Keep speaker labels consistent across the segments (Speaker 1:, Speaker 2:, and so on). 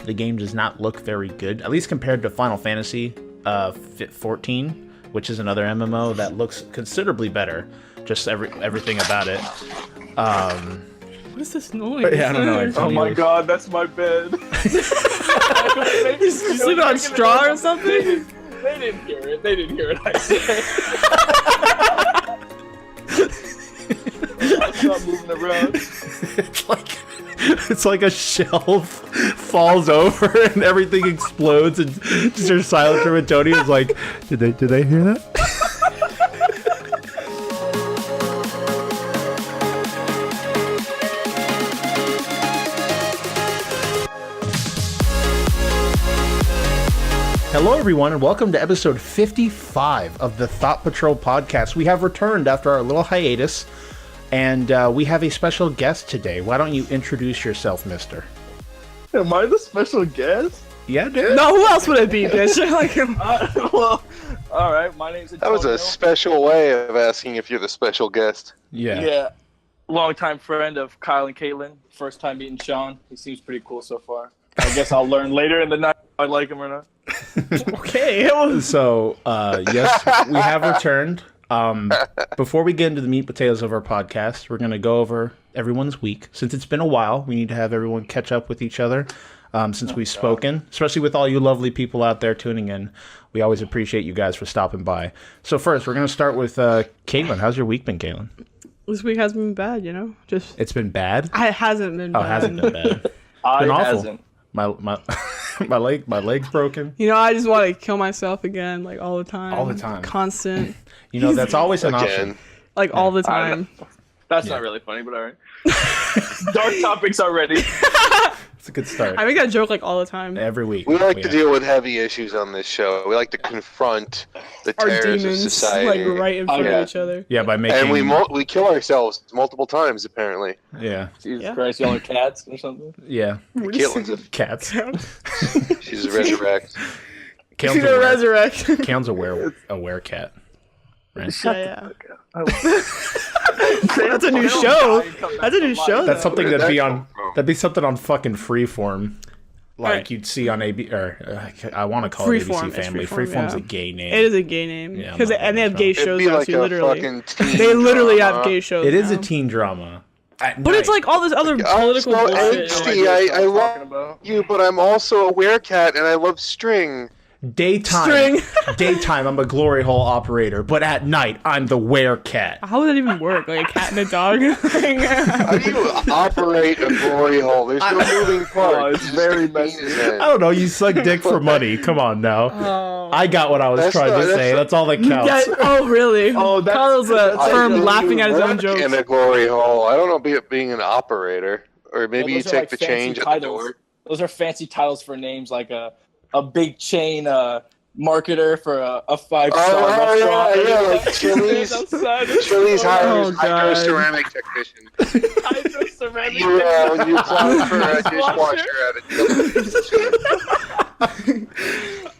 Speaker 1: The game does not look very good, at least compared to Final Fantasy 14, which is another MMO that looks considerably better. Just everything about it.
Speaker 2: What is this noise?
Speaker 1: Yeah, I don't know.
Speaker 3: Oh my god, that's my bed.
Speaker 2: You sleeping on straw or something?
Speaker 3: They didn't hear it. They didn't hear it. I said. Stop moving around.
Speaker 1: It's like a shelf falls over and everything explodes and just there's silence from Antony is like, did they hear that? Hello everyone and welcome to episode 55 of the Thought Patrol podcast. We have returned after our little hiatus. And we have a special guest today. Why don't you introduce yourself, mister?
Speaker 3: Am I the special guest?
Speaker 1: Yeah, dude.
Speaker 2: No, who else would it be, bitch?
Speaker 3: Well, alright, my name's Antony.
Speaker 4: That was a special way of asking if you're the special guest.
Speaker 1: Yeah.
Speaker 3: Longtime friend of Kyle and Caitlyn. First time meeting Shawn. He seems pretty cool so far. I guess I'll learn later in the night if I like him or not.
Speaker 2: Okay.
Speaker 1: So, yes, we have returned. Before we get into the meat and potatoes of our podcast, we're going to go over everyone's week. Since it's been a while, we need to have everyone catch up with each other since we've spoken, especially with all you lovely people out there tuning in. We always appreciate you guys for stopping by. So first, we're going to start with Caitlyn. How's your week been, Caitlyn?
Speaker 2: This week hasn't been bad, you know?
Speaker 1: It's been bad?
Speaker 2: It hasn't been bad.
Speaker 1: Oh, it hasn't been bad. It's been awful. My leg's broken.
Speaker 2: You know, I just want to kill myself again, like all the time.
Speaker 1: All the time.
Speaker 2: Constant.
Speaker 1: You know, that's always an option.
Speaker 2: Like all the time.
Speaker 3: That's not really funny, but alright. Dark topics already.
Speaker 1: It's a good start.
Speaker 2: I make that joke like all the time.
Speaker 1: Every week.
Speaker 4: We like to deal with heavy issues on this show. We like to confront the
Speaker 2: Our
Speaker 4: terrors of
Speaker 2: demons,
Speaker 4: society.
Speaker 2: like right in front of each other.
Speaker 1: Yeah, by making...
Speaker 4: And we kill ourselves multiple times, apparently.
Speaker 1: Yeah.
Speaker 3: Jesus Christ, y'all are cats or something?
Speaker 1: Yeah.
Speaker 4: Caitlyn's a...
Speaker 1: Cats.
Speaker 4: She's a resurrect.
Speaker 2: She's a resurrect.
Speaker 1: Kalen's a werecat. Right?
Speaker 2: Yeah. That's a new show. That's a new show.
Speaker 1: That's something that'd be something on fucking Freeform, like
Speaker 2: Right.
Speaker 1: you'd see on AB or I want to call
Speaker 2: Freeform,
Speaker 1: it ABC
Speaker 2: it's
Speaker 1: Family.
Speaker 2: Freeform,
Speaker 1: Freeform's
Speaker 2: yeah.
Speaker 1: a gay name.
Speaker 2: It is a gay name.
Speaker 1: Yeah,
Speaker 2: And they have gay
Speaker 4: It'd
Speaker 2: shows
Speaker 4: be
Speaker 2: now
Speaker 4: like
Speaker 2: too,
Speaker 4: a
Speaker 2: literally.
Speaker 4: fucking teen
Speaker 2: They literally
Speaker 4: drama.
Speaker 2: have gay shows
Speaker 1: It is a
Speaker 2: now.
Speaker 1: teen drama.
Speaker 2: But it's like all this other political
Speaker 4: so
Speaker 2: bullshit.
Speaker 4: angsty. I love you, but I'm also a werecat, and I love string.
Speaker 1: Daytime. Daytime, I'm a glory hole operator, but at night, I'm the werecat.
Speaker 2: How would that even work? Like a cat and a dog?
Speaker 4: How do you operate a glory hole? There's no moving parts.
Speaker 3: It's very messy.
Speaker 1: I don't know. You suck dick for money. Come on now.
Speaker 2: Oh.
Speaker 1: I got what I was trying to say. That's all that counts.
Speaker 2: Yeah, oh, really?
Speaker 3: Oh, that's-
Speaker 2: Carl's firm laughing at his own jokes.
Speaker 4: In a glory hole. I don't know being an operator. Or maybe you
Speaker 3: Those are
Speaker 4: take
Speaker 3: like
Speaker 4: the
Speaker 3: fancy
Speaker 4: change at the
Speaker 3: titles.
Speaker 4: door.
Speaker 3: Those are fancy titles for names like a big chain marketer for a 5-star restaurant.
Speaker 4: Yeah, like Chili's. Chili's hires hydro ceramic technician.
Speaker 3: Hydro ceramic.
Speaker 4: You apply for a dishwasher at a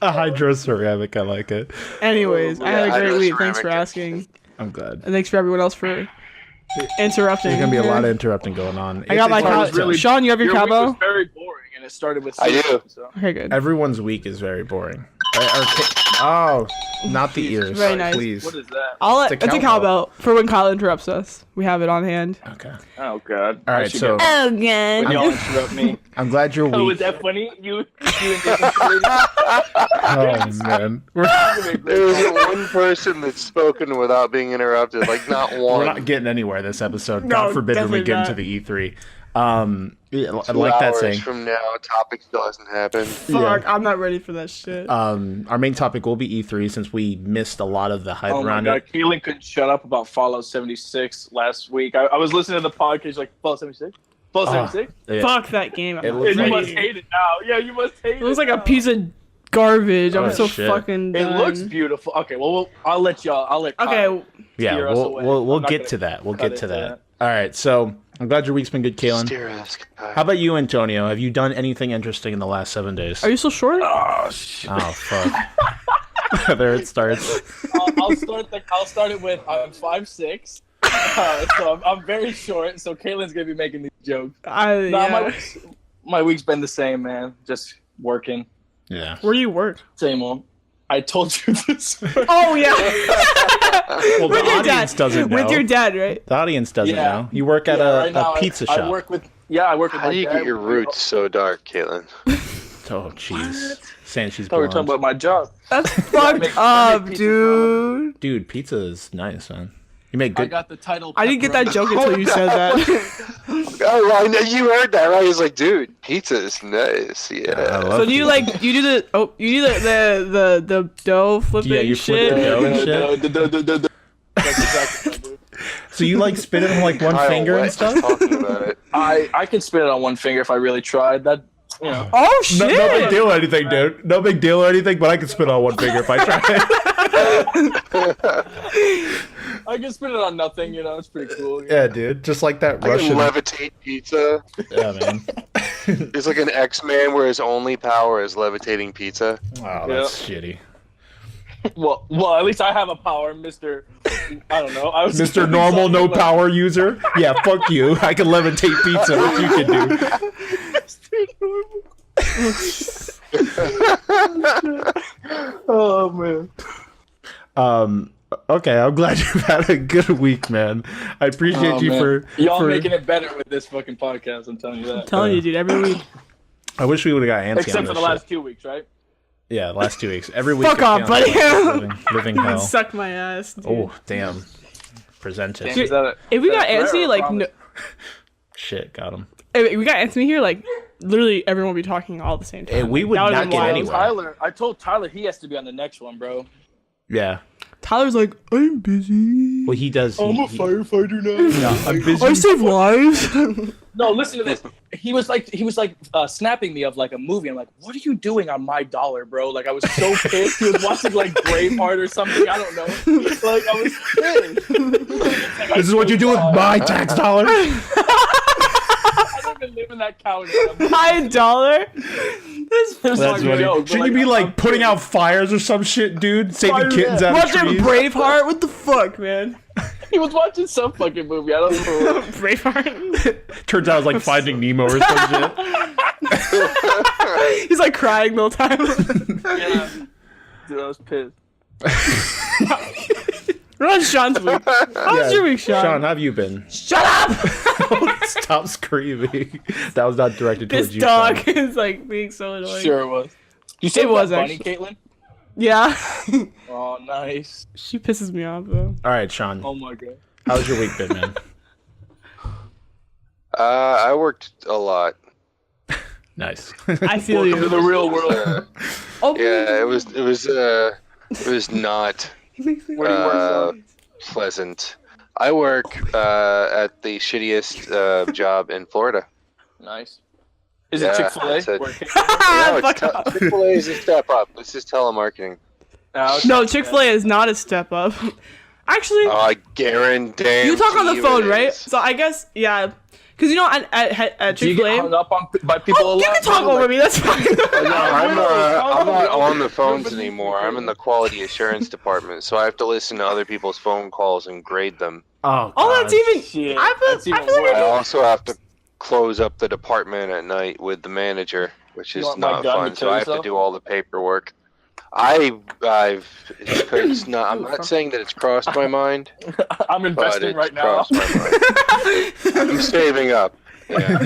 Speaker 1: A hydroceramic, I like it.
Speaker 2: Anyways, I had a great week. Thanks for
Speaker 4: hydroceramic.
Speaker 2: asking.
Speaker 1: I'm glad.
Speaker 2: And thanks for everyone else for interrupting.
Speaker 1: There's gonna be a lot of interrupting going on.
Speaker 2: I got my
Speaker 1: It's-
Speaker 2: cabo. Sean, you have your
Speaker 3: Your week was
Speaker 2: cabo?
Speaker 3: very boring, and it started with.
Speaker 4: I do.
Speaker 3: So.
Speaker 2: Okay, good.
Speaker 1: Everyone's week is very boring. Oh, not the ears.
Speaker 2: Very nice.
Speaker 1: Please.
Speaker 3: What is that?
Speaker 2: It's a cowbell for when Kyle interrupts us. We have it on hand.
Speaker 1: Okay.
Speaker 3: Oh God.
Speaker 1: All right. So
Speaker 2: Oh, again.
Speaker 3: When y'all interrupt me.
Speaker 1: I'm glad your
Speaker 3: Oh,
Speaker 1: week.
Speaker 3: is that funny? You and
Speaker 1: Oh man,
Speaker 4: There's one person that's spoken without being interrupted, like not one.
Speaker 1: we're not getting anywhere this episode.
Speaker 2: No,
Speaker 1: God forbid when we
Speaker 2: definitely
Speaker 1: get into
Speaker 2: not.
Speaker 1: the E3. Yeah, I
Speaker 4: 2
Speaker 1: like that
Speaker 4: hours
Speaker 1: saying.
Speaker 4: from now, topic still hasn't happened.
Speaker 2: Fuck, I'm not ready for that shit.
Speaker 1: Our main topic will be E3 since we missed a lot of the hype
Speaker 3: Oh my
Speaker 1: around
Speaker 3: God,
Speaker 1: it.
Speaker 3: Caitlyn couldn't shut up about Fallout 76 last week. I was listening to the podcast like Fallout 76. Fallout 76.
Speaker 1: Yeah.
Speaker 2: Fuck that game. I'm
Speaker 1: It
Speaker 2: not
Speaker 1: looks
Speaker 3: And you
Speaker 2: ready.
Speaker 3: must hate it now. Yeah, you must hate it.
Speaker 2: It looks like a
Speaker 3: now.
Speaker 2: piece of garbage.
Speaker 1: Oh,
Speaker 2: I'm so
Speaker 1: shit.
Speaker 2: fucking
Speaker 3: It
Speaker 2: done.
Speaker 3: looks beautiful. Okay, well, I'll let y'all. I'll let. Kyle
Speaker 2: Okay,
Speaker 1: Yeah,
Speaker 3: steer us away.
Speaker 1: we'll
Speaker 3: I'm not
Speaker 1: get
Speaker 3: gonna
Speaker 1: to that. We'll
Speaker 3: cut
Speaker 1: get to
Speaker 3: into
Speaker 1: that. All right. So I'm glad your week's been good, Caitlyn.
Speaker 4: Steer us, guy.
Speaker 1: How about you, Antonio? Have you done anything interesting in the last 7 days?
Speaker 2: are you still short?
Speaker 3: Oh shit.
Speaker 1: Oh fuck. There it starts.
Speaker 3: I'll start it with I'm 5'6". So I'm very short. So Caitlin's gonna be making these jokes.
Speaker 2: Yeah.
Speaker 3: No, My week's been the same, man. Just working.
Speaker 1: Yeah.
Speaker 2: Where do you work?
Speaker 3: Same old. I told you this.
Speaker 2: Oh yeah.
Speaker 1: Well, the audience doesn't know.
Speaker 2: With your dad, right?
Speaker 1: The audience doesn't
Speaker 3: Yeah.
Speaker 1: know. You work at
Speaker 3: right now,
Speaker 1: a pizza shop.
Speaker 3: I work with. Yeah, I work with.
Speaker 4: How
Speaker 3: my
Speaker 4: do you
Speaker 3: dad.
Speaker 4: get your roots so dark, Caitlyn?
Speaker 1: Oh, jeez. Saying she's
Speaker 3: I thought we were talking
Speaker 1: blonde.
Speaker 3: about my job.
Speaker 2: That's fucked up,
Speaker 3: pizza,
Speaker 2: dude.
Speaker 1: Dude, pizza is nice, man. You make
Speaker 3: I
Speaker 1: good.
Speaker 3: got the title.
Speaker 2: I didn't get that
Speaker 3: pepperoni.
Speaker 2: joke until you said that.
Speaker 4: Oh, I know you heard that, right? He's like, dude, pizza is nice.
Speaker 1: I
Speaker 4: Yeah.
Speaker 1: love
Speaker 2: So do you
Speaker 1: pizza.
Speaker 2: like you do the dough flipping
Speaker 1: Yeah, you flip
Speaker 2: shit?
Speaker 1: the dough and shit.
Speaker 3: That's exactly what I do.
Speaker 1: So you like spin it on like one
Speaker 4: Kyle
Speaker 1: finger and
Speaker 4: West is
Speaker 1: stuff?
Speaker 4: talking about it.
Speaker 3: I can spin it on one finger if I really tried. That you know.
Speaker 2: Oh shit!
Speaker 1: No big deal or anything, dude. No big deal or anything, but I can spin on one finger if I try it.
Speaker 3: I can spin it on nothing. You know, it's pretty cool.
Speaker 1: Yeah, dude. Just like that
Speaker 4: I
Speaker 1: Russian.
Speaker 4: can levitate pizza.
Speaker 1: Yeah, man.
Speaker 4: It's like an X-Man where his only power is levitating pizza.
Speaker 1: Wow, that's shitty.
Speaker 3: Well, at least I have a power, Mister. I don't know. I was
Speaker 1: Mr. Normal, no power user? Yeah, fuck you. I can levitate pizza. What you can do.
Speaker 3: Oh man.
Speaker 1: Okay, I'm glad you've had a good week, man. I appreciate you
Speaker 3: man.
Speaker 1: for
Speaker 3: Y'all
Speaker 1: for-
Speaker 3: making it better with this fucking podcast. I'm telling you that.
Speaker 2: Telling you, dude, every week.
Speaker 1: I wish we would have got Antony
Speaker 3: Except
Speaker 1: on
Speaker 3: for
Speaker 1: this
Speaker 3: the last
Speaker 1: shit.
Speaker 3: 2 weeks, right?
Speaker 1: Yeah, last 2 weeks. Every week.
Speaker 2: Fuck
Speaker 1: is
Speaker 2: off,
Speaker 1: feeling
Speaker 2: buddy.
Speaker 1: like living
Speaker 2: You
Speaker 1: hell.
Speaker 2: can suck my ass, dude.
Speaker 1: Oh, damn. Presented.
Speaker 3: Damn, is that it?
Speaker 2: If we
Speaker 3: Is
Speaker 2: got
Speaker 3: that a threat
Speaker 2: Antony,
Speaker 3: or a
Speaker 2: like,
Speaker 3: promise?
Speaker 2: no,
Speaker 1: Shit, got him.
Speaker 2: if we got Antony here, like, literally everyone would be talking all at the same time.
Speaker 1: Hey, we would
Speaker 2: That would've
Speaker 1: not
Speaker 2: been
Speaker 1: get
Speaker 2: wild.
Speaker 1: anywhere.
Speaker 3: I told Tyler he has to be on the next one, bro.
Speaker 1: Yeah.
Speaker 2: Tyler's like, I'm busy.
Speaker 1: Well, he does.
Speaker 3: firefighter now.
Speaker 1: Yeah, I'm busy.
Speaker 2: I save lives.
Speaker 3: No, listen to this. He was like snapping me of like a movie. I'm like, what are you doing on my dollar, bro? Like I was so pissed. He was watching like Braveheart or something. I don't know. Like I was pissed.
Speaker 1: This is what you do with my tax dollars.
Speaker 3: I don't even live in that county.
Speaker 2: My dollar? This
Speaker 3: That's
Speaker 1: That's
Speaker 3: a
Speaker 1: funny.
Speaker 3: joke, but,
Speaker 1: Shouldn't you be like putting out fires or some shit, dude? Saving kittens out of
Speaker 2: Watching
Speaker 1: trees.
Speaker 2: Braveheart? What the fuck, man?
Speaker 3: He was watching some fucking movie. I don't know.
Speaker 2: Braveheart?
Speaker 1: Turns out it was like Finding Nemo or some shit.
Speaker 2: He's like crying the whole time.
Speaker 3: Yeah. Dude, I was pissed.
Speaker 2: We're on Sean's week. How was your week, Sean?
Speaker 1: Sean, how have you been?
Speaker 2: Shut up!
Speaker 1: Stop screaming. That was not directed
Speaker 2: This
Speaker 1: towards you.
Speaker 2: dog
Speaker 1: Sean.
Speaker 2: is like being so annoying.
Speaker 3: Sure it was. You said
Speaker 2: It was,
Speaker 3: bunny,
Speaker 2: actually.
Speaker 3: Caitlyn?
Speaker 2: Yeah.
Speaker 3: Oh, nice.
Speaker 2: She pisses me off, though.
Speaker 1: All right, Sean.
Speaker 3: Oh my god.
Speaker 1: How's your week been, man?
Speaker 4: I worked a lot.
Speaker 1: Nice.
Speaker 2: I feel
Speaker 3: Welcome to
Speaker 2: you.
Speaker 3: the real world.
Speaker 2: Oh,
Speaker 4: Yeah, it was not
Speaker 2: Where do you
Speaker 4: work, pleasant. I work at the shittiest job in Florida.
Speaker 3: Nice. Is
Speaker 4: Yeah,
Speaker 3: it Chick-fil-A?
Speaker 4: it's a-
Speaker 3: Where
Speaker 4: No,
Speaker 2: Fuck off.
Speaker 4: Chick-fil-A is a step up. This is telemarketing.
Speaker 2: No, Chick-fil-A is not a step up. Actually,
Speaker 4: I guarantee.
Speaker 2: you talk on the phone,
Speaker 4: it
Speaker 2: right?
Speaker 4: is.
Speaker 2: So I guess, yeah. Because, you know, at
Speaker 3: Do you get
Speaker 2: Chick-fil-A...
Speaker 3: hung up on by people a
Speaker 2: Oh,
Speaker 3: lot?
Speaker 2: you can talk
Speaker 3: bro?
Speaker 2: over me, that's fine.
Speaker 4: No, I'm not on the phones
Speaker 3: Nobody-
Speaker 4: anymore. I'm in the quality assurance department, so I have to listen to other people's phone calls and grade them.
Speaker 1: Oh,
Speaker 2: Oh, that's
Speaker 1: God.
Speaker 2: even...
Speaker 3: Shit,
Speaker 2: I feel,
Speaker 3: that's even
Speaker 2: I feel like
Speaker 3: worse.
Speaker 4: I
Speaker 2: I
Speaker 4: also have to close up the department at night with the manager, which
Speaker 3: You
Speaker 4: is
Speaker 3: want my
Speaker 4: not
Speaker 3: gun to
Speaker 4: fun. So
Speaker 3: kill
Speaker 4: I have to
Speaker 3: yourself?
Speaker 4: do all the paperwork. It's not. I'm not saying that it's crossed my mind,
Speaker 3: I'm
Speaker 4: but
Speaker 3: investing
Speaker 4: it's
Speaker 3: right now.
Speaker 4: crossed my mind. I'm saving up. Yeah.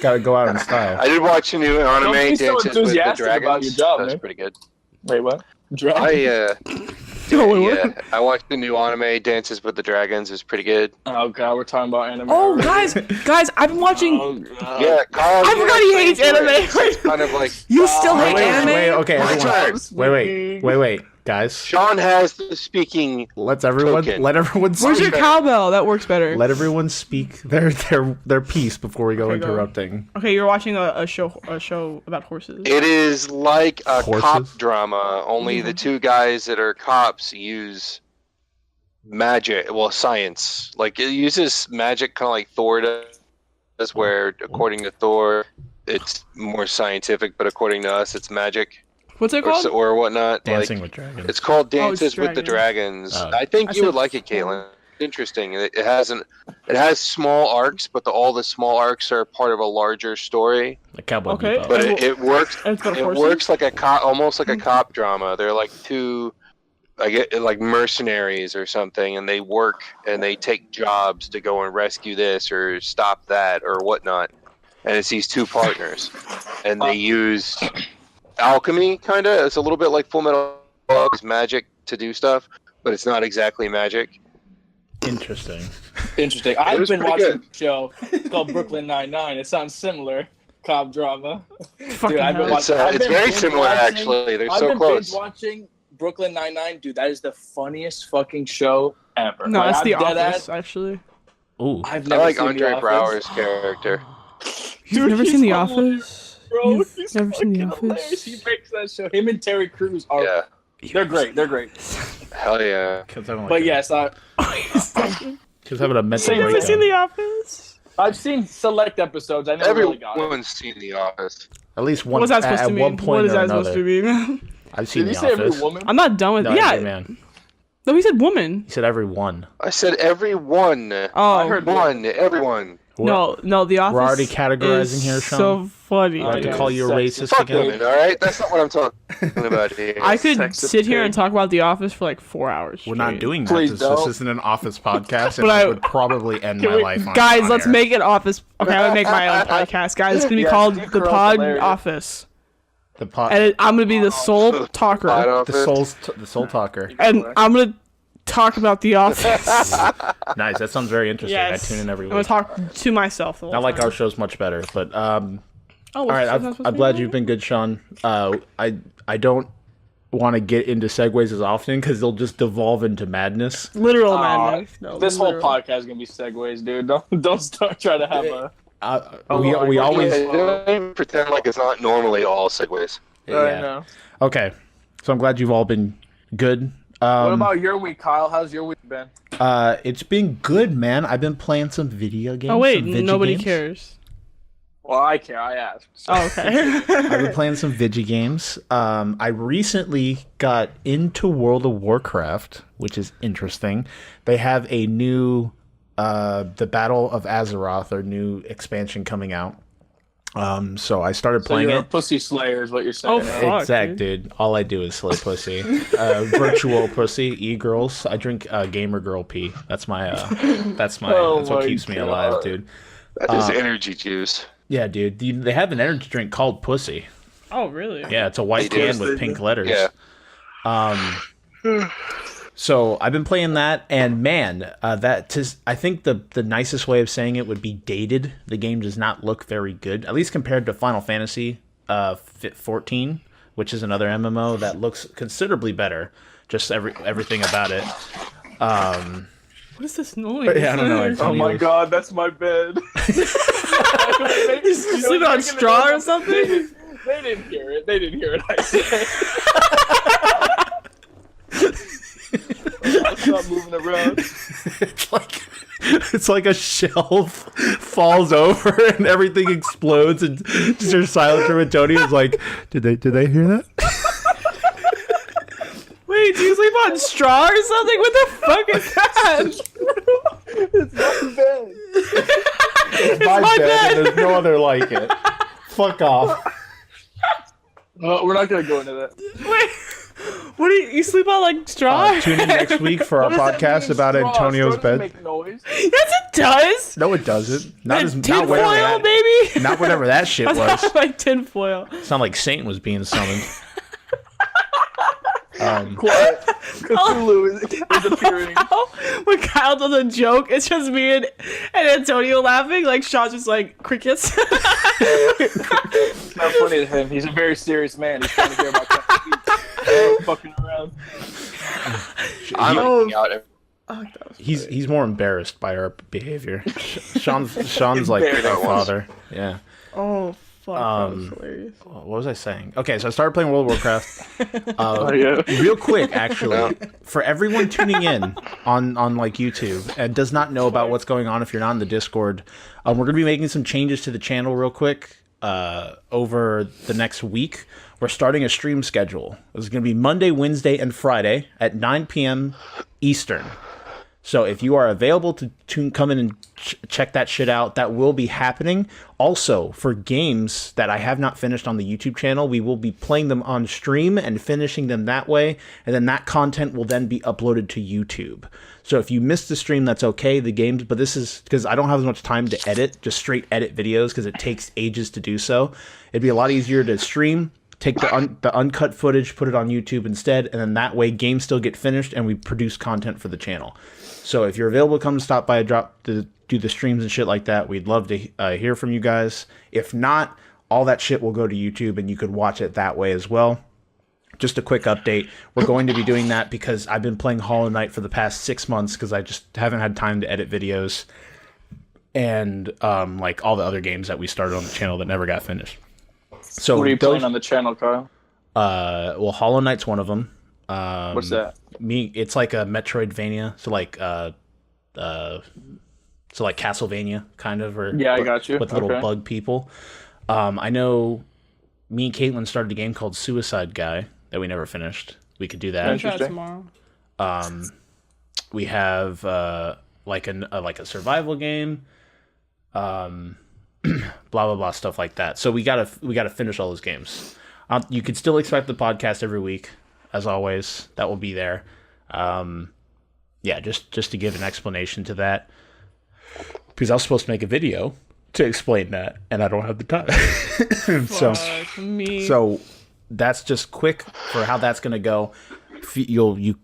Speaker 1: Gotta go out in style.
Speaker 4: I did watch a new anime,
Speaker 3: be so
Speaker 4: Dances with the
Speaker 3: enthusiastic
Speaker 4: Dragons.
Speaker 3: about your job,
Speaker 4: That's
Speaker 3: man.
Speaker 4: pretty good.
Speaker 3: Wait, what? Drag?
Speaker 4: I watched the new anime, Dances with the Dragons. It's pretty good.
Speaker 3: Oh god, we're talking about anime.
Speaker 2: Oh,
Speaker 3: already.
Speaker 2: guys, I've been watching...
Speaker 3: Oh, God.
Speaker 4: Yeah, Kyle.
Speaker 2: I forgot he hates anime.
Speaker 4: It's kind of like
Speaker 2: You still hate
Speaker 1: Wait,
Speaker 2: anime?
Speaker 1: wait, okay,
Speaker 4: My
Speaker 1: everyone.
Speaker 4: turn.
Speaker 1: Wait, guys.
Speaker 4: Sean has the speaking.
Speaker 1: Let everyone
Speaker 2: Where's your cowbell? That works better.
Speaker 1: let everyone speak their piece before we go
Speaker 2: Okay, go.
Speaker 1: interrupting.
Speaker 2: Okay, you're watching a show about horses.
Speaker 4: It is like a
Speaker 1: Horses?
Speaker 4: cop drama, only the two guys that are cops use magic, well, science. Like, it uses magic kind of like Thor does, where, according to Thor, it's more scientific, but according to us, it's magic
Speaker 2: What's it called?
Speaker 4: or whatnot.
Speaker 1: Dancing
Speaker 4: Like,
Speaker 1: with Dragons.
Speaker 4: it's called
Speaker 2: Oh, it's
Speaker 4: Dances with the Dragons.
Speaker 1: Oh.
Speaker 4: I think
Speaker 2: I
Speaker 4: you would
Speaker 2: said-
Speaker 4: like it, Caitlyn. interesting. It has small arcs, but all the small arcs are part of a larger story.
Speaker 1: Like Cowboy
Speaker 2: Okay.
Speaker 1: Bebop.
Speaker 4: But it works.
Speaker 2: And it's about
Speaker 4: It
Speaker 2: horses?
Speaker 4: works like almost like a cop drama. They're like two, like mercenaries or something, and they work and they take jobs to go and rescue this or stop that or whatnot. And it's these two partners, and they use alchemy, kind of. It's a little bit like Full Metal Alchemist magic to do stuff, but it's not exactly magic.
Speaker 1: Interesting.
Speaker 3: Interesting. I've been watching a show called Brooklyn Nine-Nine. It sounds similar. Cop drama.
Speaker 2: Fucking
Speaker 3: I've been
Speaker 2: hell.
Speaker 3: watching.
Speaker 4: It's very similar, actually. They're so close.
Speaker 3: I've been watching Brooklyn Nine-Nine. Dude, that is the funniest fucking show ever.
Speaker 2: No,
Speaker 3: Like,
Speaker 2: that's The
Speaker 3: I'm dead
Speaker 2: Office, actually.
Speaker 1: Ooh.
Speaker 3: I've
Speaker 4: I
Speaker 3: never
Speaker 4: like
Speaker 3: seen
Speaker 4: Andre
Speaker 3: The Office.
Speaker 4: Braugher's character.
Speaker 2: You've never
Speaker 3: he's
Speaker 2: seen The
Speaker 3: hilarious,
Speaker 2: Office?
Speaker 3: Bro,
Speaker 2: You've
Speaker 3: he's
Speaker 2: never seen The
Speaker 3: fucking hilarious.
Speaker 2: Office?
Speaker 3: He makes that show. Him and Terry Crews are.
Speaker 4: Yeah.
Speaker 3: They're great. They're great.
Speaker 4: Hell yeah.
Speaker 3: But yes,
Speaker 1: Kids having a mental
Speaker 2: You've never
Speaker 1: breakdown.
Speaker 2: seen The Office?
Speaker 3: I've seen select episodes. I never really got it.
Speaker 4: Everyone's seen The Office.
Speaker 1: At least one.
Speaker 2: What's that supposed
Speaker 1: at
Speaker 2: to mean?
Speaker 1: one point
Speaker 2: What is
Speaker 1: or
Speaker 2: that
Speaker 1: another.
Speaker 2: supposed to mean?
Speaker 1: I've seen
Speaker 3: Did you
Speaker 1: The
Speaker 3: say
Speaker 1: Office.
Speaker 3: every woman?
Speaker 2: I'm not done with
Speaker 1: No,
Speaker 2: yeah.
Speaker 1: every man.
Speaker 2: No, he said woman.
Speaker 1: He said every one.
Speaker 4: I said everyone.
Speaker 2: Oh,
Speaker 3: I heard
Speaker 4: Everyone.
Speaker 2: no, The Office.
Speaker 1: We're already categorizing
Speaker 2: is
Speaker 1: here, Shawn.
Speaker 2: So funny.
Speaker 1: Do I have to
Speaker 3: yeah.
Speaker 1: call you a
Speaker 3: Sexist.
Speaker 1: racist
Speaker 4: Fuck
Speaker 1: again?
Speaker 4: women, alright? That's not what I'm talking about here.
Speaker 2: I could
Speaker 3: Sexist
Speaker 2: sit here
Speaker 3: pig.
Speaker 2: and talk about The Office for like 4 hours.
Speaker 1: We're not
Speaker 2: straight.
Speaker 1: doing that.
Speaker 3: Please
Speaker 1: This
Speaker 3: don't.
Speaker 1: isn't an Office podcast, and
Speaker 2: But
Speaker 1: I
Speaker 2: I-
Speaker 1: would probably end
Speaker 2: Can
Speaker 1: my
Speaker 2: we-
Speaker 1: life on
Speaker 2: guys,
Speaker 1: on
Speaker 2: let's
Speaker 1: air.
Speaker 2: make it Office. Okay, I would make my own podcast, guys. It's gonna be
Speaker 3: Yeah,
Speaker 2: called
Speaker 3: Steve
Speaker 2: The
Speaker 3: Carell's
Speaker 2: Pod
Speaker 3: hilarious.
Speaker 2: Office,
Speaker 1: the pod,
Speaker 2: and I'm gonna be the sole
Speaker 4: Pod
Speaker 2: talker,
Speaker 4: Office.
Speaker 1: the soul talker.
Speaker 2: and I'm gonna talk about The Office.
Speaker 1: Nice. That sounds very interesting.
Speaker 2: Yes,
Speaker 1: I tune in every
Speaker 2: I'm gonna
Speaker 1: week.
Speaker 2: talk to myself. The whole
Speaker 1: Not like
Speaker 2: time.
Speaker 1: our show's much better, but
Speaker 2: Oh,
Speaker 1: all right. I'm glad you've been good, Shawn. I don't want to get into segues as often because they'll just devolve into madness.
Speaker 2: literal
Speaker 3: Aw,
Speaker 2: madness. No,
Speaker 3: This whole
Speaker 2: literal.
Speaker 3: podcast is gonna be segues, dude. Don't start trying to have a.
Speaker 1: We always
Speaker 4: Don't even pretend like it's not normally all segues.
Speaker 3: I
Speaker 1: yeah.
Speaker 3: know.
Speaker 1: Okay. So I'm glad you've all been good.
Speaker 3: What about your week, Kyle? How's your week been?
Speaker 1: It's been good, man. I've been playing some video games.
Speaker 2: Oh wait,
Speaker 1: some video
Speaker 2: nobody
Speaker 1: games.
Speaker 2: cares.
Speaker 3: Well, I care. I asked. So.
Speaker 2: Oh, okay.
Speaker 1: I've been playing some video games. I recently got into World of Warcraft, which is interesting. They have a new, the Battle of Azeroth, their new expansion coming out. So I started
Speaker 3: So
Speaker 1: playing
Speaker 3: you're a
Speaker 1: it.
Speaker 3: pussy slayer, is what you're saying.
Speaker 2: Oh,
Speaker 3: right?
Speaker 2: fuck.
Speaker 1: Exact, dude. All I do is slay pussy. Virtual pussy, e-girls. I drink gamer girl pee. That's my.
Speaker 3: Oh
Speaker 1: that's what
Speaker 3: my
Speaker 1: keeps me
Speaker 3: God.
Speaker 1: alive, dude.
Speaker 4: That is energy juice.
Speaker 1: Yeah, dude. They have an energy drink called Pussy.
Speaker 2: Oh really?
Speaker 1: Yeah, it's a white
Speaker 4: They do.
Speaker 1: can with pink letters.
Speaker 4: Yeah.
Speaker 1: So I've been playing that, and man, I think the nicest way of saying it would be dated. The game does not look very good, at least compared to Final Fantasy 14, which is another MMO that looks considerably better. Just everything about it.
Speaker 2: What is this noise?
Speaker 1: Yeah, I don't know.
Speaker 3: Oh my god, that's my bed.
Speaker 2: You sleeping on straw or something?
Speaker 3: They didn't hear it. They didn't hear it. I said. I'll stop moving around.
Speaker 1: It's like a shelf falls over and everything explodes, and just your silent room. And Tony is like, "Did they hear that?"
Speaker 2: Wait, do you sleep on straw or something? What the fuck is that?
Speaker 3: It's my bed.
Speaker 1: It's
Speaker 2: my bed.
Speaker 1: and there's no other like it. Fuck off.
Speaker 3: We're not gonna go into that.
Speaker 2: Wait, what do you sleep on like straw?
Speaker 1: Tune in next week for our
Speaker 3: What does that
Speaker 1: podcast
Speaker 3: mean,
Speaker 1: about
Speaker 3: straw?
Speaker 1: Antonio's
Speaker 3: Straw doesn't
Speaker 1: bed.
Speaker 3: Make noise.
Speaker 2: Yes, it does.
Speaker 1: No, it doesn't. Not
Speaker 2: It's
Speaker 1: not
Speaker 2: tinfoil,
Speaker 1: whatever that,
Speaker 2: baby.
Speaker 1: not whatever that shit
Speaker 2: That's
Speaker 1: was.
Speaker 2: not like tinfoil.
Speaker 1: It sounded like Satan was being summoned.
Speaker 3: Quiet. Cthulhu is appearing.
Speaker 2: When Kyle does a joke, it's just me and Antonio laughing. Like Shawn's just like crickets.
Speaker 3: It's not funny to him. He's a very serious man. He's trying to hear about fucking around.
Speaker 4: I'm hanging out.
Speaker 1: He's more embarrassed by our behavior. Sean's like
Speaker 3: Embarrassed.
Speaker 1: our father. Yeah.
Speaker 2: Oh fuck, that was hilarious.
Speaker 1: What was I saying? Okay, so I started playing World of Warcraft.
Speaker 3: Yeah.
Speaker 1: Real quick, actually, for everyone tuning in on like YouTube and does not know about what's going on if you're not in the Discord, we're going to be making some changes to the channel real quick over the next week. We're starting a stream schedule. It's going to be Monday, Wednesday, and Friday at 9 p.m. Eastern. So if you are available to come in and check that shit out, that will be happening. Also, for games that I have not finished on the YouTube channel, we will be playing them on stream and finishing them that way. And then that content will then be uploaded to YouTube. So if you missed the stream, that's okay. The games, but this is because I don't have as much time to edit, just straight edit videos because it takes ages to do so. It'd be a lot easier to stream, take the uncut footage, put it on YouTube instead, and then that way games still get finished and we produce content for the channel. So if you're available, come stop by, do the streams and shit like that. We'd love to hear from you guys. If not, all that shit will go to YouTube and you could watch it that way as well. Just a quick update. We're going to be doing that because I've been playing Hollow Knight for the past 6 months because I just haven't had time to edit videos and like all the other games that we started on the channel that never got finished. So
Speaker 3: what are you playing on the channel, Kyle?
Speaker 1: Well, Hollow Knight's one of them.
Speaker 3: What's that?
Speaker 1: It's like a Metroidvania, so like Castlevania kind of, or
Speaker 3: yeah, I got you.
Speaker 1: With little bug people. I know me and Caitlyn started a game called Suicide Guy that we never finished. We could do that.
Speaker 2: I'll try it tomorrow.
Speaker 1: We have like a survival game. Blah blah blah, stuff like that. So we gotta finish all those games. You could still expect the podcast every week, as always. That will be there. Yeah, just to give an explanation to that, because I was supposed to make a video to explain that, and I don't have the time. So that's just quick for how that's gonna go. You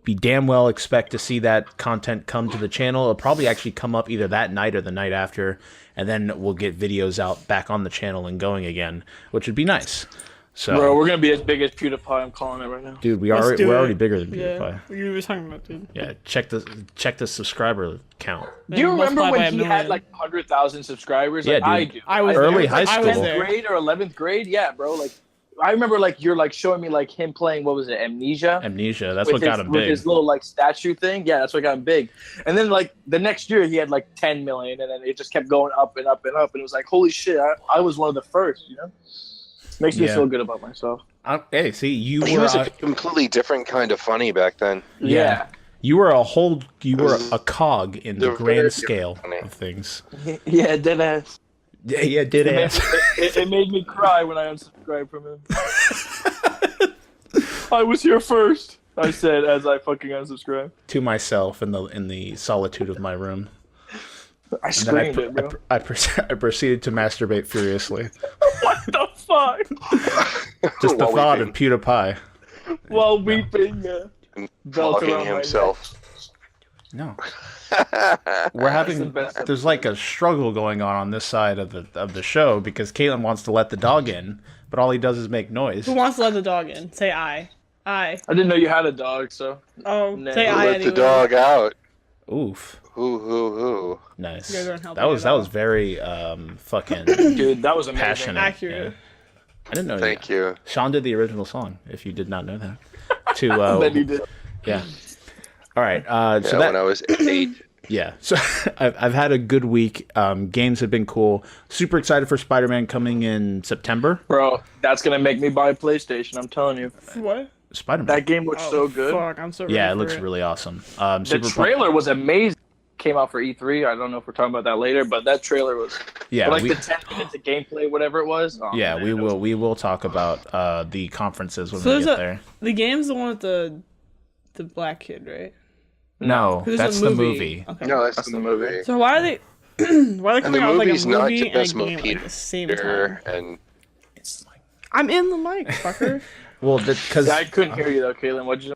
Speaker 1: be damn well expect to see that content come to the channel. It'll probably actually come up either that night or the night after, and then we'll get videos out back on the channel and going again, which would be nice. So,
Speaker 3: bro, we're gonna be as big as PewDiePie. I'm calling it right now,
Speaker 1: dude. We're already bigger than PewDiePie.
Speaker 2: Yeah, you were talking about, dude.
Speaker 1: Yeah, check the subscriber count.
Speaker 3: Do you remember when he had like 100,000 subscribers?
Speaker 1: Yeah,
Speaker 3: like,
Speaker 1: dude.
Speaker 3: I do.
Speaker 2: I was
Speaker 1: Early
Speaker 2: there.
Speaker 1: high school.
Speaker 2: I was there.
Speaker 3: 10th grade or 11th grade? Yeah, bro. Like, I remember like you're like showing me like him playing, what was it, Amnesia?
Speaker 1: Amnesia. That's what got him big.
Speaker 3: With his little like statue thing. Yeah, that's what got him big. And then like the next year he had like 10 million, and then it just kept going up and up and up. And it was like, holy shit, I was one of the first, you know? Makes me feel good about myself.
Speaker 1: Hey, see,
Speaker 4: He was a completely different kind of funny back then.
Speaker 3: Yeah.
Speaker 1: You were a cog in the grand scale of things.
Speaker 3: Yeah, dead ass.
Speaker 1: Yeah, dead ass.
Speaker 3: It made me cry when I unsubscribed from him. I was here first, I said as I fucking unsubscribed.
Speaker 1: To myself in the solitude of my room.
Speaker 3: I screamed it, bro.
Speaker 1: I proceeded to masturbate furiously.
Speaker 3: What the fuck?
Speaker 1: Just the thought of PewDiePie.
Speaker 3: While weeping. Belt
Speaker 4: Fucking
Speaker 3: around
Speaker 4: himself.
Speaker 1: No. There's like a struggle going on this side of the show because Caitlyn wants to let the dog in, but all he does is make noise.
Speaker 2: Who wants to let the dog in? Say I.
Speaker 3: I didn't know you had a dog, so.
Speaker 2: Oh,
Speaker 3: Nah.
Speaker 2: say I
Speaker 4: Let
Speaker 2: anyway.
Speaker 4: the dog out.
Speaker 1: Oof.
Speaker 4: Who.
Speaker 1: Nice.
Speaker 2: You guys aren't helping
Speaker 1: That was
Speaker 2: at all.
Speaker 1: very fucking
Speaker 3: Dude, that was amazing.
Speaker 1: passionate.
Speaker 2: Accurate.
Speaker 1: Yeah. I didn't know.
Speaker 4: Thank you.
Speaker 1: Shawn did the original song. If you did not know that.
Speaker 3: Then he did.
Speaker 1: Yeah. All right. So
Speaker 4: When I was 8.
Speaker 1: Yeah. So I've had a good week. Games have been cool. Super excited for Spider-Man coming in September.
Speaker 3: Bro, that's gonna make me buy a PlayStation, I'm telling you.
Speaker 2: What?
Speaker 1: Spider-Man.
Speaker 3: That game looks so good.
Speaker 2: Fuck, I'm so ready
Speaker 1: Yeah, it
Speaker 2: for
Speaker 1: looks really awesome.
Speaker 3: The
Speaker 1: Super
Speaker 3: trailer was amazing. Came out for E3. I don't know if we're talking about that later, but that trailer was
Speaker 1: Yeah,
Speaker 3: the 10 minutes of gameplay, whatever it was. Oh,
Speaker 1: yeah,
Speaker 3: man,
Speaker 1: we will talk about the conferences when
Speaker 2: So
Speaker 1: we get there.
Speaker 2: The game's the one with the black kid, right?
Speaker 1: No,
Speaker 2: There's
Speaker 1: that's
Speaker 2: a
Speaker 1: the movie.
Speaker 2: Okay.
Speaker 4: No, that's the movie.
Speaker 2: So why are they
Speaker 4: And
Speaker 2: coming
Speaker 4: the
Speaker 2: out with like
Speaker 4: movie's
Speaker 2: a
Speaker 4: not
Speaker 2: movie and a
Speaker 4: just
Speaker 2: game at the same time?
Speaker 4: Peter and
Speaker 2: I'm in the mic, fucker.
Speaker 1: Well, because
Speaker 3: I couldn't hear you though, Caitlyn. What'd you?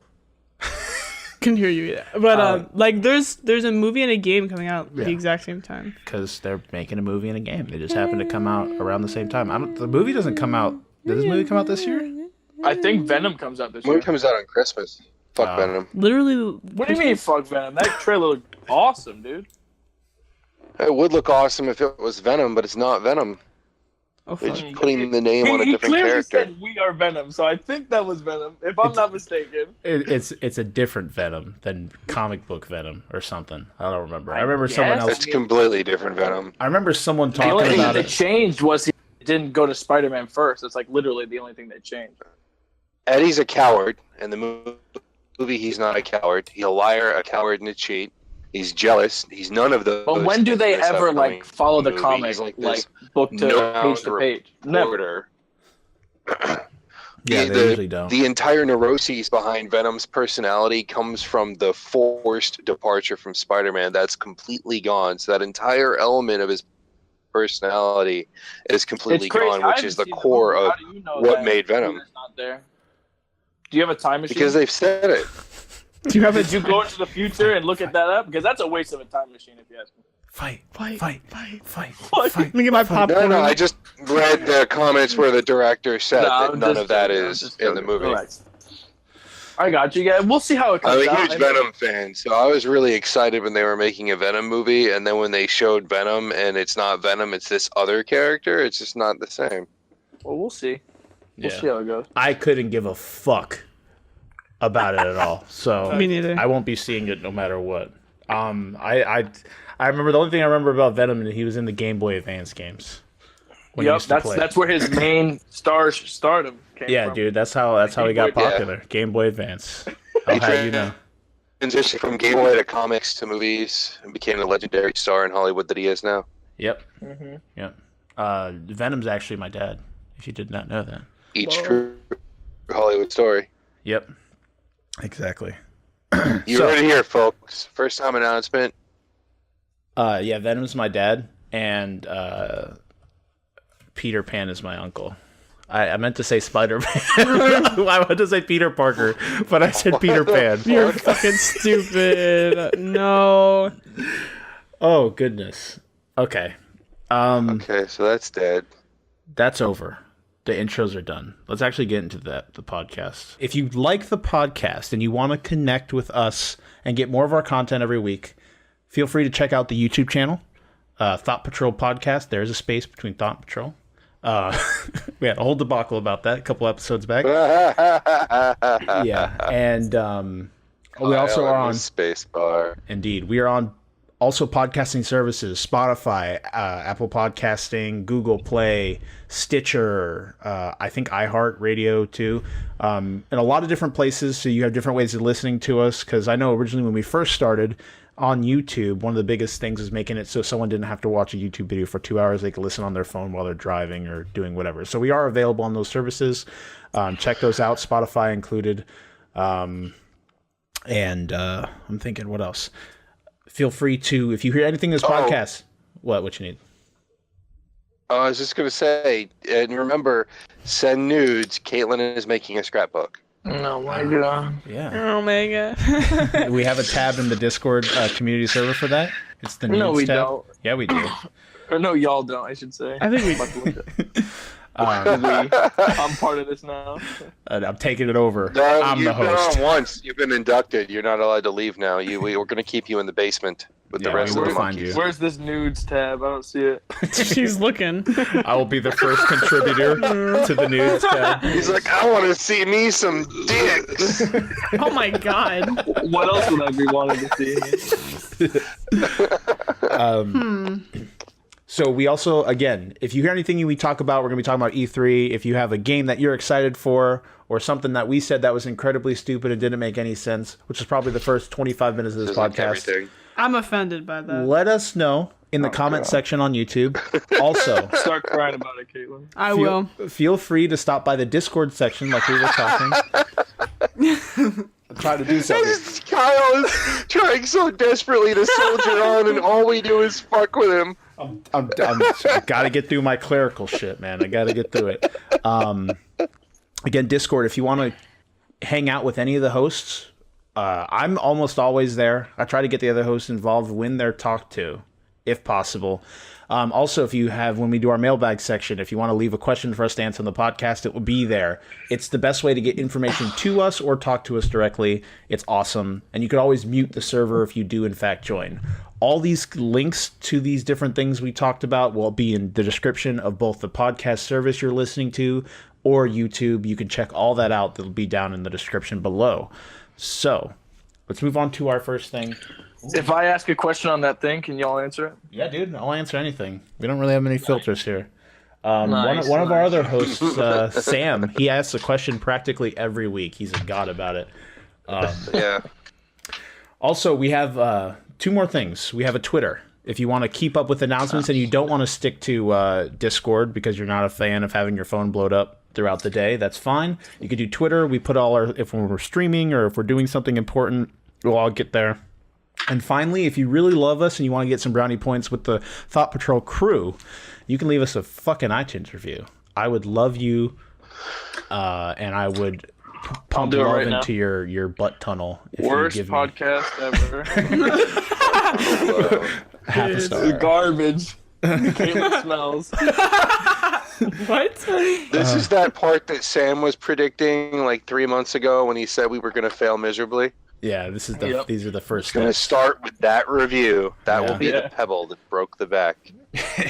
Speaker 2: Couldn't hear you yet. But like there's a movie and a game coming out at
Speaker 1: Yeah.
Speaker 2: the exact same time.
Speaker 1: they're making a movie and a game. They just happen to come out around the same time. The movie doesn't come out. Did this movie come out this year?
Speaker 3: I think Venom comes out this
Speaker 4: movie
Speaker 3: year.
Speaker 4: comes out on Christmas. Fuck Venom.
Speaker 2: Literally.
Speaker 3: What do you mean, fuck Venom? That trailer looked awesome, dude.
Speaker 4: It would look awesome if it was Venom, but it's not Venom.
Speaker 2: Oh
Speaker 4: They're
Speaker 2: fuck.
Speaker 4: just putting the name on a
Speaker 3: He
Speaker 4: different
Speaker 3: clearly
Speaker 4: character.
Speaker 3: said we are Venom, so I think that was Venom, if I'm not mistaken.
Speaker 1: It's a different Venom than comic book Venom or something. I don't remember. I remember someone
Speaker 3: guess.
Speaker 1: else.
Speaker 4: It's completely different Venom.
Speaker 1: I rember someone
Speaker 3: The only
Speaker 1: talking
Speaker 3: thing
Speaker 1: about
Speaker 3: that
Speaker 1: it.
Speaker 3: changed was he didn't go to Spider-Man first. It's like literally the only thing that changed.
Speaker 4: Eddie's a coward. In the movie, he's not a coward. He's a liar, a coward, and a cheat. He's jealous. He's none of those.
Speaker 3: But when do they
Speaker 4: this
Speaker 3: ever
Speaker 4: upcoming
Speaker 3: like follow the
Speaker 4: movie.
Speaker 3: comic
Speaker 4: He's
Speaker 3: like
Speaker 4: this
Speaker 3: book to page to page? Never.
Speaker 4: reporter.
Speaker 1: Yeah, they usually don't.
Speaker 4: The entire neuroses behind Venom's personality comes from the forced departure from Spider-Man. That's completely gone. So that entire element of his personality is completely
Speaker 3: It's crazy.
Speaker 4: gone,
Speaker 3: I
Speaker 4: which
Speaker 3: haven't
Speaker 4: is the
Speaker 3: seen
Speaker 4: core
Speaker 3: movie.
Speaker 4: of
Speaker 3: How do you know
Speaker 4: what
Speaker 3: that
Speaker 4: made Venom.
Speaker 3: Peter's not there? Do you have a time machine?
Speaker 4: Because they've said it.
Speaker 2: Do you have a
Speaker 3: Did you go into the future and look at that up? Because that's a waste of a time machine, if you ask me.
Speaker 1: Fight.
Speaker 2: Let me get my popcorn.
Speaker 4: No, I just read the comments where the director said that
Speaker 3: I'm
Speaker 4: none
Speaker 3: just
Speaker 4: of that
Speaker 3: joking, I'm
Speaker 4: is
Speaker 3: just
Speaker 4: in the
Speaker 3: joking.
Speaker 4: movie.
Speaker 3: Relax. I got you guys. We'll see how it comes
Speaker 4: I'm a
Speaker 3: out.
Speaker 4: huge Venom fan, so I was really excited when they were making a Venom movie, and then when they showed Venom and it's not Venom, it's this other character, it's just not the same.
Speaker 3: Well, we'll see. We'll
Speaker 1: Yeah.
Speaker 3: see how it goes.
Speaker 1: I couldn't give a fuck about it at all. So
Speaker 2: Me neither.
Speaker 1: I won't be seeing it no matter what. I remember the only thing I remember about Venom is he was in the Game Boy Advance games. When he
Speaker 3: Yep,
Speaker 1: used to play.
Speaker 3: that's where his main stardom came
Speaker 1: Yeah,
Speaker 3: from.
Speaker 1: dude, that's how he
Speaker 3: Game
Speaker 1: got
Speaker 3: Boy,
Speaker 4: yeah.
Speaker 1: popular. Game Boy Advance. I'll have you know.
Speaker 4: Transitioned from Game Boy to comics to movies and became the legendary star in Hollywood that he is now.
Speaker 1: Yep.
Speaker 3: Mm-hmm.
Speaker 1: Yep. Venom's actually my dad. If you did not know that.
Speaker 4: Each
Speaker 3: Whoa.
Speaker 4: true Hollywood story.
Speaker 1: Yep. Exactly.
Speaker 4: You
Speaker 1: So-
Speaker 4: heard it here, folks. First time announcement.
Speaker 1: Yeah, Venom's my dad, and Peter Pan is my uncle. I meant to say Spider-Man. I meant to say Peter Parker, but I said Peter Pan.
Speaker 2: You're fucking stupid. No.
Speaker 1: Oh, goodness. Okay.
Speaker 4: Okay, so that's dead.
Speaker 1: That's over. The intros are done. Let's actually get into the podcast. If you like the podcast and you want to connect with us and get more of our content every week, feel free to check out the YouTube channel, Thought Patrol Podcast. There's a space between Thought Patrol. We had a whole debacle about that a couple episodes back. Yeah, and we also are on
Speaker 4: Space Bar.
Speaker 1: Indeed, we are on also podcasting services: Spotify, Apple Podcasting, Google Play, Stitcher. I think iHeartRadio too, and a lot of different places. So you have different ways of listening to us. Because I know originally when we first started on YouTube, one of the biggest things was making it so someone didn't have to watch a YouTube video for 2 hours. They could listen on their phone while they're driving or doing whatever. So we are available on those services. Check those out, Spotify included. And I'm thinking, what else? Feel free to, if you hear anything in this podcast, what you need?
Speaker 4: I was just going to say, and remember, send nudes. Caitlyn is making a scrapbook.
Speaker 3: Oh my god.
Speaker 1: Yeah.
Speaker 2: Oh my god.
Speaker 1: We have a tab in the Discord community server for that. It's the
Speaker 3: No,
Speaker 1: nudes
Speaker 3: we
Speaker 1: tab.
Speaker 3: don't.
Speaker 1: Yeah, we do.
Speaker 3: Or no, y'all don't, I should say.
Speaker 2: I think we.
Speaker 3: I'm part of this now.
Speaker 1: I'm taking it over.
Speaker 4: No,
Speaker 1: I'm the
Speaker 4: you've been
Speaker 1: host.
Speaker 4: on once. You've been inducted. You're not allowed to leave now. We're going to keep you in the basement with the
Speaker 1: Yeah,
Speaker 4: rest
Speaker 1: we
Speaker 4: of the
Speaker 1: will find
Speaker 4: monkeys.
Speaker 1: you.
Speaker 3: Where's this nudes tab? I don't see it.
Speaker 2: She's looking.
Speaker 1: I will be the first contributor to the nudes tab.
Speaker 4: He's like, I want to see me some dicks.
Speaker 2: Oh my god.
Speaker 3: What else would I be wanting to see?
Speaker 1: So we also, again, if you hear anything we talk about, we're going to be talking about E3. If you have a game that you're excited for or something that we said that was incredibly stupid and didn't make any sense, which is probably the first 25 minutes of this
Speaker 4: Just like
Speaker 1: podcast,
Speaker 4: everything.
Speaker 2: I'm offended by that.
Speaker 1: let us know in the comment section on YouTube. Also,
Speaker 3: Start crying about it, Caitlyn.
Speaker 2: I will.
Speaker 1: feel free to stop by the Discord section like we were talking. Try to do something.
Speaker 4: Kyle is trying so desperately to soldier on, and all we do is fuck with him.
Speaker 1: I got to get through my clerical shit, man. I got to get through it. Again, Discord, if you want to hang out with any of the hosts, I'm almost always there. I try to get the other hosts involved when they're talked to, if possible. Also, if you have, when we do our mailbag section, if you want to leave a question for us to answer on the podcast, it will be there. It's the best way to get information to us or talk to us directly. It's awesome. And you could always mute the server if you do, in fact, join. All these links to these different things we talked about will be in the description of both the podcast service you're listening to or YouTube. You can check all that out. That'll be down in the description below. So let's move on to our first thing.
Speaker 3: If I ask a question on that thing, can y'all answer it?
Speaker 1: Yeah, dude, I'll answer anything. We don't really have many filters here.
Speaker 3: Nice,
Speaker 1: one of our other hosts, Sam, he asks a question practically every week. He's a god about it.
Speaker 4: Yeah.
Speaker 1: Also, we have 2 more things. We have a Twitter. If you want to keep up with announcements and you don't want to stick to Discord because you're not a fan of having your phone blowed up throughout the day, that's fine. You could do Twitter. We put all our, if we're streaming or if we're doing something important, we'll all get there. And finally, if you really love us and you want to get some brownie points with the Thought Patrol crew, you can leave us a fucking iTunes review. I would love you, and I would pump love
Speaker 3: right
Speaker 1: into your butt tunnel. If
Speaker 3: Worst
Speaker 1: you give me
Speaker 3: podcast ever.
Speaker 1: half a star.
Speaker 3: Garbage. Caitlyn smells.
Speaker 2: What?
Speaker 4: This is that part that Sam was predicting like 3 months ago when he said we were going to fail miserably.
Speaker 1: Yeah, this is these are the first
Speaker 4: Going to
Speaker 1: steps.
Speaker 4: start with that review. That will be
Speaker 3: Yeah.
Speaker 4: the pebble that broke the back.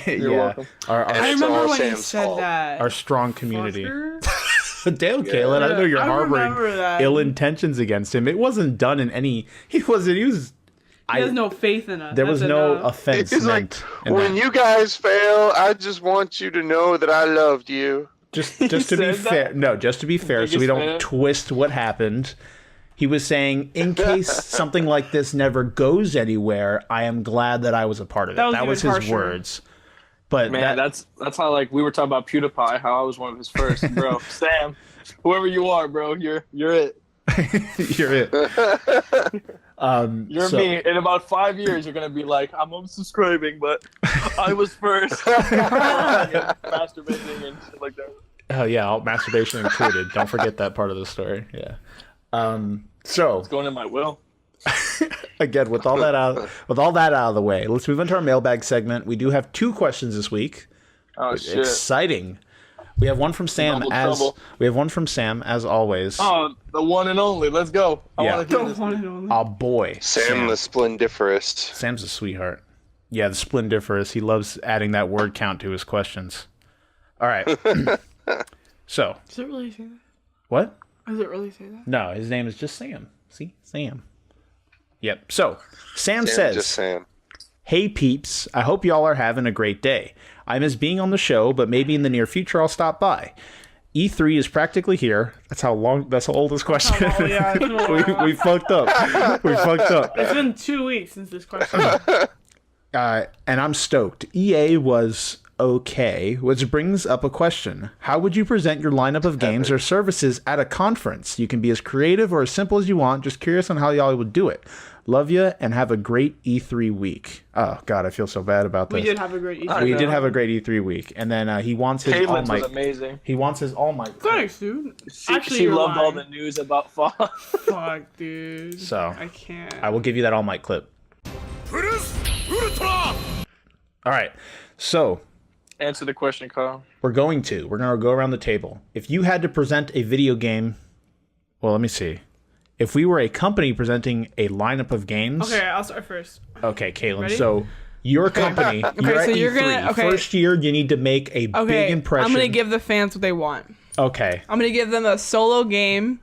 Speaker 3: You're welcome.
Speaker 1: Our,
Speaker 4: And
Speaker 1: our,
Speaker 2: I
Speaker 4: it's
Speaker 2: remember
Speaker 4: all
Speaker 2: when you
Speaker 4: Sam's
Speaker 2: said
Speaker 4: fault.
Speaker 2: that.
Speaker 1: our strong community.
Speaker 2: Fucker.
Speaker 1: Damn, Caitlyn, I know you're
Speaker 2: I
Speaker 1: harboring
Speaker 2: remember that.
Speaker 1: ill intentions against him. It wasn't done in any. He was.
Speaker 2: He has no faith in us.
Speaker 1: There was
Speaker 2: That's
Speaker 1: no
Speaker 2: enough.
Speaker 1: offense
Speaker 4: It's like,
Speaker 1: meant. in
Speaker 4: when
Speaker 1: that.
Speaker 4: you guys fail, I just want you to know that I loved you.
Speaker 1: Just to be
Speaker 3: said that?
Speaker 1: fair. No, just to be fair, so we
Speaker 3: Biggest
Speaker 1: don't
Speaker 3: fan?
Speaker 1: twist what happened. He was saying, in case something like this never goes anywhere, I am glad that I was a part of it.
Speaker 2: That was
Speaker 1: That was
Speaker 2: even
Speaker 1: his
Speaker 2: harsher.
Speaker 1: words. But
Speaker 3: Man, that's how like we were talking about PewDiePie, how I was one of his first, bro. Sam, whoever you are, bro, you're it.
Speaker 1: you're it.
Speaker 3: You're
Speaker 1: so-
Speaker 3: me. In about 5 years, you're gonna be like, I'm unsubscribing, but I was first. Masturbating and shit like that.
Speaker 1: Oh yeah, all masturbation included. Don't forget that part of the story. Yeah. So
Speaker 3: It's going in my will.
Speaker 1: again, with all that out of the way, let's move into our mailbag segment. We do have 2 questions this week.
Speaker 3: Oh shit.
Speaker 1: Exciting. We have one from Sam
Speaker 3: Double
Speaker 1: as
Speaker 3: trouble.
Speaker 1: as always.
Speaker 3: Oh, the one and only. Let's go. I
Speaker 1: Yeah.
Speaker 3: want to hear
Speaker 2: Don't
Speaker 3: this.
Speaker 2: want it on.
Speaker 1: Oh boy,
Speaker 4: Sam the Splendiferous.
Speaker 1: Sam's a sweetheart. Yeah, the splendiferous. He loves adding that word count to his questions. All right. So,
Speaker 2: Does it really say that?
Speaker 1: what?
Speaker 2: Does it really say that?
Speaker 1: No, his name is just Sam. See? Sam. Yep. So, Sam
Speaker 4: Sam,
Speaker 1: says,
Speaker 4: just Sam.
Speaker 1: "Hey peeps, I hope y'all are having a great day. I miss being on the show, but maybe in the near future I'll stop by. E3 is practically here." That's how old this question.
Speaker 2: Oh, yeah, it's been a while.
Speaker 1: we fucked up. We fucked up.
Speaker 2: It's been 2 weeks since this question.
Speaker 1: And I'm stoked. EA was okay, which brings up a question. How would you present your lineup of games or services at a conference? You can be as creative or as simple as you want. Just curious on how y'all would do it. Love ya and have a great E3 week. Oh, God, I feel so bad about this.
Speaker 2: We did have a great
Speaker 3: I
Speaker 2: E3.
Speaker 1: We
Speaker 3: know.
Speaker 1: did have a great E3 week. And then he wants his All
Speaker 3: Caitlyn's was
Speaker 1: Might.
Speaker 3: amazing.
Speaker 1: He wants his All Might.
Speaker 2: Thanks, dude. Actually,
Speaker 3: She
Speaker 2: you're
Speaker 3: loved all
Speaker 2: lying.
Speaker 3: the news about Fallout.
Speaker 2: Fuck, dude.
Speaker 1: So,
Speaker 2: I can't.
Speaker 1: I will give you that All Might clip. All right. So,
Speaker 3: Answer the question, Kyle.
Speaker 1: we're going to go around the table. If you had to present a video game, well, let me see. If we were a company presenting a lineup of games,
Speaker 2: Okay, I'll start first.
Speaker 1: okay, Caitlin.
Speaker 2: Ready?
Speaker 1: So your company, you're at
Speaker 2: so you're
Speaker 1: E3.
Speaker 2: gonna- okay.
Speaker 1: First year, you need to make a big
Speaker 2: Okay,
Speaker 1: impression.
Speaker 2: I'm gonna give the fans what they want.
Speaker 1: Okay,
Speaker 2: I'm gonna give them a solo game.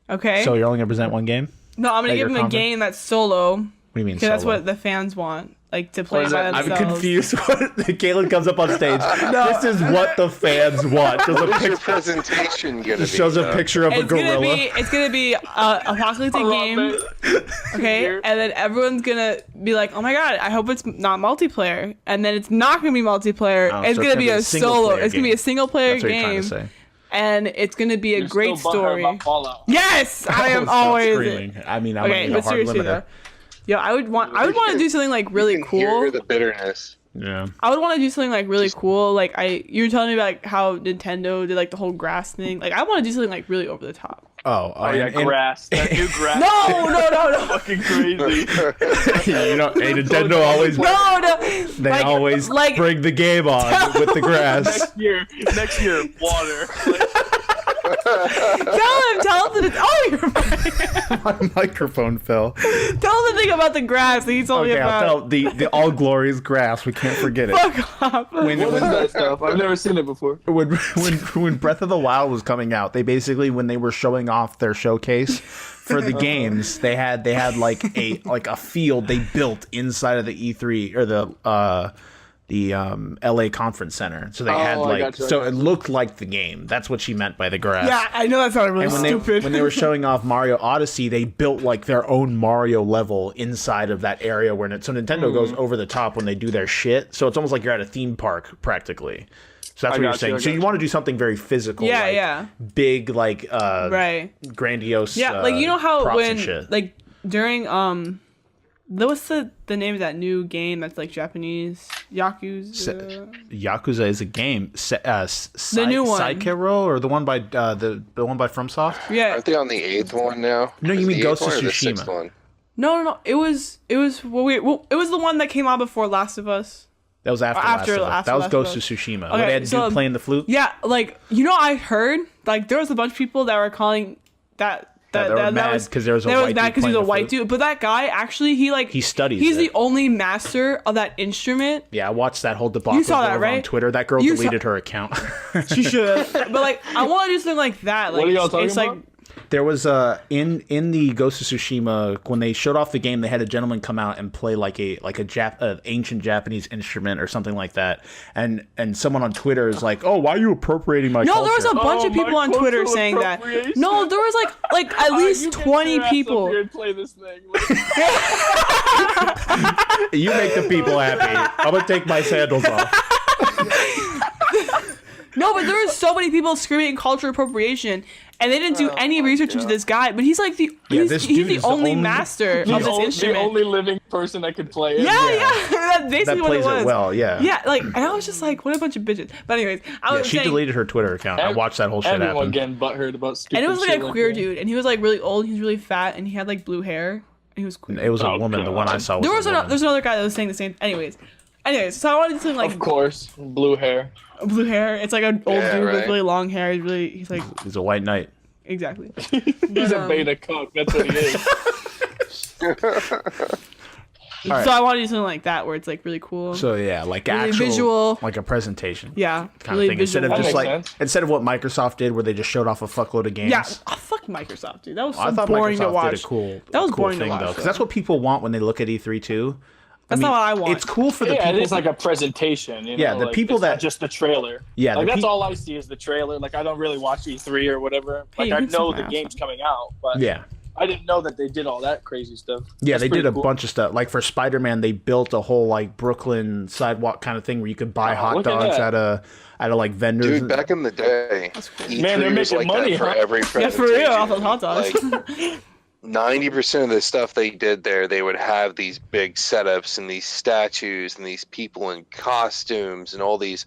Speaker 2: Okay.
Speaker 1: so you're only gonna present one game.
Speaker 2: no, I'm gonna
Speaker 1: at
Speaker 2: give
Speaker 1: your
Speaker 2: them a
Speaker 1: conference?
Speaker 2: game that's solo
Speaker 1: What do you mean?
Speaker 2: because that's
Speaker 1: solo?
Speaker 2: what the fans want, like to play
Speaker 3: is
Speaker 2: by
Speaker 3: that?
Speaker 1: I'm
Speaker 2: themselves.
Speaker 1: confused. Caitlin comes up on stage. This is what the fans want. Shows a
Speaker 4: What is your
Speaker 1: picture.
Speaker 4: presentation gonna be?
Speaker 1: Shows a picture of a gorilla.
Speaker 2: It's gonna be a apocalyptic game, okay? And then everyone's gonna be like, "Oh my god, I hope it's not multiplayer." And then it's not gonna be multiplayer.
Speaker 1: Oh,
Speaker 2: it's
Speaker 1: so
Speaker 2: gonna be a
Speaker 1: single
Speaker 2: solo.
Speaker 1: player
Speaker 2: It's gonna be a
Speaker 1: game.
Speaker 2: single player
Speaker 1: That's what you're trying
Speaker 2: game,
Speaker 1: to say.
Speaker 2: and it's gonna be a
Speaker 3: You're
Speaker 2: great
Speaker 3: still butthurt
Speaker 2: story.
Speaker 3: about Fallout.
Speaker 2: Yes, I am
Speaker 1: Stop
Speaker 2: always.
Speaker 1: screaming. I mean, I'm
Speaker 2: Okay,
Speaker 1: a
Speaker 2: but
Speaker 1: hard
Speaker 2: seriously
Speaker 1: limiter.
Speaker 2: though, yo, I would want to do something like really
Speaker 4: You can hear
Speaker 2: cool.
Speaker 4: the bitterness.
Speaker 1: Yeah.
Speaker 2: I would want to do something like really cool. Like you were telling me about like, how Nintendo did like the whole grass thing. Like I want to do something like really over the top.
Speaker 1: Oh,
Speaker 3: Oh yeah,
Speaker 1: and-
Speaker 3: grass. That new grass.
Speaker 2: No.
Speaker 3: Fucking crazy.
Speaker 1: you know, hey, Nintendo always
Speaker 2: No.
Speaker 1: they
Speaker 2: like,
Speaker 1: always
Speaker 2: like
Speaker 1: bring the game on with the grass.
Speaker 3: Next year, water.
Speaker 2: tell him that it's you're right.
Speaker 1: My microphone fell.
Speaker 2: Tell him the thing about the grass that he told me
Speaker 1: Okay, I'll
Speaker 2: about.
Speaker 1: tell the all glorious grass. We can't forget it.
Speaker 2: Fuck off.
Speaker 1: When
Speaker 3: What is that stuff? I've never seen it before.
Speaker 1: when Breath of the Wild was coming out, they basically, when they were showing off their showcase for the games, they had like a field they built inside of the E3 or LA Conference Center. So they had it looked like the game. That's what she meant by the grass.
Speaker 2: Yeah, I know that sounded really stupid.
Speaker 1: When they were showing off Mario Odyssey, they built like their own Mario level inside of that area so Nintendo goes over the top when they do their shit. So it's almost like you're at a theme park practically. So that's what you're saying. So you want to do something very physical, big, like grandiose.
Speaker 2: Yeah, like you know how when like during what's the name of that new game that's like Japanese? Yakuza.
Speaker 1: Yakuza is a game.
Speaker 2: The new one,
Speaker 1: Sekiro, or the one by the one by FromSoft.
Speaker 2: Yeah,
Speaker 4: aren't they on the 8th one now?
Speaker 1: No, you mean Ghost of Tsushima?
Speaker 2: No. It was it was the one that came out before Last of Us.
Speaker 1: That was after Last of Us. That was Ghost of Tsushima. Okay, where they had dude playing the flute.
Speaker 2: Yeah, like I heard like there was a bunch of people that were calling that.
Speaker 1: They were mad because there was a white dude.
Speaker 2: Because he was a white dude. But that guy actually, he studies. He's the only master of that instrument.
Speaker 1: Yeah, I watched that whole debacle.
Speaker 2: You saw that, right?
Speaker 1: On Twitter. That girl deleted her account.
Speaker 2: She should. But like, I want to do something like that. Like,
Speaker 3: what are y'all talking about?
Speaker 2: Like,
Speaker 1: there was in the Ghost of Tsushima, when they showed off the game, they had a gentleman come out and play like a ancient Japanese instrument or something like that, and someone on Twitter is like, "Oh, why are you appropriating my culture?"
Speaker 2: No, there was a bunch of people on Twitter saying that. No, there was like at least 20 people.
Speaker 3: Play this thing.
Speaker 1: You make the people happy. I'm gonna take my sandals off.
Speaker 2: No, but there was so many people screaming cultural appropriation, and they didn't do any research into this guy. But he's like he's the only master of this instrument.
Speaker 3: The only living person that could play it.
Speaker 2: Yeah. That's basically what it was.
Speaker 1: That plays it well, yeah.
Speaker 2: Yeah, like, and I was just like, what a bunch of bitches. But anyways,
Speaker 1: she deleted her Twitter account. I watched that whole shit happen.
Speaker 3: Everyone getting butthurt about stupid.
Speaker 2: And it was like a queer
Speaker 3: that.
Speaker 2: dude, and he was like really old. He was really fat, and he had like blue hair. And he was queer.
Speaker 1: It was a woman. God. The one I saw was
Speaker 2: there's another guy that was saying the same. Anyways, so I wanted to do something like.
Speaker 3: Of course, blue hair.
Speaker 2: Blue hair. It's like an old dude with really long hair. He's
Speaker 1: a white knight.
Speaker 2: Exactly.
Speaker 3: He's a beta cuck. That's what he is.
Speaker 1: Right.
Speaker 2: So I want to do something like that where it's like really cool.
Speaker 1: So yeah, like
Speaker 2: really
Speaker 1: actual
Speaker 2: visual,
Speaker 1: like a presentation.
Speaker 2: Yeah,
Speaker 1: kind really of thing.
Speaker 2: Visual.
Speaker 1: Instead of what Microsoft did, where they just showed off a fuckload of games.
Speaker 2: Yeah, fuck Microsoft, dude. That was so
Speaker 1: I thought
Speaker 2: boring
Speaker 1: Microsoft
Speaker 2: to watch.
Speaker 1: Did a cool.
Speaker 2: That was
Speaker 1: cool
Speaker 2: boring
Speaker 1: thing
Speaker 2: to watch,
Speaker 1: though, because that's what people want when they look at E3 too.
Speaker 2: That's not what I want.
Speaker 1: It's cool for the people.
Speaker 3: It is like a presentation. You know?
Speaker 1: Yeah, the
Speaker 3: like,
Speaker 1: people
Speaker 3: it's
Speaker 1: that
Speaker 3: not just the trailer.
Speaker 1: Yeah,
Speaker 3: like that's all I see is the trailer. Like I don't really watch E3 or whatever. Like I know the game's coming out, but
Speaker 1: yeah.
Speaker 3: I didn't know that they did all that crazy stuff.
Speaker 1: Yeah, they did a bunch of stuff. Like for Spider-Man, they built a whole like Brooklyn sidewalk kind of thing where you could buy hot dogs at a like vendors.
Speaker 4: Dude, back in the day,
Speaker 3: E3 man, they're making money
Speaker 4: for every
Speaker 2: yeah, for real, off those hot dogs.
Speaker 4: Like, 90% of the stuff they did there, they would have these big setups and these statues and these people in costumes and all these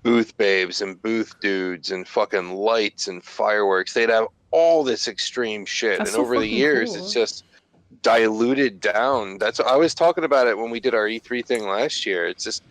Speaker 4: booth babes and booth dudes and fucking lights and fireworks. They'd have all this extreme shit.
Speaker 2: That's
Speaker 4: and
Speaker 2: so
Speaker 4: over the years,
Speaker 2: cool.
Speaker 4: It's just diluted down. That's I was talking about it when we did our E3 thing last year. It's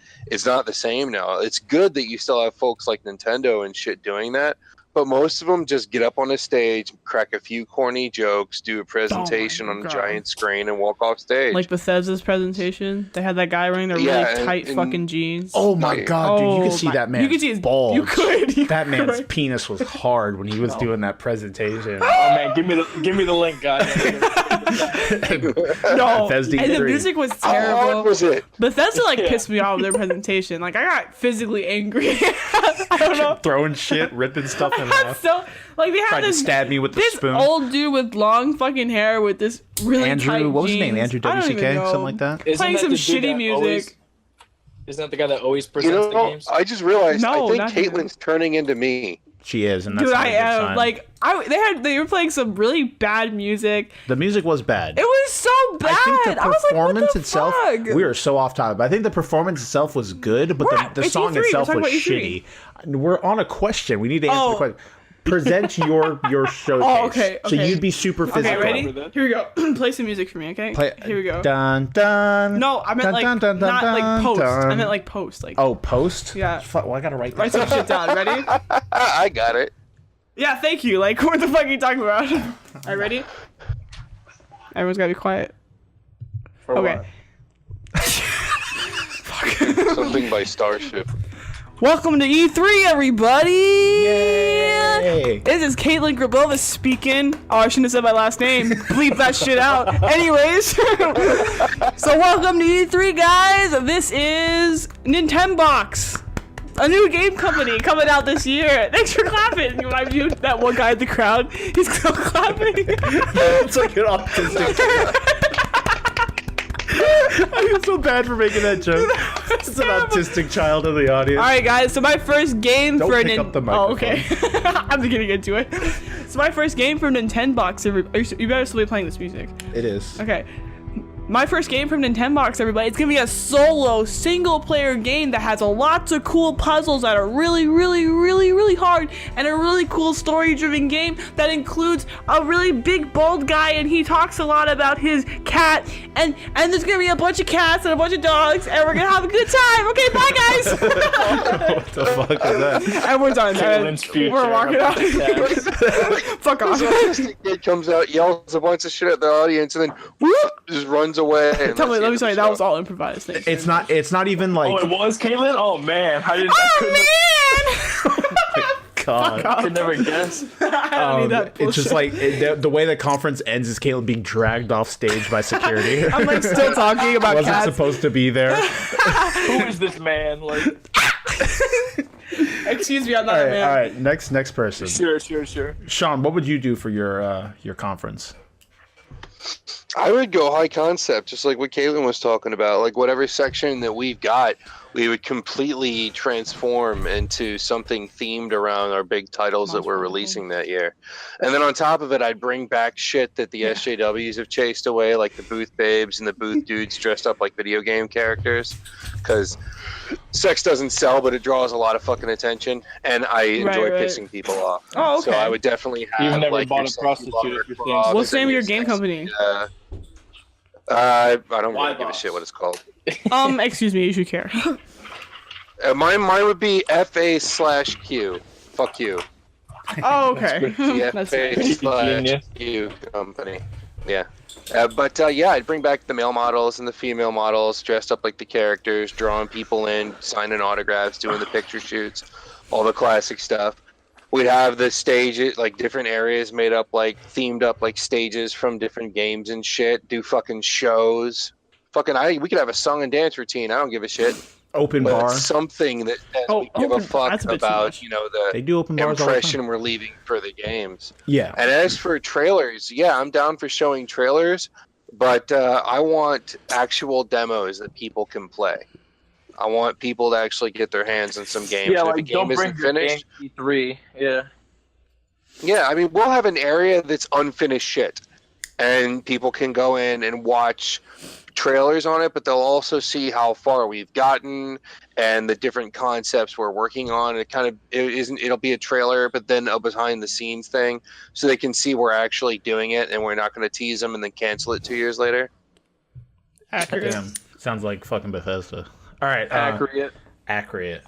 Speaker 4: not the same now. It's good that you still have folks like Nintendo and shit doing that. But most of them just get up on a stage, crack a few corny jokes, do a presentation on a giant screen, and walk off stage.
Speaker 2: Like Bethesda's presentation, they had that guy wearing their really tight fucking jeans.
Speaker 1: Oh my god, dude! You could see that man's
Speaker 2: you could see his
Speaker 1: balls.
Speaker 2: You could.
Speaker 1: That man's penis was hard when he was doing that presentation.
Speaker 3: Oh man, give me the link, guys.
Speaker 2: No, Bethesda and the music was terrible.
Speaker 4: How hard was it?
Speaker 2: Bethesda pissed me off with their presentation. Like I got physically angry. I don't know,
Speaker 1: throwing shit, ripping stuff in half.
Speaker 2: So like they had
Speaker 1: to stab me with the spoon.
Speaker 2: This old dude with long fucking hair with this really tight
Speaker 1: what was his
Speaker 2: jeans.
Speaker 1: name? Andrew WCK, something like that.
Speaker 2: Playing some shitty music.
Speaker 3: Isn't that the guy that always presents the games?
Speaker 4: I just realized. I think Caitlyn's turning into me.
Speaker 1: She is, and that's
Speaker 2: dude. I am like they were playing some really bad music.
Speaker 1: The music was bad.
Speaker 2: It was so bad.
Speaker 1: I think the performance itself.
Speaker 2: Fuck?
Speaker 1: We are so off topic. But I think the performance itself was good, but the song
Speaker 2: E3.
Speaker 1: itself was shitty. We're on a question. We need to answer the question. Present your showcase.
Speaker 2: Oh, okay.
Speaker 1: So you'd be super physical.
Speaker 2: Okay, ready? Here we go. Play some music for me, okay? Here we go.
Speaker 1: Dun dun.
Speaker 2: No, I meant not like post. I meant like post. Like.
Speaker 1: Oh, post?
Speaker 2: Yeah.
Speaker 1: Well, I gotta write
Speaker 2: some shit down. Ready?
Speaker 4: I got it.
Speaker 2: Yeah, thank you. Like, what the fuck are you talking about? All right, ready? Everyone's gotta be quiet.
Speaker 3: For
Speaker 2: okay.
Speaker 3: What?
Speaker 4: Something by Starship.
Speaker 2: Welcome to E3, everybody!
Speaker 1: Yay!
Speaker 2: This is Caitlyn Grabova speaking. Oh, I shouldn't have said my last name. Bleep that shit out. Anyways, so welcome to E3, guys. This is Nintendox, a new game company coming out this year. Thanks for clapping. When I viewed that one guy in the crowd, he's still clapping.
Speaker 1: It's like an autistic. I feel so bad for making that joke. It's an autistic child in the audience.
Speaker 2: All right, guys. So my first game
Speaker 1: Don't
Speaker 2: for
Speaker 1: pick up the microphone.
Speaker 2: Oh, okay. I'm getting into it. So my first game from Nintendox. You better still be playing this music.
Speaker 1: It is.
Speaker 2: Okay. My first game from Nintendox, everybody. It's gonna be a solo, single-player game that has lots of cool puzzles that are really, really, really, really hard, and a really cool story-driven game that includes a really big, bald guy, and he talks a lot about his cat, and there's gonna be a bunch of cats and a bunch of dogs, and we're gonna have a good time. Okay, bye, guys.
Speaker 1: What the fuck is that?
Speaker 2: Everyone's on that. We're walking out. Fuck off.
Speaker 4: This autistic kid comes out, yells a bunch of shit at the audience, and then whoop, just runs away. And
Speaker 2: Let me tell you, that was all improvised.
Speaker 1: It's not even like.
Speaker 3: Oh, it was Caitlyn? Oh man, I didn't.
Speaker 1: God.
Speaker 3: I could never guess.
Speaker 2: I don't need that bullshit.
Speaker 1: It's just like the way the conference ends is Caitlyn being dragged off stage by security.
Speaker 2: I'm like still talking about
Speaker 1: Wasn't
Speaker 2: cats.
Speaker 1: supposed to be there.
Speaker 3: Who is this man? Like,
Speaker 2: Excuse me, I'm not a man.
Speaker 1: All right. Next person.
Speaker 3: sure.
Speaker 1: Shawn, what would you do for your conference?
Speaker 4: I would go high concept, just like what Caitlyn was talking about. Like whatever section that we've got, we would completely transform into something themed around our big titles that we're releasing that year. And then on top of it, I'd bring back shit that the SJWs have chased away, like the booth babes and the booth dudes dressed up like video game characters. Because sex doesn't sell, but it draws a lot of fucking attention, and I enjoy pissing people off.
Speaker 2: Oh, okay.
Speaker 4: So I would definitely have.
Speaker 3: You've never
Speaker 4: like,
Speaker 3: bought
Speaker 4: your
Speaker 3: a
Speaker 4: sexy
Speaker 3: prostitute
Speaker 4: bar
Speaker 3: if you're
Speaker 4: clubs
Speaker 3: saying-
Speaker 2: What's the name of
Speaker 4: and
Speaker 2: your game
Speaker 4: sexy,
Speaker 2: company?
Speaker 4: I don't
Speaker 3: Why
Speaker 4: really give a
Speaker 3: boss?
Speaker 4: shit what it's called.
Speaker 2: Excuse me, you should care.
Speaker 4: Mine would be FA/Q. Fuck you.
Speaker 2: Oh, okay.
Speaker 4: The
Speaker 2: That's
Speaker 4: FA/Q company. Yeah. Yeah, I'd bring back the male models and the female models dressed up like the characters, drawing people in, signing autographs, doing the picture shoots, all the classic stuff. We'd have the stages, like different areas made up, like themed up like stages from different games and shit. Do fucking shows. We could have a song and dance routine. I don't give a shit.
Speaker 1: Open
Speaker 4: But
Speaker 1: bar.
Speaker 4: something that we give a fuck
Speaker 2: that's a bit too
Speaker 4: about,
Speaker 2: much.
Speaker 1: They
Speaker 4: the
Speaker 1: do open bars all the
Speaker 4: impression
Speaker 1: time.
Speaker 4: we're leaving for the games.
Speaker 1: Yeah.
Speaker 4: And as for trailers, yeah, I'm down for showing trailers, but I want actual demos that people can play. I want people to actually get their hands on some games.
Speaker 3: Yeah,
Speaker 4: And if
Speaker 3: like
Speaker 4: a game
Speaker 3: don't bring
Speaker 4: isn't
Speaker 3: your
Speaker 4: finished,
Speaker 3: game E3. Yeah.
Speaker 4: yeah, I mean, we'll have an area that's unfinished shit, and people can go in and watch trailers on it, but they'll also see how far we've gotten and the different concepts we're working on. It'll be a trailer, but then a behind the scenes thing, so they can see we're actually doing it, and we're not going to tease them and then cancel it 2 years later.
Speaker 2: Accurate.
Speaker 1: Damn. Sounds like fucking Bethesda. All right. Accurate.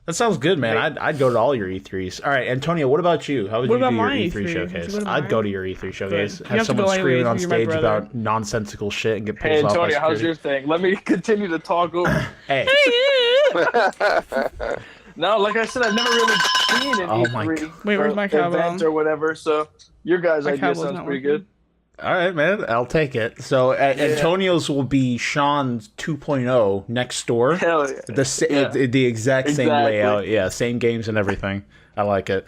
Speaker 1: That sounds good, man. I'd go to all your E3s. All right, Antonio, what about you? How would
Speaker 2: What
Speaker 1: you do
Speaker 2: about
Speaker 1: your
Speaker 2: my
Speaker 1: E3
Speaker 2: E3?
Speaker 1: showcase?
Speaker 2: What about
Speaker 1: I'd go
Speaker 2: mine?
Speaker 1: to your E3 showcase.
Speaker 2: You
Speaker 1: Have
Speaker 2: have to
Speaker 1: someone
Speaker 2: go
Speaker 1: screaming
Speaker 2: anyways,
Speaker 1: on
Speaker 2: you're my
Speaker 1: stage
Speaker 2: brother.
Speaker 1: about nonsensical shit and get
Speaker 3: Hey,
Speaker 1: pulled off by
Speaker 3: Antonio, how's
Speaker 1: security.
Speaker 3: your thing? Let me continue to talk over.
Speaker 1: Hey.
Speaker 3: No, like I said, I've never really seen an
Speaker 1: Oh my
Speaker 3: E3
Speaker 1: God.
Speaker 2: Wait, where's my cowbell?
Speaker 3: event or whatever. So your guys'
Speaker 2: My
Speaker 3: idea
Speaker 2: cowbell's
Speaker 3: sounds
Speaker 2: not
Speaker 3: pretty
Speaker 2: working.
Speaker 3: good.
Speaker 1: All right, man. I'll take it. So Antonio's will be Shawn's 2.0 next door.
Speaker 3: Hell yeah.
Speaker 1: The exact same
Speaker 3: Exactly.
Speaker 1: layout. Yeah, same games and everything. I like it.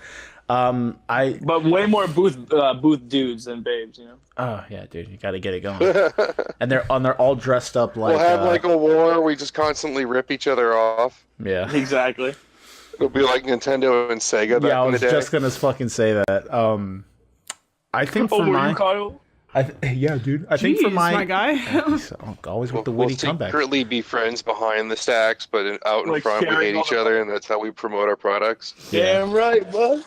Speaker 3: But way more booth dudes than babes, you know.
Speaker 1: Oh yeah, dude, you got to get it going. And they're all dressed up like.
Speaker 4: We'll have like a war. We just constantly rip each other off.
Speaker 1: Yeah.
Speaker 3: Exactly.
Speaker 4: It'll be like Nintendo and Sega back
Speaker 1: Yeah, I
Speaker 4: in the
Speaker 1: was
Speaker 4: day.
Speaker 1: just gonna fucking say that. I think for
Speaker 3: Were
Speaker 1: my.
Speaker 3: you, Kyle?
Speaker 1: Yeah, dude. I think for
Speaker 2: Jeez,
Speaker 1: my
Speaker 2: guy.
Speaker 1: He's always with the
Speaker 4: We'll
Speaker 1: witty comeback.
Speaker 4: secretly be friends behind the stacks, but out in
Speaker 3: Like
Speaker 4: front we
Speaker 3: sharing
Speaker 4: hate each
Speaker 3: all
Speaker 4: other, and that's how we promote our products.
Speaker 1: Yeah.
Speaker 3: Damn right, bud.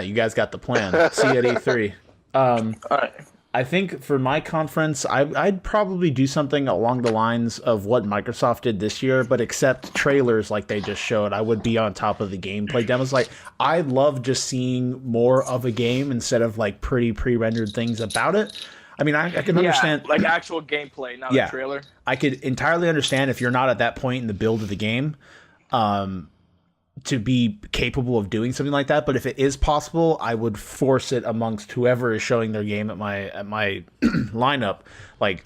Speaker 1: You guys got the plan. See you at E3.
Speaker 3: All right.
Speaker 1: I think for my conference, I'd probably do something along the lines of what Microsoft did this year, but except trailers like they just showed. I would be on top of the gameplay demos. Like, I love just seeing more of a game instead of like pretty pre-rendered things about it. I mean, I can understand.
Speaker 3: Yeah, like actual gameplay, not
Speaker 1: Yeah.
Speaker 3: a trailer.
Speaker 1: I could entirely understand if you're not at that point in the build of the game. to be capable of doing something like that, but if it is possible, I would force it amongst whoever is showing their game at my lineup. Like,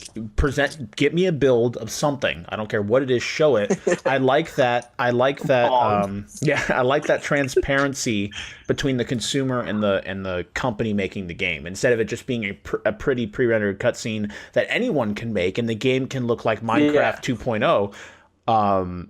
Speaker 1: get me a build of something. I don't care what it is, show it. I like that. I like that transparency between the consumer and the company making the game, instead of it just being a pretty pre-rendered cutscene that anyone can make, and the game can look like Minecraft 2.0.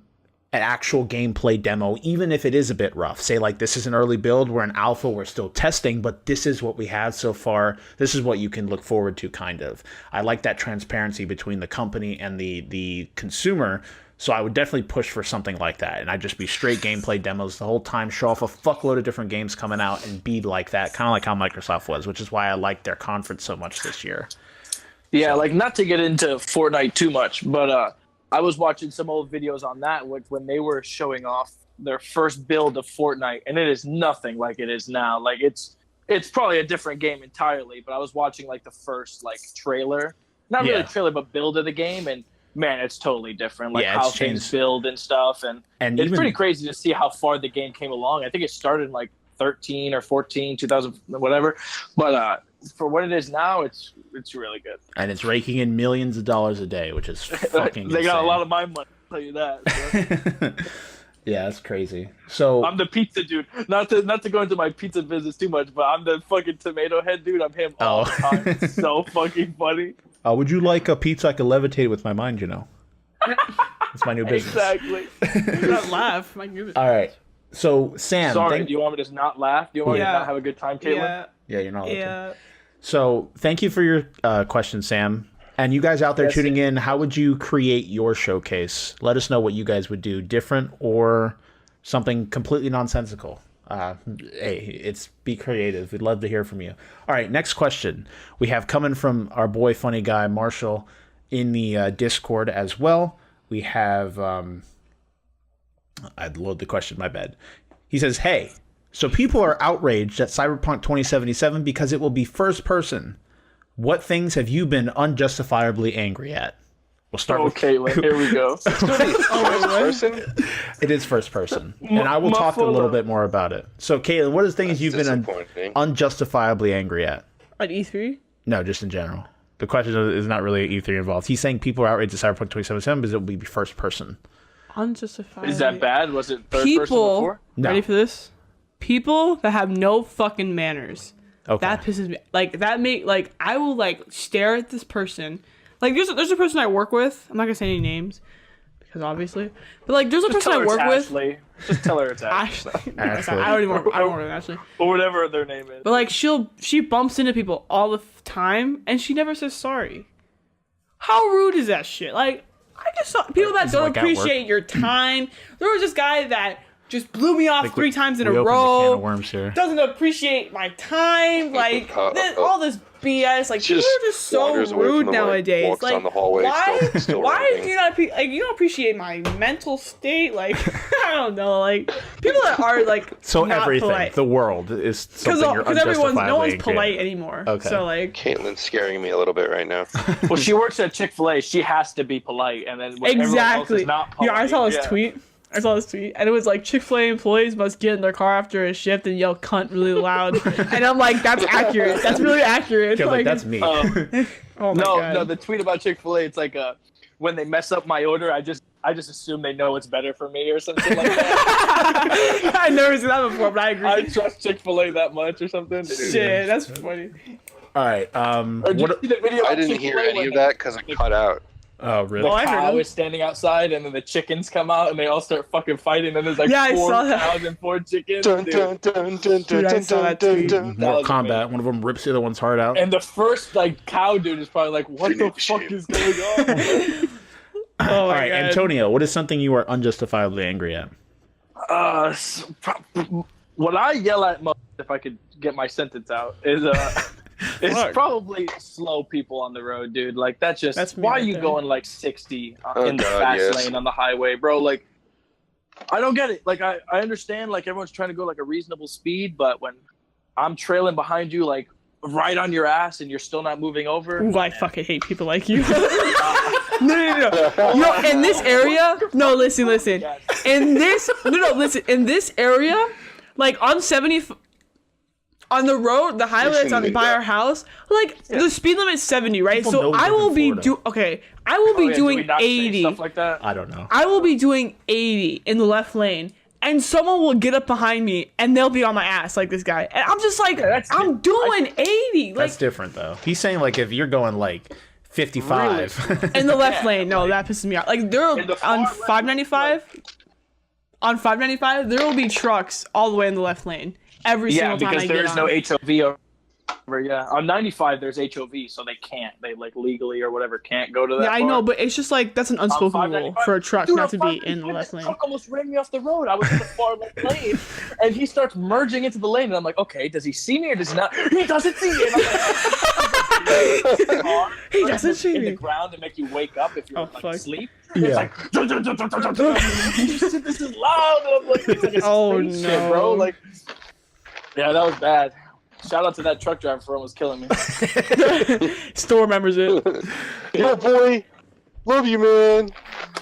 Speaker 1: An actual gameplay demo, even if it is a bit rough. Say, like, this is an early build, we're in alpha, we're still testing, but this is what we have so far. This is what you can look forward to, kind of. I like that transparency between the company and the consumer, so I would definitely push for something like that. And I'd just be straight gameplay demos the whole time, show off a fuckload of different games coming out, and be like that, kind of like how Microsoft was, which is why I liked their conference so much this year.
Speaker 3: Yeah, like, not to get into Fortnite too much, but I was watching some old videos on that when they were showing off their first build of Fortnite, and it is nothing like it is now. Like, it's probably a different game entirely, but I was watching, like, the first, like, trailer. Not really a trailer, but build of the game, and, man, it's totally different. Like, how things build and stuff, and it's pretty crazy to see how far the game came along. I think it started in, like, 13 or 14, 2000, whatever. But for what it is now, it's really good.
Speaker 1: And it's raking in millions of dollars a day, which is fucking
Speaker 3: They got
Speaker 1: insane.
Speaker 3: a lot of my money, I'll tell you that. So.
Speaker 1: Yeah, that's crazy. So
Speaker 3: I'm the pizza dude. Not to go into my pizza business too much, but I'm the fucking tomato head dude. I'm him all the time. It's so fucking funny.
Speaker 1: Would you like a pizza I could levitate with my mind, you know? It's my new business.
Speaker 3: Exactly.
Speaker 2: Do not laugh. My goodness.
Speaker 1: All right. So, Sam.
Speaker 3: Sorry, do you want me to just not laugh? Do you want me to not have a good time, Caitlyn?
Speaker 1: Yeah, you're not allowed to. So, thank you for your question, Sam. And you guys out there tuning in, how would you create your showcase? Let us know what you guys would do, different or something completely nonsensical. Hey, be creative. We'd love to hear from you. All right, next question. We have coming from our boy, funny guy, Marshall, in the Discord as well. We have... I'd load the question, my bad. He says, hey, so people are outraged at Cyberpunk 2077 because it will be first person. What things have you been unjustifiably angry at? We'll start with
Speaker 3: Caitlyn, here we go.
Speaker 4: First person?
Speaker 1: It is first person. And I will talk a little bit more about it. So, Caitlyn, what are the things you've been unjustifiably angry at?
Speaker 2: At E3?
Speaker 1: No, just in general. The question is not really E3 involved. He's saying people are outraged at Cyberpunk 2077 because it will be first person.
Speaker 2: Unjustifiably.
Speaker 3: Is that bad? Was it third person before?
Speaker 1: No.
Speaker 2: Ready for this? People that have no fucking manners.
Speaker 1: Okay.
Speaker 2: That pisses me. I will stare at this person. Like there's a person I work with. I'm not gonna say any names because obviously, but there's a person I work with.
Speaker 3: Just tell her it's Ashley.
Speaker 1: Ashley.
Speaker 2: I don't want to Ashley.
Speaker 3: Or whatever their name is.
Speaker 2: But she bumps into people all the time and she never says sorry. How rude is that shit? I just saw people that don't appreciate your time. There was this guy that just blew me off 3 times in a row.
Speaker 1: Can of worms here.
Speaker 2: Doesn't appreciate my time. All this BS. People are just so rude nowadays.
Speaker 4: Down the hallway,
Speaker 2: why do you not you don't appreciate my mental state? I don't know. People that are
Speaker 1: so
Speaker 2: not
Speaker 1: everything
Speaker 2: polite.
Speaker 1: The world is something you're unjustifiably
Speaker 2: no one's
Speaker 1: angry
Speaker 2: polite
Speaker 1: at.
Speaker 2: anymore.
Speaker 1: Okay.
Speaker 2: So
Speaker 4: Caitlyn's scaring me a little bit right now.
Speaker 3: Well, she works at Chick-fil-A. She has to be polite, and then when everyone else is not polite,
Speaker 2: I saw this tweet. And it was Chick-fil-A employees must get in their car after a shift and yell cunt really loud. And I'm like, that's accurate. That's really accurate.
Speaker 1: That's me.
Speaker 2: Oh my God.
Speaker 3: No, the tweet about Chick-fil-A, it's when they mess up my order, I just assume they know it's better for me or something like that.
Speaker 2: I've never seen that before, but I agree.
Speaker 3: I trust Chick-fil-A that much or something.
Speaker 2: Shit, that's funny.
Speaker 1: All right.
Speaker 3: Did you see the video
Speaker 4: I
Speaker 3: of
Speaker 4: didn't hear
Speaker 3: Chick-fil-A
Speaker 4: any
Speaker 3: when
Speaker 4: of that because I cut out.
Speaker 1: Oh, really?
Speaker 3: The
Speaker 2: I heard
Speaker 3: cow
Speaker 2: him.
Speaker 3: is standing outside, and then the chickens come out, and they all start fucking fighting, and there's
Speaker 2: I saw that.
Speaker 3: 4,004 chickens.
Speaker 2: I saw that tweet.
Speaker 1: Mortal Kombat. One of them rips the other one's heart out.
Speaker 3: And the first cow dude is probably what the fuck is going on?
Speaker 2: Oh
Speaker 1: All right, Antonio, what is something you are unjustifiably angry at?
Speaker 3: What I yell at most, if I could get my sentence out, is it's probably slow people on the road, dude. That's
Speaker 2: me
Speaker 3: why
Speaker 2: right
Speaker 3: are you
Speaker 2: there.
Speaker 3: going 60 in the fast lane on the highway, bro? I don't get it. I understand everyone's trying to go a reasonable speed, but when I'm trailing behind you right on your ass and you're still not moving over.
Speaker 2: Ooh, I fucking hate people like you. No. In this area, no, listen. in this listen, in this area, like on 70 on the road, the highway that's on by our house, like the speed limit is 70, right?
Speaker 1: People
Speaker 2: So
Speaker 1: know
Speaker 2: I
Speaker 1: we live
Speaker 2: will
Speaker 1: in
Speaker 2: be
Speaker 1: Florida.
Speaker 2: I will be
Speaker 3: Do we
Speaker 2: doing
Speaker 3: not say
Speaker 2: 80.
Speaker 3: stuff like that?
Speaker 1: I don't know.
Speaker 2: I will be doing 80 in the left lane, and someone will get up behind me, and they'll be on my ass like this guy. And I'm just like, I'm doing 80. Like,
Speaker 1: That's different though. He's saying like if you're going like 55.
Speaker 2: in the left lane, no, that pisses me off. Like, there
Speaker 3: In the
Speaker 2: on
Speaker 3: far left,
Speaker 2: 595, on 595, there will be trucks all the way in the left lane every
Speaker 3: Yeah,
Speaker 2: single time
Speaker 3: because
Speaker 2: I
Speaker 3: there
Speaker 2: get
Speaker 3: is
Speaker 2: on.
Speaker 3: no HOV over. Yeah, on 95 there's HOV, so they can't. They like legally or whatever can't go to that.
Speaker 2: Yeah, I
Speaker 3: far.
Speaker 2: know, but it's just like that's an unspoken rule
Speaker 3: 595?
Speaker 2: for a truck
Speaker 3: Dude,
Speaker 2: not to
Speaker 3: on
Speaker 2: be in the
Speaker 3: 595,
Speaker 2: left
Speaker 3: this
Speaker 2: lane.
Speaker 3: truck almost ran me off the road. I was in the far left lane, and he starts merging into the lane, and I'm like, okay, does he see me or does he not? He doesn't see me. And I'm like,
Speaker 2: He doesn't see
Speaker 3: in
Speaker 2: me.
Speaker 3: the ground to make you wake up if you're
Speaker 2: Oh,
Speaker 3: like
Speaker 2: fuck.
Speaker 3: asleep.
Speaker 1: Yeah.
Speaker 3: It's like, you said this is loud. And I'm like, it's like a
Speaker 2: Oh,
Speaker 3: spaceship,
Speaker 2: no.
Speaker 3: bro. Like, yeah, that was bad. Shout out to that truck driver for almost killing me.
Speaker 2: Still remembers it.
Speaker 4: Yeah, boy. Love you, man.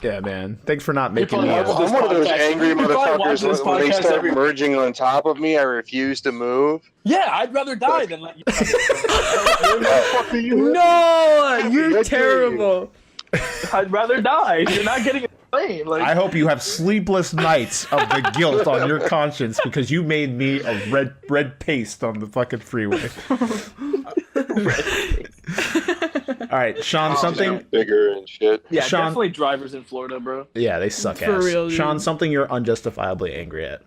Speaker 1: Yeah, man. Thanks for not making
Speaker 3: probably
Speaker 1: me.
Speaker 3: watches
Speaker 4: I'm
Speaker 3: this
Speaker 4: one of those
Speaker 3: podcast.
Speaker 4: angry
Speaker 3: You probably watch
Speaker 4: motherfuckers
Speaker 3: this
Speaker 4: when they
Speaker 3: podcast
Speaker 4: start
Speaker 3: every-
Speaker 4: merging on top of me. I refuse to move.
Speaker 3: Yeah, I'd rather die than let you.
Speaker 4: Fuck are you?
Speaker 2: No, you're
Speaker 4: That's
Speaker 2: terrible.
Speaker 3: I'd rather die. You're not getting a plane. Like,
Speaker 1: I hope you have sleepless nights of the guilt on your conscience because you made me a red paste on the fucking freeway. All right, Shawn, something.
Speaker 4: Bigger and shit.
Speaker 3: yeah,
Speaker 1: Shawn-
Speaker 3: definitely drivers in Florida, bro.
Speaker 1: Yeah, they suck
Speaker 2: For
Speaker 1: ass.
Speaker 2: real, dude.
Speaker 1: Shawn, something you're unjustifiably angry at.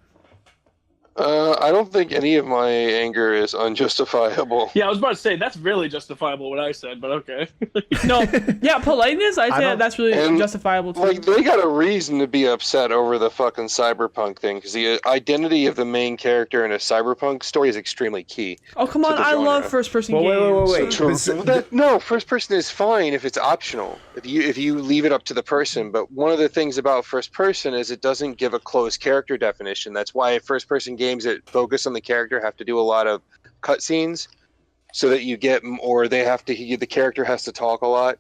Speaker 4: I don't think any of my anger is unjustifiable.
Speaker 3: Yeah, I was about to say that's really justifiable what I said, but okay.
Speaker 2: No, yeah, politeness. I say
Speaker 1: don't-
Speaker 2: that's really
Speaker 4: and,
Speaker 2: justifiable too.
Speaker 4: Like, they got a reason to be upset over the fucking cyberpunk thing, because the identity of the main character in a cyberpunk story is extremely key.
Speaker 2: Oh come on,
Speaker 4: the
Speaker 2: I
Speaker 4: genre.
Speaker 2: love first-person
Speaker 1: Well,
Speaker 2: games.
Speaker 1: wait.
Speaker 4: No, first person is fine if it's optional. If you leave it up to the person. But one of the things about first person is it doesn't give a closed character definition. That's why first person games that focus on the character have to do a lot of cutscenes, so that you get, or they have to. The character has to talk a lot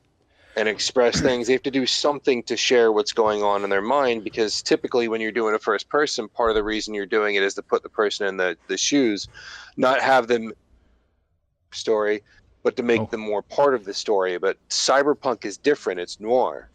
Speaker 4: and express things. They have to do something to share what's going on in their mind, because typically when you're doing a first person, part of the reason you're doing it is to put the person in the shoes, not have them story, but to make them more part of the story. But cyberpunk is different. It's noir.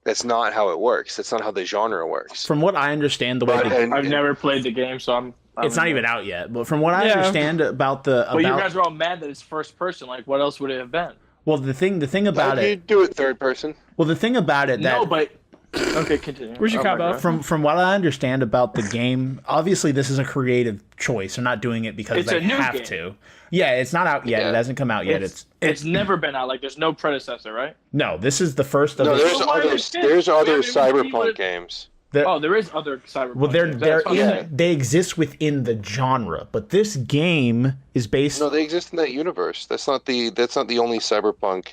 Speaker 4: That's not how it works. That's not how the genre works.
Speaker 1: From what I understand, the way
Speaker 3: I've never played the game, so I'm
Speaker 1: it's not even out yet. But from what I
Speaker 2: Yeah.
Speaker 1: understand about the
Speaker 3: Well, you guys are all mad that it's first person. Like, what else would it have been?
Speaker 1: well, the thing about
Speaker 4: You
Speaker 1: it.
Speaker 4: do it third person.
Speaker 1: Well, the thing about it that
Speaker 3: No, but okay, continue.
Speaker 2: Where's your
Speaker 3: Oh
Speaker 2: cap
Speaker 3: my
Speaker 2: out?
Speaker 3: God.
Speaker 1: from what I understand about the game, obviously this is a creative choice. They're not doing it because
Speaker 3: It's
Speaker 1: they
Speaker 3: a new
Speaker 1: have
Speaker 3: game.
Speaker 1: to. Yeah, it's not out yet.
Speaker 4: Yeah.
Speaker 1: It hasn't come out yet.
Speaker 3: It's never been out. Like, there's no predecessor, right?
Speaker 1: No, this is the first of
Speaker 4: No,
Speaker 1: its.
Speaker 4: there's
Speaker 3: Well, why
Speaker 4: other
Speaker 3: is it?
Speaker 4: there's
Speaker 3: We
Speaker 4: other
Speaker 3: haven't even seen
Speaker 4: cyberpunk
Speaker 3: what-
Speaker 4: games.
Speaker 3: Oh, there is other cyberpunk.
Speaker 1: Well, they're
Speaker 3: games. That's what I'm saying.
Speaker 1: they exist within the genre, but this game is based.
Speaker 4: No, they exist in that universe. That's not the only cyberpunk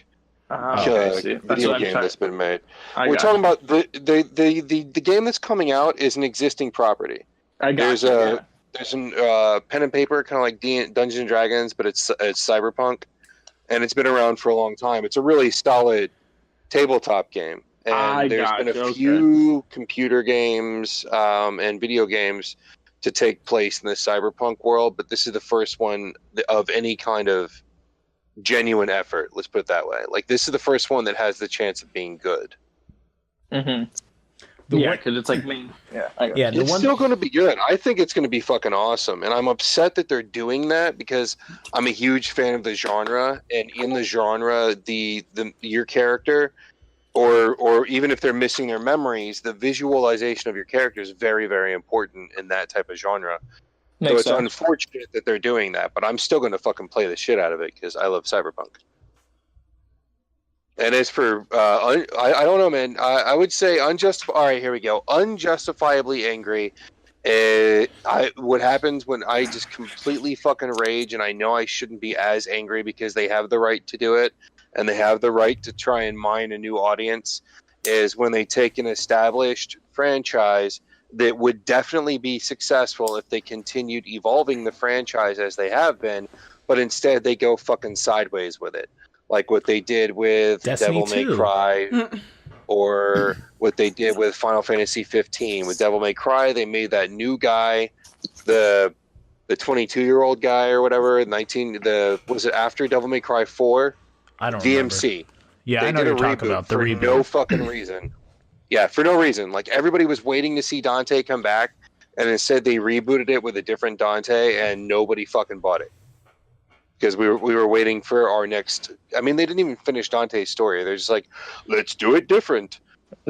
Speaker 3: Okay, see. That's
Speaker 4: video
Speaker 3: what I'm
Speaker 4: game
Speaker 3: trying-
Speaker 4: that's been made.
Speaker 3: I
Speaker 4: We're
Speaker 3: got
Speaker 4: talking about the game that's coming out is an existing property.
Speaker 3: I got
Speaker 4: There's
Speaker 3: you,
Speaker 4: a
Speaker 3: yeah.
Speaker 4: there's an pen and paper, kind of like Dungeons and Dragons, but it's cyberpunk, and it's been around for a long time. It's a really solid tabletop game,
Speaker 3: I
Speaker 4: and there's
Speaker 3: got
Speaker 4: been a
Speaker 3: you, okay.
Speaker 4: few computer games and video games to take place in the cyberpunk world, but this is the first one of any kind of genuine effort. Let's put it that way. Like, this is the first one that has the chance of being good.
Speaker 3: Mm-hmm.
Speaker 1: The
Speaker 3: Yeah,
Speaker 1: one-
Speaker 3: because it's like me. Yeah, I got
Speaker 1: yeah, the
Speaker 4: It's
Speaker 1: one.
Speaker 4: still going to be good. I think it's going to be fucking awesome, and I'm upset that they're doing that because I'm a huge fan of the genre, and in the genre, the your character, or even if they're missing their memories, the visualization of your character is very, very important in that type of genre. So
Speaker 3: Makes
Speaker 4: it's
Speaker 3: sense.
Speaker 4: unfortunate that they're doing that, but I'm still going to fucking play the shit out of it because I love Cyberpunk. And as for, I don't know, man. I would say unjustified. All right, here we go. Unjustifiably angry. What happens when I just completely fucking rage, and I know I shouldn't be as angry because they have the right to do it, and they have the right to try and mine a new audience, is when they take an established franchise that would definitely be successful if they continued evolving the franchise as they have been, but instead they go fucking sideways with it. Like what they did with
Speaker 1: Destiny
Speaker 4: Devil May
Speaker 1: 2.
Speaker 4: Cry, or what they did with Final Fantasy 15 with Devil May Cry. They made that new guy, the 22-year-old guy or whatever, was it after Devil May Cry 4?
Speaker 1: I don't
Speaker 4: DMC.
Speaker 1: remember. Yeah,
Speaker 4: They
Speaker 1: I know
Speaker 4: did
Speaker 1: you're
Speaker 4: a
Speaker 1: talking
Speaker 4: reboot
Speaker 1: about the
Speaker 4: for
Speaker 1: reboot.
Speaker 4: no fucking reason. Yeah, for no reason. Like, everybody was waiting to see Dante come back, and instead they rebooted it with a different Dante, and nobody fucking bought it. Because we were waiting for our next... I mean, they didn't even finish Dante's story. They're just like, let's do it different.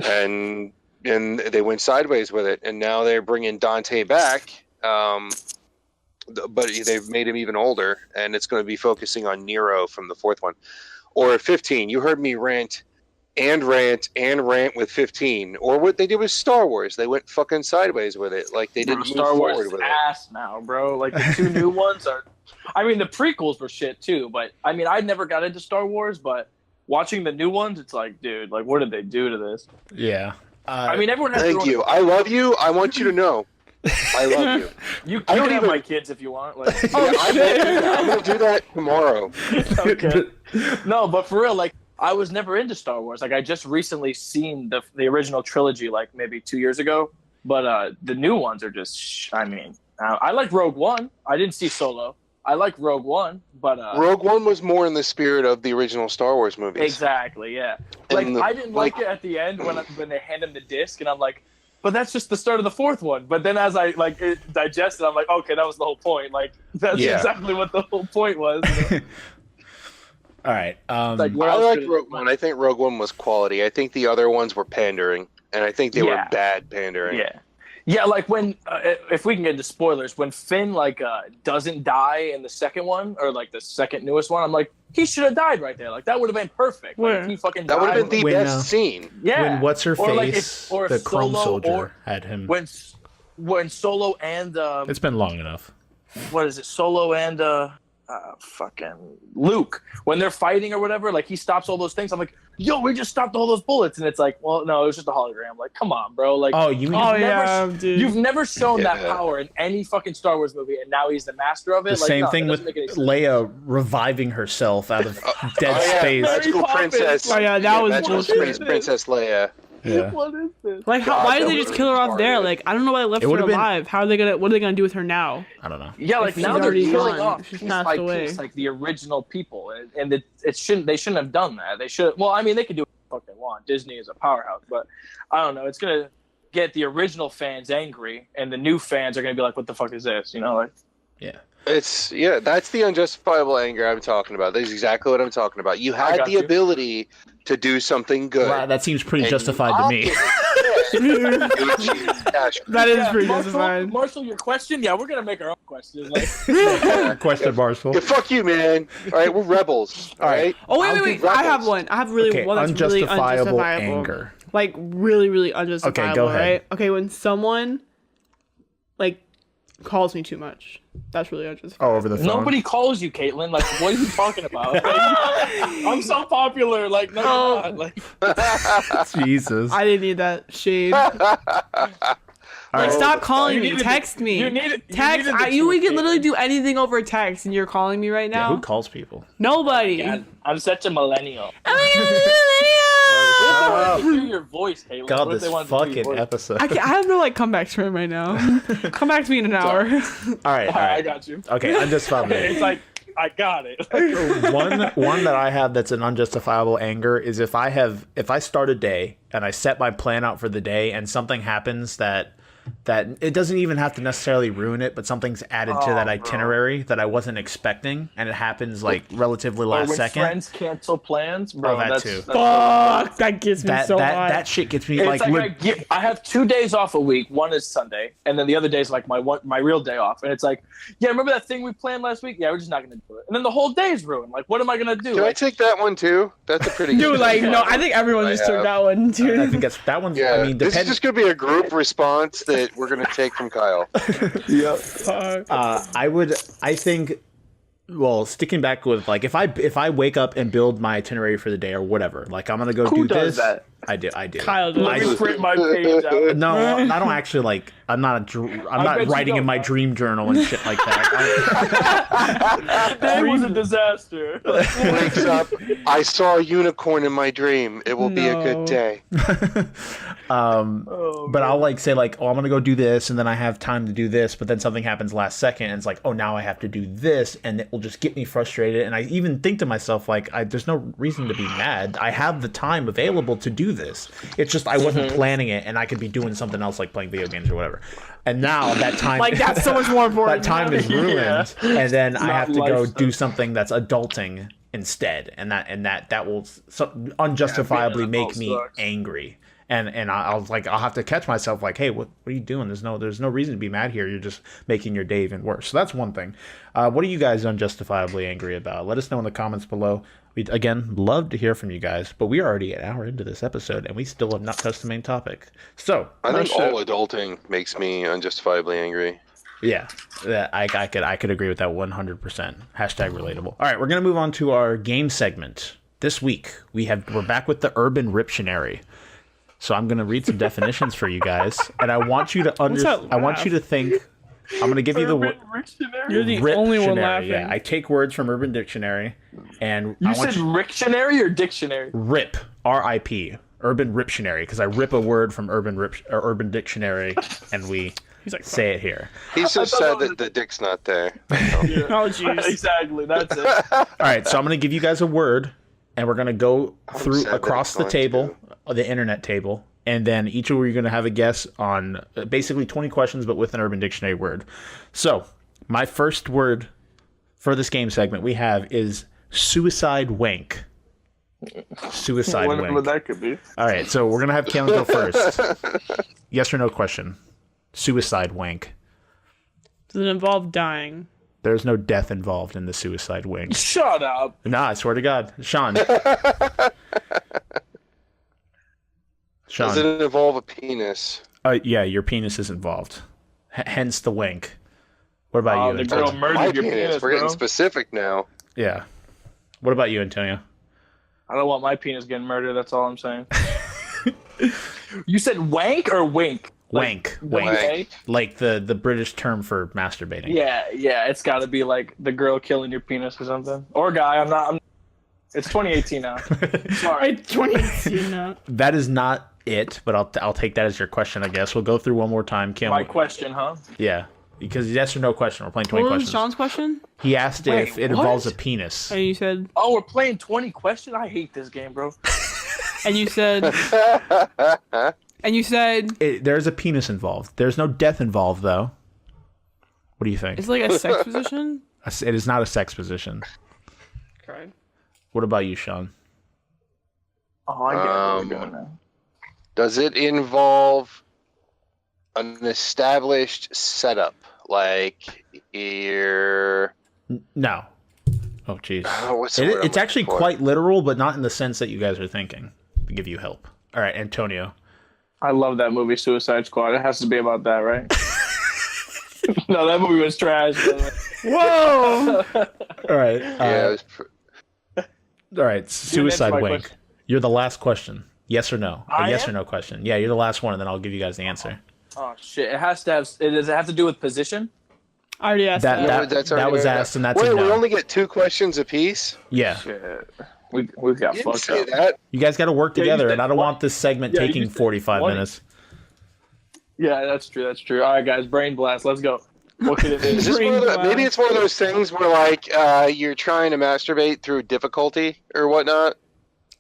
Speaker 4: And they went sideways with it, and now they're bringing Dante back, but they've made him even older, and it's going to be focusing on Nero from the fourth one. Or 15. You heard me rant with 15. Or what they did with Star Wars. They went fucking sideways with it. Like, they didn't move
Speaker 3: Star Wars
Speaker 4: forward
Speaker 3: is
Speaker 4: with it.
Speaker 3: ass now, bro. Like, the two new ones are... I mean, the prequels were shit, too. But, I mean, I never got into Star Wars, but watching the new ones, it's like, dude, like, what did they do to this?
Speaker 1: Yeah.
Speaker 3: I mean, everyone has
Speaker 4: Thank you. I love you. I want you to know. I love you.
Speaker 3: You
Speaker 4: I don't
Speaker 3: can have
Speaker 4: even-
Speaker 3: my kids if you want. Like,
Speaker 4: I'm going to do that tomorrow.
Speaker 3: okay. No, but for real, like, I was never into Star Wars. Like, I just recently seen the original trilogy, like, maybe 2 years ago. But the new ones are just, I mean, I like Rogue One. I didn't see Solo. I like Rogue One, but...
Speaker 4: Rogue One was more in the spirit of the original Star Wars movies.
Speaker 3: Exactly, yeah. Like, I didn't like it at the end when they hand him the disc, and I'm like, but that's just the start of the fourth one. But then as I, like, digest it, I'm like, okay, that was the whole point. Like, that's exactly what the whole point was. You know?
Speaker 1: All right.
Speaker 3: Like,
Speaker 4: I like Rogue One. I think Rogue One was quality. I think the other ones were pandering, and I think they were bad pandering.
Speaker 3: Yeah. Yeah, like when, if we can get into spoilers, when Finn, like, doesn't die in the second one, or, like, the second newest one, I'm like, he should have died right there. Like, that would have been perfect. Like, he fucking
Speaker 4: That would have
Speaker 3: died.
Speaker 4: been the
Speaker 1: When,
Speaker 4: best scene.
Speaker 3: Yeah.
Speaker 1: When what's-her-face,
Speaker 3: Or, like, if
Speaker 1: the Chrome
Speaker 3: Solo,
Speaker 1: Soldier,
Speaker 3: or
Speaker 1: had him.
Speaker 3: When Solo and,
Speaker 1: It's been long enough.
Speaker 3: what is it, Solo and fucking Luke, when they're fighting or whatever, like, he stops all those things. I'm like, yo, we just stopped all those bullets, and it's like, well, no, it was just a hologram. Like, come on, bro. Like,
Speaker 1: Oh, you mean
Speaker 2: dude.
Speaker 3: you've never shown that
Speaker 4: Yeah.
Speaker 3: power in any fucking Star Wars movie, and now he's the master of it.
Speaker 1: the
Speaker 3: Like,
Speaker 1: same
Speaker 3: no,
Speaker 1: thing
Speaker 3: that
Speaker 1: with
Speaker 3: doesn't make any sense.
Speaker 1: Leia reviving herself out of dead
Speaker 4: Oh, yeah,
Speaker 1: space?
Speaker 4: Magical
Speaker 3: Mary Poppins.
Speaker 4: Princess.
Speaker 2: Oh, yeah, that was
Speaker 4: Magical
Speaker 2: bullshit.
Speaker 4: Princess Leia.
Speaker 1: Yeah.
Speaker 3: What is this?
Speaker 2: Like,
Speaker 4: God,
Speaker 2: why did
Speaker 4: that
Speaker 2: they
Speaker 4: would've
Speaker 2: just kill her
Speaker 4: been
Speaker 2: off there?
Speaker 4: retarded.
Speaker 2: Like, I don't know why they left
Speaker 1: It
Speaker 2: her
Speaker 1: would've been-
Speaker 2: alive. What are they gonna do with her now?
Speaker 1: I don't know.
Speaker 3: Yeah, like,
Speaker 2: She's
Speaker 3: now they're
Speaker 2: already
Speaker 3: killing
Speaker 2: gone.
Speaker 3: off
Speaker 2: She's
Speaker 3: piece
Speaker 2: passed
Speaker 3: by
Speaker 2: away.
Speaker 3: piece, like, the original people, and they shouldn't have done that. They should. Well, I mean, they could do what the fuck they want. Disney is a powerhouse, but I don't know. It's gonna get the original fans angry, and the new fans are gonna be like, "What the fuck is this?" You know, like.
Speaker 1: Yeah.
Speaker 4: That's the unjustifiable anger I'm talking about. That's exactly what I'm talking about. You had
Speaker 3: got
Speaker 4: the
Speaker 3: you.
Speaker 4: ability to do something good.
Speaker 1: Wow, that seems pretty
Speaker 4: And
Speaker 1: justified to me.
Speaker 4: You achieved cash.
Speaker 2: That is
Speaker 3: Yeah,
Speaker 2: pretty
Speaker 3: Marshall,
Speaker 2: justified.
Speaker 3: Marshall, your question? Yeah, we're gonna make our own question. Like,
Speaker 1: Question, Marshall.
Speaker 4: Yeah, fuck you, man. All right, we're rebels. All right.
Speaker 2: Oh,
Speaker 1: I'll
Speaker 2: wait.
Speaker 4: do
Speaker 2: I have
Speaker 4: rebels.
Speaker 2: one. I have really
Speaker 1: Okay,
Speaker 2: one that's really
Speaker 1: unjustifiable
Speaker 2: unjustifiable.
Speaker 1: anger.
Speaker 2: Like, really, really unjustifiable,
Speaker 1: go ahead.
Speaker 2: right? Okay, when someone, like, calls me too much. That's really unjustifiable.
Speaker 1: Oh, over the phone.
Speaker 3: nobody calls you, Caitlyn. Like, what are you talking about? Like, I'm so popular. Like, no,
Speaker 2: Oh.
Speaker 3: you're not. Like,
Speaker 1: Jesus.
Speaker 2: I didn't need that shade. Like, stop calling
Speaker 3: You
Speaker 2: me.
Speaker 3: needed
Speaker 2: Text
Speaker 3: the-
Speaker 2: me.
Speaker 3: you needed- you
Speaker 2: Text.
Speaker 3: needed the
Speaker 2: We
Speaker 3: truth,
Speaker 2: can literally
Speaker 3: Caitlyn.
Speaker 2: do anything over text, and you're calling me right
Speaker 1: Yeah,
Speaker 2: now.
Speaker 1: who calls people?
Speaker 2: Nobody.
Speaker 3: God, I'm such a millennial.
Speaker 1: Oh.
Speaker 3: What if they wanted to hear your voice, Caitlyn?
Speaker 1: God,
Speaker 3: What if
Speaker 1: this
Speaker 3: they wanted to hear your
Speaker 1: fucking
Speaker 3: voice?
Speaker 1: episode.
Speaker 2: I have no like comebacks for him right now. Come back to me in an hour.
Speaker 1: All right, all
Speaker 3: I
Speaker 1: right.
Speaker 3: got you.
Speaker 1: Okay, unjustifiable.
Speaker 3: It's like, I got it.
Speaker 1: one that I have that's an unjustifiable anger is if I start a day and I set my plan out for the day and something happens that it doesn't even have to necessarily ruin it, but something's added to that itinerary that I wasn't expecting, and it happens like relatively
Speaker 3: Or
Speaker 1: last
Speaker 3: when
Speaker 1: second.
Speaker 3: friends cancel plans, bro.
Speaker 1: that
Speaker 3: that's,
Speaker 1: too.
Speaker 3: That's
Speaker 2: Fuck, that gets me
Speaker 1: That
Speaker 2: so
Speaker 1: that
Speaker 2: hot.
Speaker 1: that shit gets me
Speaker 3: It's
Speaker 1: like,
Speaker 3: like, I have 2 days off a week. One is Sunday, and then the other day is like my real day off. And it's like, yeah, remember that thing we planned last week? Yeah, we're just not gonna do it. And then the whole day is ruined. Like, what am I gonna do?
Speaker 4: Can I
Speaker 3: Like,
Speaker 4: take that one too? That's a pretty good
Speaker 2: Dude, like,
Speaker 4: one.
Speaker 2: no, I think everyone just took that one,
Speaker 1: I
Speaker 2: dude.
Speaker 1: think that one's.
Speaker 4: Yeah,
Speaker 1: I mean,
Speaker 4: this is just gonna be a group response that we're gonna take from Kyle.
Speaker 2: Fuck.
Speaker 1: I think, well, sticking back with like if I wake up and build my itinerary for the day or whatever, like I'm gonna go
Speaker 3: who
Speaker 1: do
Speaker 3: does
Speaker 1: this.
Speaker 3: that?
Speaker 1: I do.
Speaker 2: Kyle does.
Speaker 3: Let me print my page out.
Speaker 1: No, I don't actually like. I'm not
Speaker 3: bet you
Speaker 1: writing in
Speaker 3: don't,
Speaker 1: my
Speaker 3: huh?
Speaker 1: dream journal and shit like that.
Speaker 3: That was a disaster.
Speaker 4: Wakes up. I saw a unicorn in my dream. It will be a good
Speaker 2: No.
Speaker 4: day.
Speaker 1: But I'll like say like, oh, I'm gonna go do this, and then I have time to do this, but then something happens last second, and it's like, oh, now I have to do this, and it will just get me frustrated. And I even think to myself like, there's no reason to be mad. I have the time available to do this. It's just I wasn't planning it, and I could be doing something else like playing video games or whatever. And now that time,
Speaker 2: Like, that's so much more important.
Speaker 1: that time is ruined, and then I have to go
Speaker 3: life
Speaker 1: do something that's adulting instead, and that will unjustifiably
Speaker 3: adult
Speaker 1: make me
Speaker 3: sucks.
Speaker 1: angry. And I was like, I'll have to catch myself like, hey, what are you doing? There's no reason to be mad here. You're just making your day even worse. So that's one thing. What are you guys unjustifiably angry about? Let us know in the comments below. We'd, again, love to hear from you guys, but we are already an hour into this episode, and we still have not touched the main topic. So
Speaker 4: I think all adulting makes me unjustifiably angry.
Speaker 1: yeah, I could agree with that 100%. Hashtag relatable. All right, we're gonna move on to our game segment. This week we're back with the Urban Riptionary. So I'm gonna read some definitions for you guys, and I want you to
Speaker 2: that
Speaker 1: I want you to think. I'm gonna give you the word.
Speaker 2: You're the only one laughing.
Speaker 1: Yeah, I take words from Urban Dictionary, and
Speaker 3: You
Speaker 1: I want
Speaker 3: said Rictionary or Dictionary?
Speaker 1: rip RIP Urban Riptionary because I rip a word from Urban Dictionary, and we
Speaker 2: He's like,
Speaker 1: say it here.
Speaker 4: He's so sad that the dick's not there.
Speaker 2: oh jeez.
Speaker 3: Exactly, that's it.
Speaker 1: All right, so I'm gonna give you guys a word, and we're gonna go through
Speaker 4: sad that
Speaker 1: across
Speaker 4: it's
Speaker 1: the
Speaker 4: going
Speaker 1: table, the internet table, and then each of you are gonna have a guess on basically 20 questions, but with an Urban Dictionary word. So my first word for this game segment we have is suicide wank. Suicide
Speaker 3: Whatever
Speaker 1: wank.
Speaker 3: that could be.
Speaker 1: All right, so we're gonna have Caitlyn go first. Yes or no question. Suicide wank.
Speaker 2: Does it involve dying?
Speaker 1: There's no death involved in the suicide wank.
Speaker 3: Shut up.
Speaker 1: Nah, I swear to God, Shawn.
Speaker 4: Does it involve a penis?
Speaker 1: Yeah, your penis is involved. Hence the wank. What about you,
Speaker 3: The
Speaker 1: Antonio?
Speaker 3: girl
Speaker 4: My
Speaker 3: murdered your
Speaker 4: penis.
Speaker 3: penis,
Speaker 4: We're
Speaker 3: bro.
Speaker 4: getting specific now.
Speaker 1: Yeah. What about you, Antonio?
Speaker 3: I don't want my penis getting murdered, that's all I'm saying. You said wank or wink?
Speaker 1: Wank.
Speaker 3: Wank.
Speaker 1: Wank. Like the British term for masturbating.
Speaker 3: Yeah, it's got to be like the girl killing your penis or something. Or guy, it's 2018 now. Sorry.
Speaker 2: 2018 now.
Speaker 1: That is not it, but I'll take that as your question, I guess. We'll go through one more time. Kim,
Speaker 3: My question, huh?
Speaker 1: yeah. Because yes or no question. We're playing 20
Speaker 2: What was
Speaker 1: questions.
Speaker 2: Sean's question?
Speaker 1: He asked
Speaker 3: Wait,
Speaker 1: if it
Speaker 3: what?
Speaker 1: involves a penis.
Speaker 2: And you said,
Speaker 3: Oh, we're playing 20 questions? I hate this game, bro.
Speaker 2: and you said,
Speaker 1: There's a penis involved. There's no death involved, though. What do you think?
Speaker 2: it's like a sex position.
Speaker 1: It is not a sex position.
Speaker 2: Okay.
Speaker 1: What about you, Shawn?
Speaker 3: Oh, I get where we're going now.
Speaker 4: Does it involve an established setup? Like
Speaker 1: No. Oh, jeez.
Speaker 4: what's the word I'm
Speaker 1: It's actually
Speaker 4: looking for?
Speaker 1: quite literal, but not in the sense that you guys are thinking. To give you help. All right, Antonio.
Speaker 3: I love that movie, Suicide Squad. It has to be about that, right? No, that movie was trash.
Speaker 2: Whoa.
Speaker 1: All right.
Speaker 4: Yeah, it was
Speaker 1: All right. Suicide
Speaker 3: my
Speaker 1: wank.
Speaker 3: question.
Speaker 1: You're the last question. Yes or no? A
Speaker 3: I
Speaker 1: yes
Speaker 3: am?
Speaker 1: or no question. Yeah, you're the last one, and then I'll give you guys the answer.
Speaker 3: Oh shit! Does it have to do with position?
Speaker 2: I already asked that.
Speaker 1: That
Speaker 4: already
Speaker 1: was
Speaker 4: been
Speaker 1: asked, and that's
Speaker 4: Wait,
Speaker 1: a no.
Speaker 4: we only get 2 questions apiece?
Speaker 1: Yeah.
Speaker 3: Shit. We got
Speaker 4: You didn't
Speaker 3: fucked
Speaker 4: say
Speaker 3: up.
Speaker 4: that.
Speaker 1: You guys got to work
Speaker 3: Yeah, you
Speaker 1: together,
Speaker 3: said
Speaker 1: and I don't
Speaker 3: 20.
Speaker 1: want this segment
Speaker 3: Yeah, you
Speaker 1: taking
Speaker 3: said
Speaker 1: 45
Speaker 3: 20.
Speaker 1: minutes.
Speaker 3: Yeah, that's true. That's true. All right, guys, brain blast. Let's go. What could it
Speaker 4: Is
Speaker 3: be?
Speaker 4: this
Speaker 2: Brain
Speaker 4: one of
Speaker 2: blast.
Speaker 4: maybe it's one of those things where like you're trying to masturbate through difficulty or whatnot.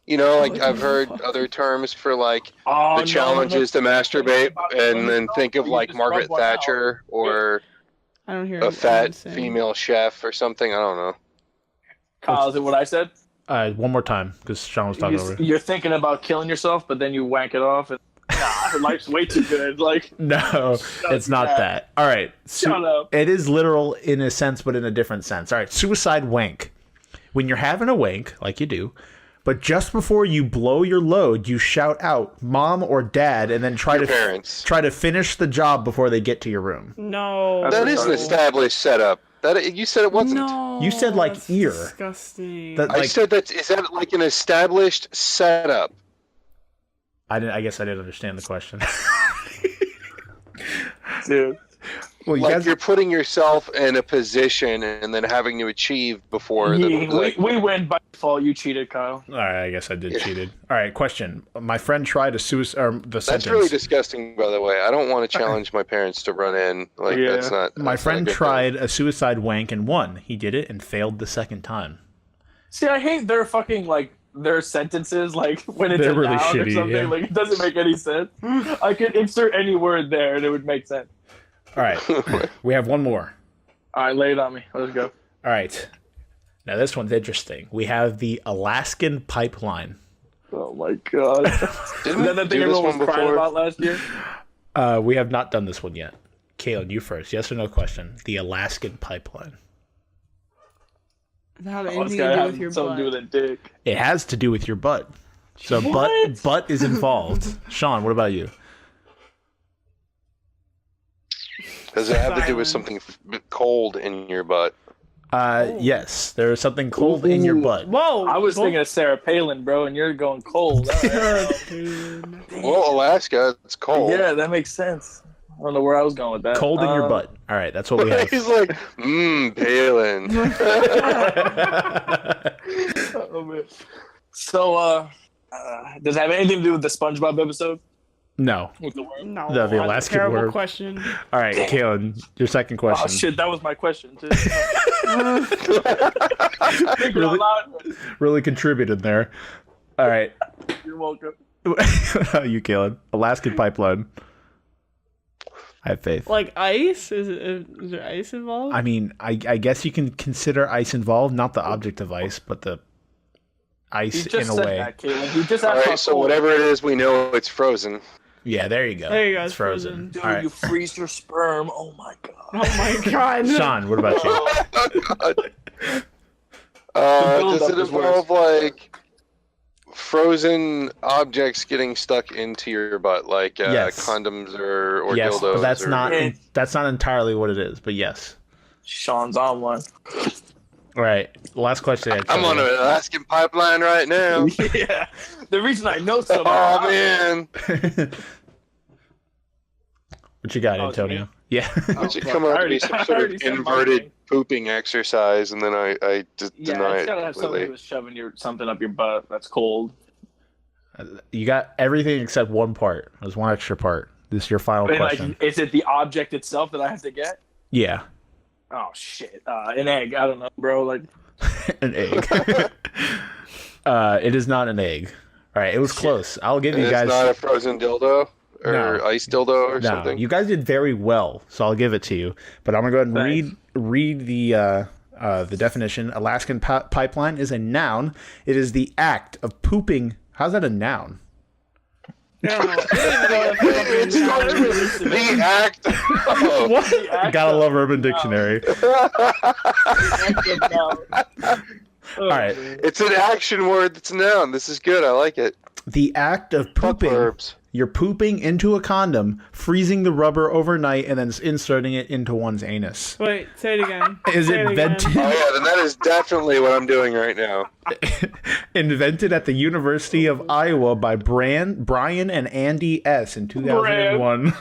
Speaker 4: You know, like I've heard other terms for like
Speaker 3: Oh,
Speaker 4: the challenge is to masturbate, and then think of
Speaker 3: You
Speaker 4: like
Speaker 3: just
Speaker 4: Margaret
Speaker 3: rub one out.
Speaker 4: Thatcher or
Speaker 2: I don't hear
Speaker 4: a
Speaker 2: anyone
Speaker 4: fat
Speaker 2: saying.
Speaker 4: female chef or something. I don't know.
Speaker 3: Kyle, is it what I said?
Speaker 1: One more time, because Shawn was talking over.
Speaker 3: You're thinking about killing yourself, but then you wank it off. And, nah, life's way too good. Like,
Speaker 1: No, it's not
Speaker 3: that.
Speaker 1: that. All right.
Speaker 3: Shut up.
Speaker 1: It is literal in a sense, but in a different sense. All right. Suicide wank. When you're having a wank, like you do, but just before you blow your load, you shout out "mom" or "dad," and then try
Speaker 4: Your
Speaker 1: to
Speaker 4: parents.
Speaker 1: try to finish the job before they get to your room.
Speaker 2: No.
Speaker 3: That's
Speaker 4: That is an established setup. That you said it wasn't.
Speaker 2: No.
Speaker 1: You said, like,
Speaker 2: that's
Speaker 1: ear.
Speaker 2: Disgusting.
Speaker 1: That-
Speaker 4: I
Speaker 1: like-
Speaker 4: said that. Is that like an established setup?
Speaker 1: I guess I didn't understand the question.
Speaker 3: Dude.
Speaker 1: Well, you
Speaker 4: Like
Speaker 1: guys,
Speaker 4: you're putting yourself in a position and then having to achieve before
Speaker 3: we win by default. You cheated, Kyle.
Speaker 1: all right, I guess I did cheated. All right, question. My friend tried a suicide. Or the
Speaker 4: That's
Speaker 1: sentence.
Speaker 4: really disgusting, by the way. I don't want to challenge my parents to run in. Like
Speaker 3: Yeah.
Speaker 4: that's not.
Speaker 1: My
Speaker 4: that's not a
Speaker 1: friend
Speaker 4: good
Speaker 1: tried a suicide wank and won. He did it and failed the second time.
Speaker 3: See, I hate their fucking like their sentences like when it's
Speaker 1: They're
Speaker 3: a
Speaker 1: really
Speaker 3: noun or
Speaker 1: shitty,
Speaker 3: something.
Speaker 1: yeah.
Speaker 3: Like it doesn't make any sense. I could insert any word there and it would make sense.
Speaker 1: All right, we have one more.
Speaker 3: All right, lay it on me. Let's go.
Speaker 1: All right. Now this one's interesting. We have the Alaskan pipeline.
Speaker 3: Oh my god!
Speaker 4: Didn't
Speaker 3: Is that the
Speaker 4: we
Speaker 3: thing
Speaker 4: do this
Speaker 3: everyone was
Speaker 4: one
Speaker 3: crying
Speaker 4: before?
Speaker 3: about last year?
Speaker 1: We have not done this one yet. Caitlyn, you first. Yes or no question. The Alaskan pipeline.
Speaker 2: Does it have
Speaker 3: Oh, it's
Speaker 2: anything
Speaker 3: gotta
Speaker 2: to do
Speaker 3: have
Speaker 2: with your
Speaker 3: something to do
Speaker 2: butt?
Speaker 3: with a dick.
Speaker 1: It has to do with your butt. So
Speaker 3: What?
Speaker 1: butt is involved. Shawn, what about you?
Speaker 4: Does it have to do with something cold in your butt?
Speaker 1: Yes, there is something cold in your butt.
Speaker 2: Whoa!
Speaker 3: I was thinking of Sarah Palin, bro, and you're going cold. All right.
Speaker 4: Well, Alaska, it's cold.
Speaker 3: Yeah, that makes sense. I don't know where I was going with that.
Speaker 1: Cold in your butt. All right, that's what we have.
Speaker 4: He's like, Palin.
Speaker 3: Oh, man. So, does it have anything to do with the SpongeBob episode?
Speaker 1: No.
Speaker 3: With the worm?
Speaker 2: No,
Speaker 1: The
Speaker 2: that's a
Speaker 1: Alaskan
Speaker 2: terrible
Speaker 1: worm.
Speaker 2: question.
Speaker 1: All right, Caitlyn, your second question.
Speaker 3: Oh shit, that was my question too.
Speaker 1: Really? Really contributed there. All right.
Speaker 3: You're welcome.
Speaker 1: You, Caitlyn. Alaskan pipeline. I have faith.
Speaker 2: Like ice? Is there ice involved?
Speaker 1: I mean, I guess you can consider ice involved, not the object of ice, but the ice
Speaker 3: You just
Speaker 1: in a
Speaker 3: said
Speaker 1: way.
Speaker 3: that, Caitlin. You just
Speaker 4: All
Speaker 3: asked
Speaker 4: right,
Speaker 3: how
Speaker 4: so
Speaker 3: cold.
Speaker 4: whatever it is, we know it's frozen.
Speaker 1: Yeah, there you go.
Speaker 2: There you go,
Speaker 1: It's
Speaker 2: it's
Speaker 1: frozen.
Speaker 2: frozen.
Speaker 3: Dude,
Speaker 1: All right.
Speaker 3: you freeze your sperm. Oh my god.
Speaker 2: Oh my god.
Speaker 1: Sean, what about you?
Speaker 4: Does it
Speaker 3: buildup is
Speaker 4: involve like frozen objects getting stuck into your butt, like
Speaker 1: Yes.
Speaker 4: condoms or
Speaker 1: Yes,
Speaker 4: dildos?
Speaker 1: but that's
Speaker 4: or,
Speaker 1: not entirely what it is. But yes.
Speaker 3: Sean's on one.
Speaker 1: All right. Last question.
Speaker 4: I'm on an Alaskan pipeline right now.
Speaker 3: Yeah. The reason I know so much.
Speaker 4: Oh man,
Speaker 1: What you got,
Speaker 3: Oh, it's
Speaker 1: Antonio?
Speaker 3: me?
Speaker 1: Yeah.
Speaker 4: it should
Speaker 3: fuck.
Speaker 4: come out
Speaker 3: I
Speaker 4: to be some
Speaker 3: already
Speaker 4: sort
Speaker 3: said
Speaker 4: of
Speaker 3: my
Speaker 4: inverted
Speaker 3: thing.
Speaker 4: pooping exercise, and then I just
Speaker 3: Yeah,
Speaker 4: deny
Speaker 3: it's
Speaker 4: it
Speaker 3: gotta have something to
Speaker 4: completely.
Speaker 3: do with shoving something up your butt that's cold.
Speaker 1: You got everything except one part. There's one extra part. This is your final
Speaker 3: And,
Speaker 1: question.
Speaker 3: like, is it the object itself that I have to get?
Speaker 1: Yeah.
Speaker 3: Oh shit, an egg. I don't know, bro. Like,
Speaker 1: An egg. It is not an egg. All right. It was close. I'll give
Speaker 4: And
Speaker 1: you
Speaker 4: it's
Speaker 1: guys.
Speaker 4: not a frozen dildo or
Speaker 1: No.
Speaker 4: ice dildo or
Speaker 1: No,
Speaker 4: something.
Speaker 1: you guys did very well, so I'll give it to you. But I'm gonna go ahead and
Speaker 3: Thanks.
Speaker 1: read the definition. Alaskan pipeline is a noun. It is the act of pooping. How's that a noun?
Speaker 4: It starts with the act. Oh,
Speaker 1: What? Gotta love Urban Dictionary. All right,
Speaker 4: it's an action word that's a noun. This is good. I like it.
Speaker 1: the act of pooping.
Speaker 4: Verbs.
Speaker 1: You're pooping into a condom, freezing the rubber overnight, and then inserting it into one's anus.
Speaker 2: Wait, say it again.
Speaker 1: Is
Speaker 2: Say
Speaker 1: it
Speaker 2: again.
Speaker 1: vented?
Speaker 4: Oh yeah, then that is definitely what I'm doing right now.
Speaker 1: Invented at the University of Iowa by Brian and Andy S. in 2001.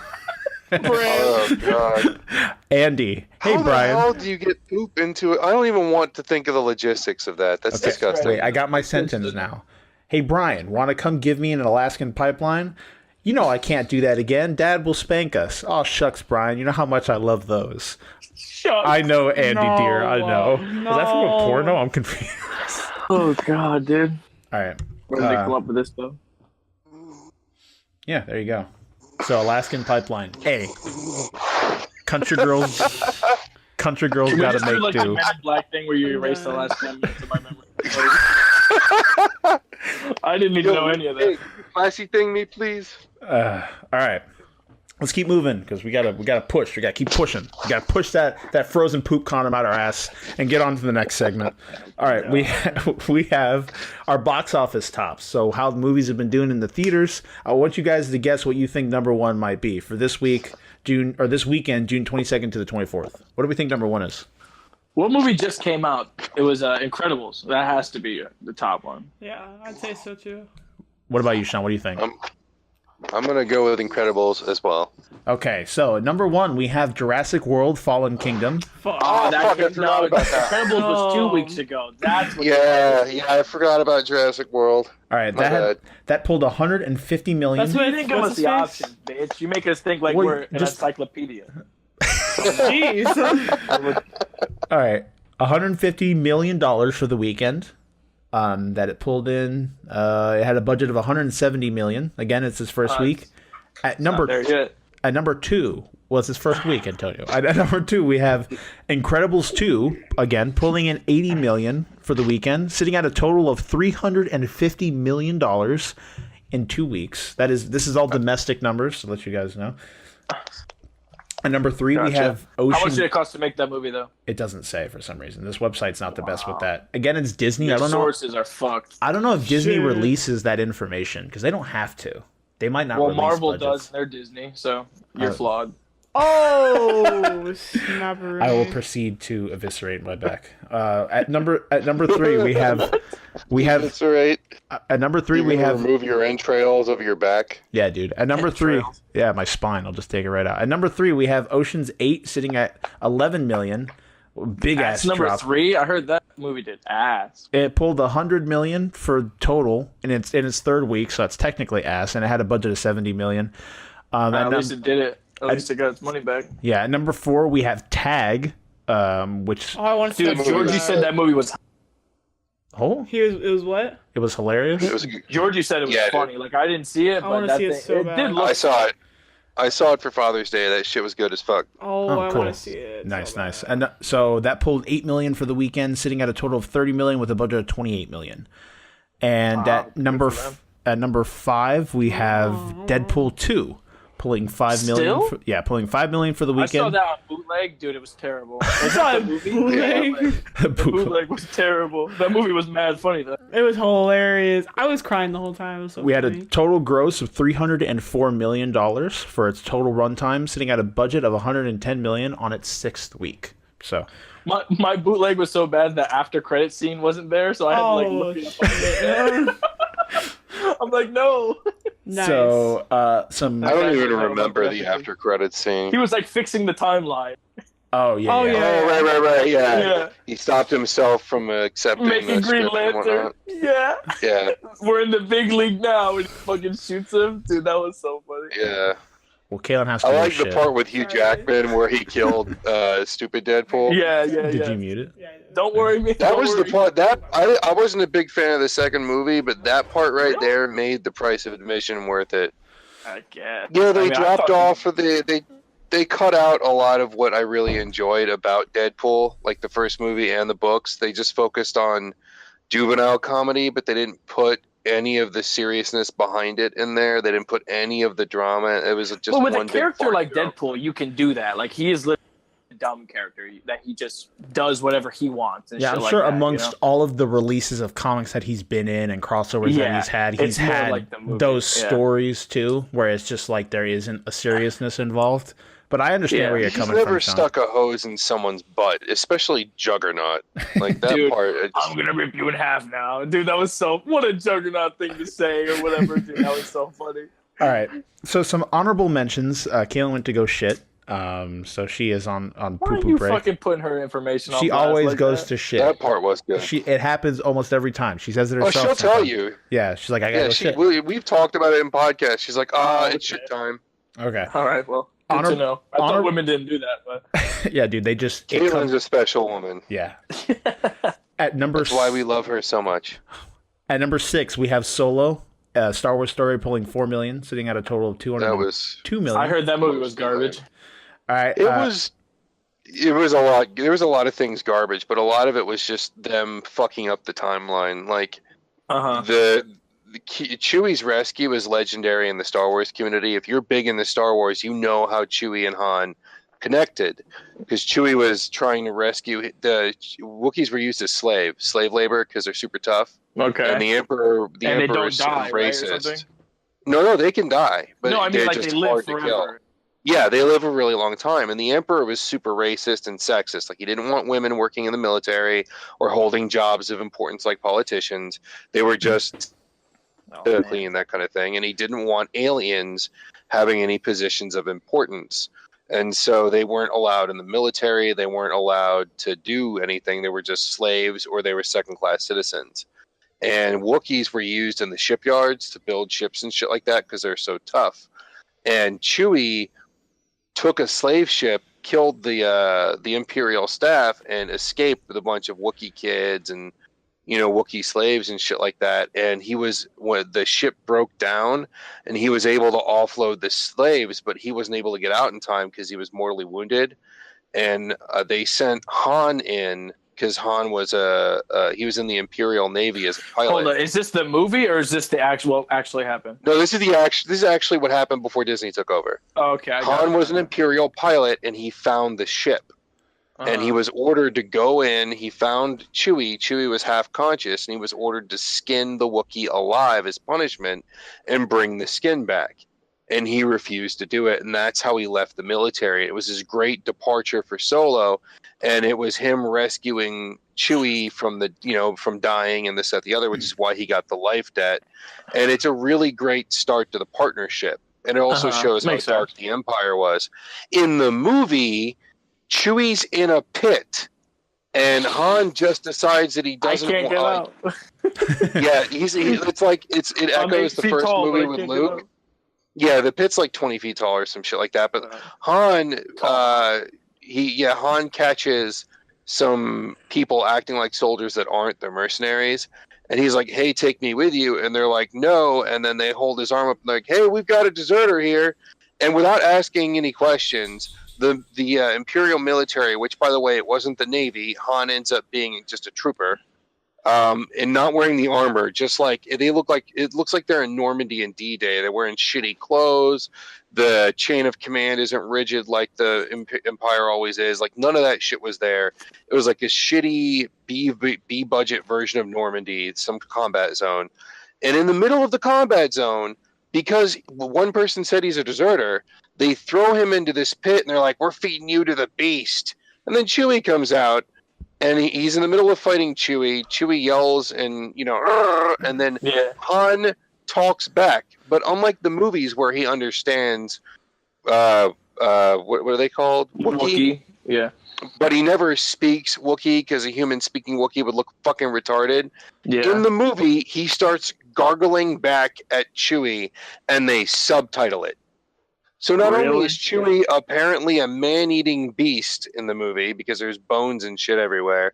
Speaker 4: Oh god.
Speaker 1: Andy. Hey,
Speaker 4: How
Speaker 1: Brian.
Speaker 4: the hell do you get poop into it? I don't even want to think of the logistics of that. That's disgusting.
Speaker 1: Wait, I got my sentence now. Hey, Brian, want to come give me an Alaskan pipeline? You know I can't do that again. Dad will spank us. Oh, shucks, Brian. You know how much I love those.
Speaker 3: Shut
Speaker 1: I know, Andy,
Speaker 2: No,
Speaker 1: dear. I know. Is that from a
Speaker 2: no.
Speaker 1: porno? I'm confused.
Speaker 3: Oh god, dude.
Speaker 1: All right.
Speaker 3: Where did they come up with this stuff?
Speaker 1: Yeah, there you go. So, Alaskan pipeline. A. Country girls
Speaker 3: Can we
Speaker 1: gotta
Speaker 3: just do
Speaker 1: make
Speaker 3: like the
Speaker 1: do.
Speaker 3: Men in Black thing where you erase the last 10 minutes of my memory? I didn't need to know any of
Speaker 4: Hey,
Speaker 3: that.
Speaker 4: classy thing me, please.
Speaker 1: All right. Let's keep moving because we gotta push. We gotta keep pushing. We gotta push that frozen poop condom out our ass and get on to the next segment. All right, we have our box office tops. So how the movies have been doing in the theaters. I want you guys to guess what you think number one might be for this week, this weekend, June 22nd to the 24th. What do we think number one is?
Speaker 3: What movie just came out? It was Incredibles. That has to be the top one.
Speaker 2: Yeah, I'd say so too.
Speaker 1: What about you, Sean? What do you think?
Speaker 4: I'm gonna go with Incredibles as well.
Speaker 1: Okay, so at number 1 we have Jurassic World: Fallen Kingdom.
Speaker 2: Fuck.
Speaker 3: Oh,
Speaker 4: fuck, I forgot about that.
Speaker 3: Incredibles was 2
Speaker 2: No.
Speaker 3: weeks ago. That's what
Speaker 4: Yeah, I forgot about Jurassic World.
Speaker 1: All right,
Speaker 4: My bad.
Speaker 1: that pulled 150 million.
Speaker 2: That's
Speaker 3: You
Speaker 2: what
Speaker 3: didn't give
Speaker 2: what's
Speaker 3: us
Speaker 2: his
Speaker 3: the
Speaker 2: face?
Speaker 3: options, bitch. You make us think like
Speaker 1: Well,
Speaker 3: we're an
Speaker 1: just-
Speaker 3: encyclopedia.
Speaker 2: Jeez.
Speaker 1: All right, 150 million dollars for the weekend. That it pulled in. It had a budget of 170 million. Again, it's his first week. At
Speaker 3: Not there yet.
Speaker 1: At number 2 was his first week, Antonio. At number 2, we have Incredibles 2, again, pulling in 80 million for the weekend, sitting at a total of $350 million in 2 weeks. This is all domestic numbers, to let you guys know. At number 3, we
Speaker 3: Gotcha.
Speaker 1: have Ocean.
Speaker 3: How much did it cost to make that movie, though?
Speaker 1: It doesn't say for some reason. This website's not the best with that. Again, it's Disney.
Speaker 3: Their
Speaker 1: I don't know.
Speaker 3: sources are fucked.
Speaker 1: I don't know if Disney
Speaker 2: Shit.
Speaker 1: releases that information because they don't have to. They might not.
Speaker 3: Well,
Speaker 1: release
Speaker 3: Marvel
Speaker 1: budgets.
Speaker 3: does. They're Disney, so you're flawed.
Speaker 2: Oh, snapper.
Speaker 1: I will proceed to eviscerate my back. At number 3, we have
Speaker 4: That's all right.
Speaker 1: at number 3 we have
Speaker 4: remove your entrails of your back.
Speaker 1: yeah, dude. At number 3, yeah, my spine. I'll just take it right out. At number 3, we have Ocean's 8 sitting at 11 million. Big ass
Speaker 3: That's number
Speaker 1: drop.
Speaker 3: 3. I heard that movie did ass.
Speaker 1: It pulled 100 million for total in its third week, so it's technically ass, and it had a budget of 70 million.
Speaker 3: At least it did it. At least it got its money back.
Speaker 1: Yeah, at number 4 we have Tag, which
Speaker 2: Oh, I want to see
Speaker 3: Dude,
Speaker 2: that
Speaker 3: Georgie
Speaker 2: movie.
Speaker 3: said that movie was.
Speaker 2: It was what?
Speaker 1: it was hilarious.
Speaker 4: It was.
Speaker 3: Georgie said it was
Speaker 4: Yeah,
Speaker 3: funny. Like I didn't see it, but
Speaker 2: wanna
Speaker 3: that
Speaker 2: see it
Speaker 3: thing,
Speaker 2: so
Speaker 3: it
Speaker 2: bad.
Speaker 3: did look.
Speaker 4: I saw it. I saw it for Father's Day. That shit was good as fuck.
Speaker 2: Oh,
Speaker 1: Oh,
Speaker 2: I
Speaker 1: cool.
Speaker 2: want to see it.
Speaker 1: Nice,
Speaker 2: so
Speaker 1: nice.
Speaker 2: bad.
Speaker 1: And so that pulled 8 million for the weekend, sitting at a total of 30 million with a budget of 28 million. And
Speaker 3: Wow,
Speaker 1: at number
Speaker 3: good for them.
Speaker 1: at number 5 we have Deadpool 2, pulling 5 million.
Speaker 3: Still?
Speaker 1: Pulling 5 million for the
Speaker 3: I saw
Speaker 1: weekend.
Speaker 3: that on bootleg, dude. It was terrible.
Speaker 2: I saw it.
Speaker 3: The bootleg was terrible. That movie was mad funny though.
Speaker 2: It was hilarious. I was crying the whole time. It was so
Speaker 1: We had
Speaker 2: funny.
Speaker 1: a total gross of $304 million for its total runtime, sitting at a budget of 110 million on its 6th week. So
Speaker 3: My bootleg was so bad that after credit scene wasn't there, so I had to like look it up on it. I'm like, no.
Speaker 2: Nice.
Speaker 1: So some
Speaker 4: I don't
Speaker 3: That's
Speaker 4: even
Speaker 3: actually
Speaker 4: remember
Speaker 3: terrible.
Speaker 4: the after credits scene.
Speaker 3: He was like fixing the timeline.
Speaker 1: oh yeah.
Speaker 2: Oh, yeah.
Speaker 4: Oh, right, yeah.
Speaker 3: Yeah.
Speaker 4: He stopped himself from accepting
Speaker 3: Making
Speaker 4: the
Speaker 3: Green
Speaker 4: script and
Speaker 3: Lantern.
Speaker 4: whatnot.
Speaker 3: Yeah.
Speaker 4: Yeah,
Speaker 3: We're in the big league now and he fucking shoots him. Dude, that was so funny.
Speaker 4: yeah.
Speaker 1: Well, Caitlyn has to
Speaker 4: I
Speaker 1: do
Speaker 4: like the
Speaker 1: shit.
Speaker 4: part with Hugh Jackman where he killed stupid Deadpool.
Speaker 3: Yeah.
Speaker 1: Did you mute it?
Speaker 3: Don't worry, me.
Speaker 4: That
Speaker 3: don't
Speaker 4: was the
Speaker 3: worry.
Speaker 4: part that I wasn't a big fan of the second movie, but that part right there made the price of admission worth it.
Speaker 3: I guess.
Speaker 4: Yeah, they
Speaker 3: I mean, I
Speaker 4: dropped
Speaker 3: thought-
Speaker 4: off of they cut out a lot of what I really enjoyed about Deadpool, like the first movie and the books. They just focused on juvenile comedy, but they didn't put any of the seriousness behind it in there. They didn't put any of the drama. It was just
Speaker 3: Well, with
Speaker 4: one
Speaker 3: a
Speaker 4: big
Speaker 3: character
Speaker 4: fart
Speaker 3: like
Speaker 4: joke.
Speaker 3: Deadpool, you can do that. Like he is literally a dumb character that he just does whatever he wants. And
Speaker 1: Yeah,
Speaker 3: shit
Speaker 1: I'm
Speaker 3: like
Speaker 1: sure
Speaker 3: that,
Speaker 1: amongst
Speaker 3: you know?
Speaker 1: all of the releases of comics that he's been in and crossovers that
Speaker 3: Yeah,
Speaker 1: he's had
Speaker 3: it's more
Speaker 1: had
Speaker 3: like the movie,
Speaker 1: those
Speaker 3: yeah.
Speaker 1: stories too, where it's just like there isn't a seriousness involved. But I understand
Speaker 3: Yeah,
Speaker 1: where you're
Speaker 4: He's
Speaker 1: coming
Speaker 4: never
Speaker 1: from, Shawn.
Speaker 4: stuck a hose in someone's butt, especially Juggernaut. Like that
Speaker 3: Dude,
Speaker 4: part. It's,
Speaker 3: I'm gonna rip you in half now, dude. That was so what a juggernaut thing to say or whatever, dude. That was so funny.
Speaker 1: All right, so some honorable mentions. Caitlyn went to go shit, so she is on
Speaker 3: Why
Speaker 1: poo
Speaker 3: are
Speaker 1: poo
Speaker 3: you
Speaker 1: break.
Speaker 3: fucking putting her information on
Speaker 1: She
Speaker 3: blast
Speaker 1: always
Speaker 3: like
Speaker 1: goes
Speaker 3: that?
Speaker 1: to shit.
Speaker 4: that part was good.
Speaker 1: It happens almost every time. She says it
Speaker 4: Oh,
Speaker 1: herself.
Speaker 4: she'll tell
Speaker 1: sometimes.
Speaker 4: you.
Speaker 1: Yeah, she's like, I gotta
Speaker 4: Yeah,
Speaker 1: go shit.
Speaker 4: we've talked about it in podcasts. She's like,
Speaker 3: okay.
Speaker 4: it's shit time.
Speaker 1: Okay.
Speaker 3: All right, well, good
Speaker 1: Honor-
Speaker 3: to know. I
Speaker 1: honor-
Speaker 3: thought women didn't do that, but
Speaker 1: Yeah, dude, they just it
Speaker 4: Caitlyn's
Speaker 1: comes-
Speaker 4: a special woman.
Speaker 1: yeah. At number
Speaker 4: That's why we love her so much.
Speaker 1: At number 6, we have Solo, a Star Wars story, pulling 4 million, sitting at a total of 202 million.
Speaker 3: I heard that movie was garbage.
Speaker 1: All right,
Speaker 4: It was a lot. There was a lot of things garbage, but a lot of it was just them fucking up the timeline. Like
Speaker 3: Uh huh.
Speaker 4: Chewie's rescue is legendary in the Star Wars community. If you're big in the Star Wars, you know how Chewie and Han connected, because Chewie was trying to rescue the Wookiees were used as slave labor because they're super tough.
Speaker 3: Okay.
Speaker 4: And the Emperor
Speaker 3: they
Speaker 4: is
Speaker 3: don't
Speaker 4: sort of
Speaker 3: die, right, or something?
Speaker 4: racist. No, they can die, but
Speaker 3: no, I mean
Speaker 4: they're
Speaker 3: like
Speaker 4: just
Speaker 3: they live
Speaker 4: hard to kill.
Speaker 3: forever.
Speaker 4: Yeah, they live a really long time, and the Emperor was super racist and sexist. Like he didn't want women working in the military or holding jobs of importance like politicians. They were just politically and that kind of thing, and he didn't want aliens having any positions of importance. And so they weren't allowed in the military. They weren't allowed to do anything. They were just slaves, or they were second-class citizens. And Wookiees were used in the shipyards to build ships and shit like that because they're so tough. And Chewie took a slave ship, killed the Imperial staff, and escaped with a bunch of Wookiee kids and Wookiee slaves and shit like that. And when the ship broke down, and he was able to offload the slaves, but he wasn't able to get out in time because he was mortally wounded. And they sent Han in because Han was he was in the Imperial Navy as a pilot.
Speaker 3: Hold on, is this the movie or is this the actually happened?
Speaker 4: No, this is actually what happened before Disney took over.
Speaker 3: Oh, okay.
Speaker 4: Han was an Imperial pilot, and he found the ship. And he was ordered to go in. He found Chewie. Chewie was half conscious, and he was ordered to skin the Wookiee alive as punishment and bring the skin back. And he refused to do it, and that's how he left the military. It was his great departure for Solo, and it was him rescuing Chewie from from dying and this, that, the other, which is why he got the life debt. And it's a really great start to the partnership, and it also shows how dark the Empire was. In the movie, Chewie's in a pit, and Han just decides that he doesn't.
Speaker 3: I can't get out.
Speaker 4: Yeah, it echoes the first movie with Luke. Yeah, the pit's like 20 feet tall or some shit like that. But Han, Han catches some people acting like soldiers that aren't. They're mercenaries, and he's like, "Hey, take me with you," and they're like, "No," and then they hold his arm up and they're like, "Hey, we've got a deserter here," and without asking any questions. The Imperial military, which, by the way, it wasn't the Navy. Han ends up being just a trooper, and not wearing the armor. Just like it looks like they're in Normandy and D-Day. They're wearing shitty clothes. The chain of command isn't rigid like the Empire always is. Like none of that shit was there. It was like a shitty B budget version of Normandy, some combat zone, and in the middle of the combat zone, because one person said he's a deserter. They throw him into this pit, and they're like, "We're feeding you to the beast." And then Chewie comes out, and he's in the middle of fighting Chewie. Chewie yells, and and then Han talks back. But unlike the movies where he understands, what are they called?
Speaker 3: Wookiee. Yeah.
Speaker 4: But he never speaks Wookiee because a human speaking Wookiee would look fucking retarded.
Speaker 3: Yeah.
Speaker 4: In the movie, he starts gargling back at Chewie, and they subtitle it. So not only is Chewie apparently a man-eating beast in the movie because there's bones and shit everywhere,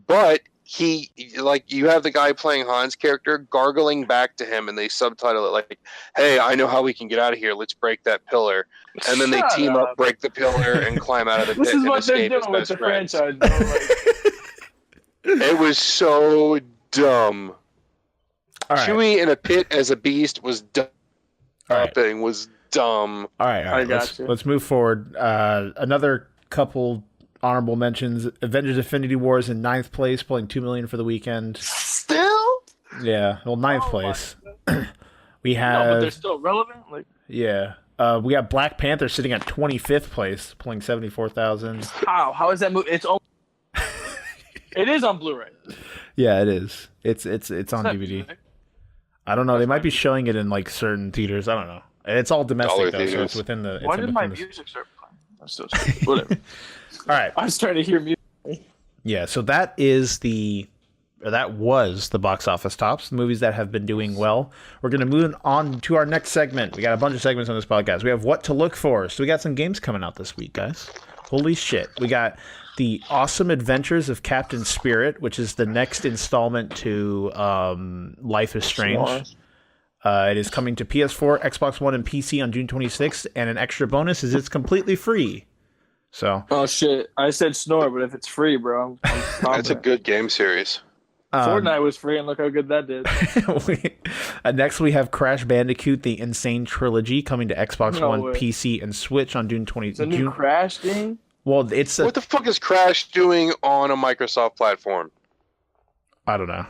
Speaker 4: but you have the guy playing Han's character gargling back to him, and they subtitle it like, "Hey, I know how we can get out of here. Let's break that pillar." And then they team up, break the pillar, and climb out of the pit and escape as best friends. It was so dumb. All right. Chewie in a pit as a beast was dumb. Was dumb.
Speaker 1: All right. Let's move forward. Another couple honorable mentions. Avengers Infinity War is in 9th place, pulling $2 million for the weekend.
Speaker 3: Still?
Speaker 1: Yeah. Well, 9th place. We have.
Speaker 3: No, but they're still relevant.
Speaker 1: Yeah. We got Black Panther sitting at 25th place, pulling 74,000.
Speaker 3: How is that movie? It's only. It is on Blu-ray.
Speaker 1: Yeah, it is. It's on DVD. I don't know. They might be showing it in like certain theaters. I don't know. It's all domestic though, so it's within the.
Speaker 3: Why did my music start playing? I'm still whatever.
Speaker 1: All right.
Speaker 3: I was trying to hear music.
Speaker 1: Yeah, so that was the box office tops, the movies that have been doing well. We're going to move on to our next segment. We got a bunch of segments on this podcast. We have what to look for. So we got some games coming out this week, guys. Holy shit. We got The Awesome Adventures of Captain Spirit, which is the next installment to Life is Strange. It is coming to PS4, Xbox One, and PC on June 26th, and an extra bonus is it's completely free. So.
Speaker 3: Oh shit! I said snore, but if it's free, bro,
Speaker 4: that's a good game series.
Speaker 3: Fortnite was free, and look how good that did.
Speaker 1: Next, we have Crash Bandicoot: The Insane Trilogy coming to Xbox One, PC, and Switch on June 20th.
Speaker 3: It's a new Crash game.
Speaker 1: Well, it's
Speaker 4: what the fuck is Crash doing on a Microsoft platform?
Speaker 1: I don't know.